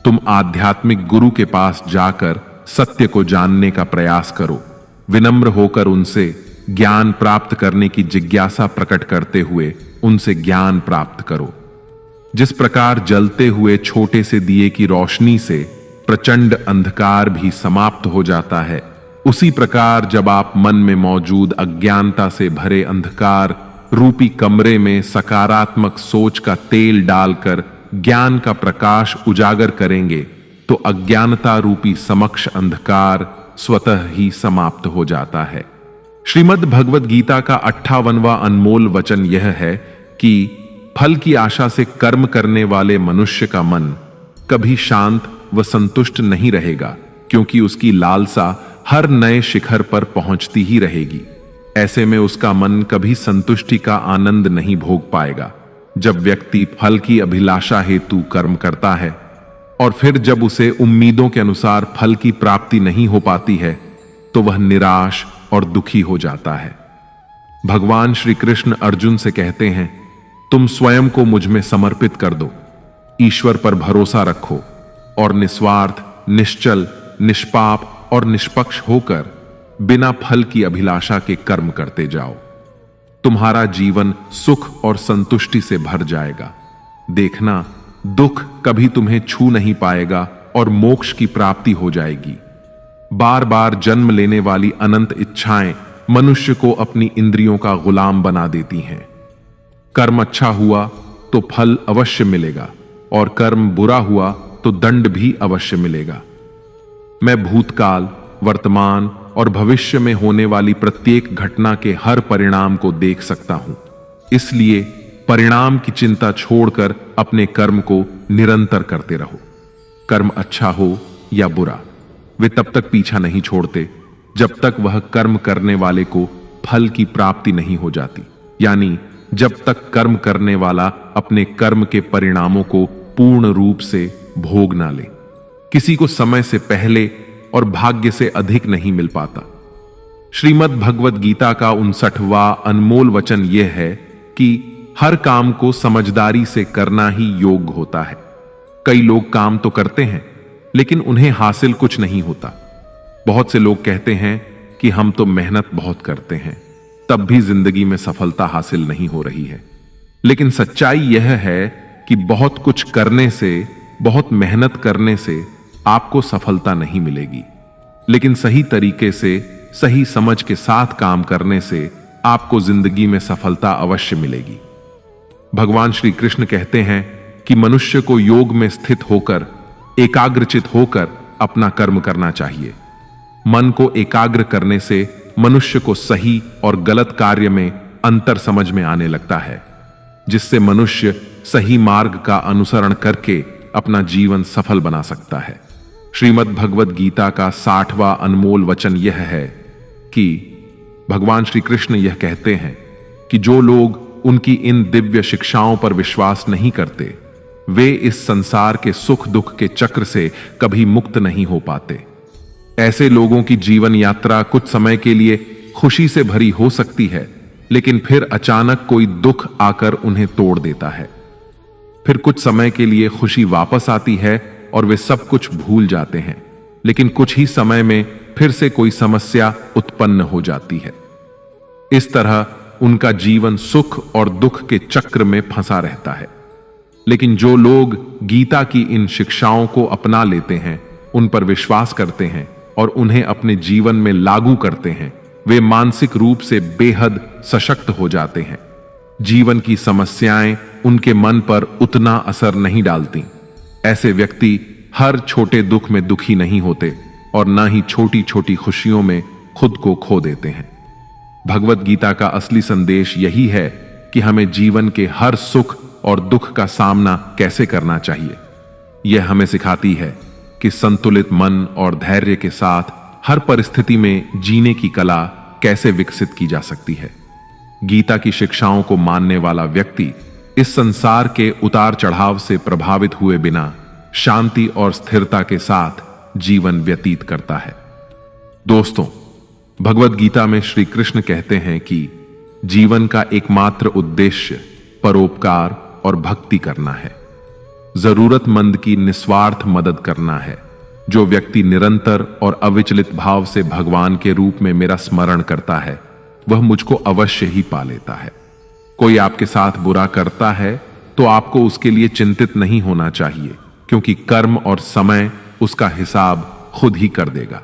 तुम आध्यात्मिक गुरु के पास जाकर सत्य को जानने का प्रयास करो। विनम्र होकर उनसे ज्ञान प्राप्त करने की जिज्ञासा प्रकट करते हुए उनसे ज्ञान प्राप्त करो। जिस प्रकार जलते हुए छोटे से दिए की रोशनी से प्रचंड अंधकार भी समाप्त हो जाता है, उसी प्रकार जब आप मन में मौजूद अज्ञानता से भरे अंधकार रूपी कमरे में सकारात्मक सोच का तेल डालकर ज्ञान का प्रकाश उजागर करेंगे, तो अज्ञानता रूपी समक्ष अंधकार स्वतः ही समाप्त हो जाता है। श्रीमद् भगवद गीता का 58वां अनमोल वचन यह है कि फल की आशा से कर्म करने वाले मनुष्य का मन कभी शांत व संतुष्ट नहीं रहेगा, क्योंकि उसकी लालसा हर नए शिखर पर पहुंचती ही रहेगी। ऐसे में उसका मन कभी संतुष्टि का आनंद नहीं भोग पाएगा। जब व्यक्ति फल की अभिलाषा हेतु कर्म करता है और फिर जब उसे उम्मीदों के अनुसार फल की प्राप्ति नहीं हो पाती है, तो वह निराश और दुखी हो जाता है। भगवान श्री कृष्ण अर्जुन से कहते हैं, तुम स्वयं को मुझ में समर्पित कर दो, ईश्वर पर भरोसा रखो और निस्वार्थ, निश्चल, निष्पाप और निष्पक्ष होकर बिना फल की अभिलाषा के कर्म करते जाओ। तुम्हारा जीवन सुख और संतुष्टि से भर जाएगा। देखना, दुख कभी तुम्हें छू नहीं पाएगा और मोक्ष की प्राप्ति हो जाएगी। बार बार जन्म लेने वाली अनंत इच्छाएं मनुष्य को अपनी इंद्रियों का गुलाम बना देती हैं। कर्म अच्छा हुआ तो फल अवश्य मिलेगा और कर्म बुरा हुआ तो दंड भी अवश्य मिलेगा। मैं भूतकाल, वर्तमान और भविष्य में होने वाली प्रत्येक घटना के हर परिणाम को देख सकता हूं। इसलिए परिणाम की चिंता छोड़कर अपने कर्म को निरंतर करते रहो। कर्म अच्छा हो या बुरा, वे तब तक पीछा नहीं छोड़ते जब तक वह कर्म करने वाले को फल की प्राप्ति नहीं हो जाती, यानी जब तक कर्म करने वाला अपने कर्म के परिणामों को पूर्ण रूप से भोग ना ले। किसी को समय से पहले और भाग्य से अधिक नहीं मिल पाता। श्रीमद् भगवद गीता का 59वां अनमोल वचन यह है कि हर काम को समझदारी से करना ही योग्य होता है। कई लोग काम तो करते हैं लेकिन उन्हें हासिल कुछ नहीं होता। बहुत से लोग कहते हैं कि हम तो मेहनत बहुत करते हैं, तब भी जिंदगी में सफलता हासिल नहीं हो रही है। लेकिन सच्चाई यह है कि बहुत कुछ करने से, बहुत मेहनत करने से आपको सफलता नहीं मिलेगी, लेकिन सही तरीके से, सही समझ के साथ काम करने से आपको जिंदगी में सफलता अवश्य मिलेगी। भगवान श्री कृष्ण कहते हैं कि मनुष्य को योग में स्थित होकर, एकाग्रचित होकर अपना कर्म करना चाहिए। मन को एकाग्र करने से मनुष्य को सही और गलत कार्य में अंतर समझ में आने लगता है, जिससे मनुष्य सही मार्ग का अनुसरण करके अपना जीवन सफल बना सकता है। श्रीमद् भगवद गीता का 60वां अनमोल वचन यह है कि भगवान श्री कृष्ण यह कहते हैं कि जो लोग उनकी इन दिव्य शिक्षाओं पर विश्वास नहीं करते, वे इस संसार के सुख दुख के चक्र से कभी मुक्त नहीं हो पाते। ऐसे लोगों की जीवन यात्रा कुछ समय के लिए खुशी से भरी हो सकती है, लेकिन फिर अचानक कोई दुख आकर उन्हें तोड़ देता है। फिर कुछ समय के लिए खुशी वापस आती है और वे सब कुछ भूल जाते हैं, लेकिन कुछ ही समय में फिर से कोई समस्या उत्पन्न हो जाती है। इस तरह उनका जीवन सुख और दुख के चक्र में फंसा रहता है। लेकिन जो लोग गीता की इन शिक्षाओं को अपना लेते हैं, उन पर विश्वास करते हैं और उन्हें अपने जीवन में लागू करते हैं, वे मानसिक रूप से बेहद सशक्त हो जाते हैं। जीवन की समस्याएं उनके मन पर उतना असर नहीं डालती। ऐसे व्यक्ति हर छोटे दुख में दुखी नहीं होते और न ही छोटी छोटी खुशियों में खुद को खो देते हैं। भगवत गीता का असली संदेश यही है कि हमें जीवन के हर सुख और दुख का सामना कैसे करना चाहिए। यह हमें सिखाती है कि संतुलित मन और धैर्य के साथ हर परिस्थिति में जीने की कला कैसे विकसित की जा सकती है। गीता की शिक्षाओं को मानने वाला व्यक्ति इस संसार के उतार चढ़ाव से प्रभावित हुए बिना शांति और स्थिरता के साथ जीवन व्यतीत करता है। दोस्तों, भगवत गीता में श्री कृष्ण कहते हैं कि जीवन का एकमात्र उद्देश्य परोपकार और भक्ति करना है। जरूरतमंद की निस्वार्थ मदद करना है। जो व्यक्ति निरंतर और अविचलित भाव से भगवान के रूप में मेरा स्मरण करता है, वह मुझको अवश्य ही पा लेता है। कोई आपके साथ बुरा करता है तो आपको उसके लिए चिंतित नहीं होना चाहिए, क्योंकि कर्म और समय उसका हिसाब खुद ही कर देगा।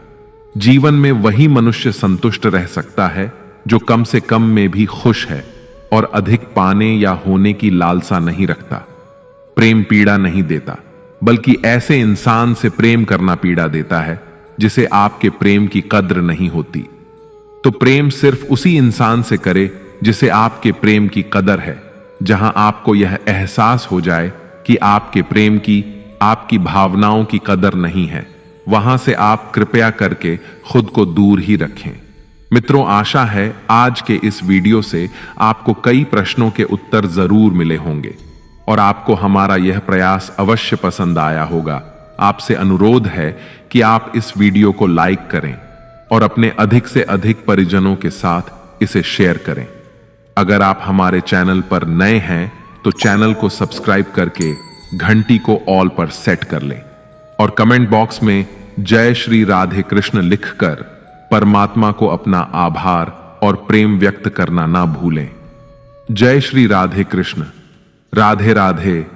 जीवन में वही मनुष्य संतुष्ट रह सकता है जो कम से कम में भी खुश है और अधिक पाने या होने की लालसा नहीं रखता। प्रेम पीड़ा नहीं देता, बल्कि ऐसे इंसान से प्रेम करना पीड़ा देता है जिसे आपके प्रेम की कद्र नहीं होती। तो प्रेम सिर्फ उसी इंसान से करे जिसे आपके प्रेम की कदर है। जहां आपको यह एहसास हो जाए कि आपके प्रेम की, आपकी भावनाओं की कदर नहीं है, वहां से आप कृपया करके खुद को दूर ही रखें। मित्रों, आशा है आज के इस वीडियो से आपको कई प्रश्नों के उत्तर जरूर मिले होंगे और आपको हमारा यह प्रयास अवश्य पसंद आया होगा। आपसे अनुरोध है कि आप इस वीडियो को लाइक करें और अपने अधिक से अधिक परिजनों के साथ इसे शेयर करें। अगर आप हमारे चैनल पर नए हैं तो चैनल को सब्सक्राइब करके घंटी को ऑल पर सेट कर लें और कमेंट बॉक्स में जय श्री राधे कृष्ण लिखकर परमात्मा को अपना आभार और प्रेम व्यक्त करना ना भूलें। जय श्री राधे कृष्ण। राधे राधे।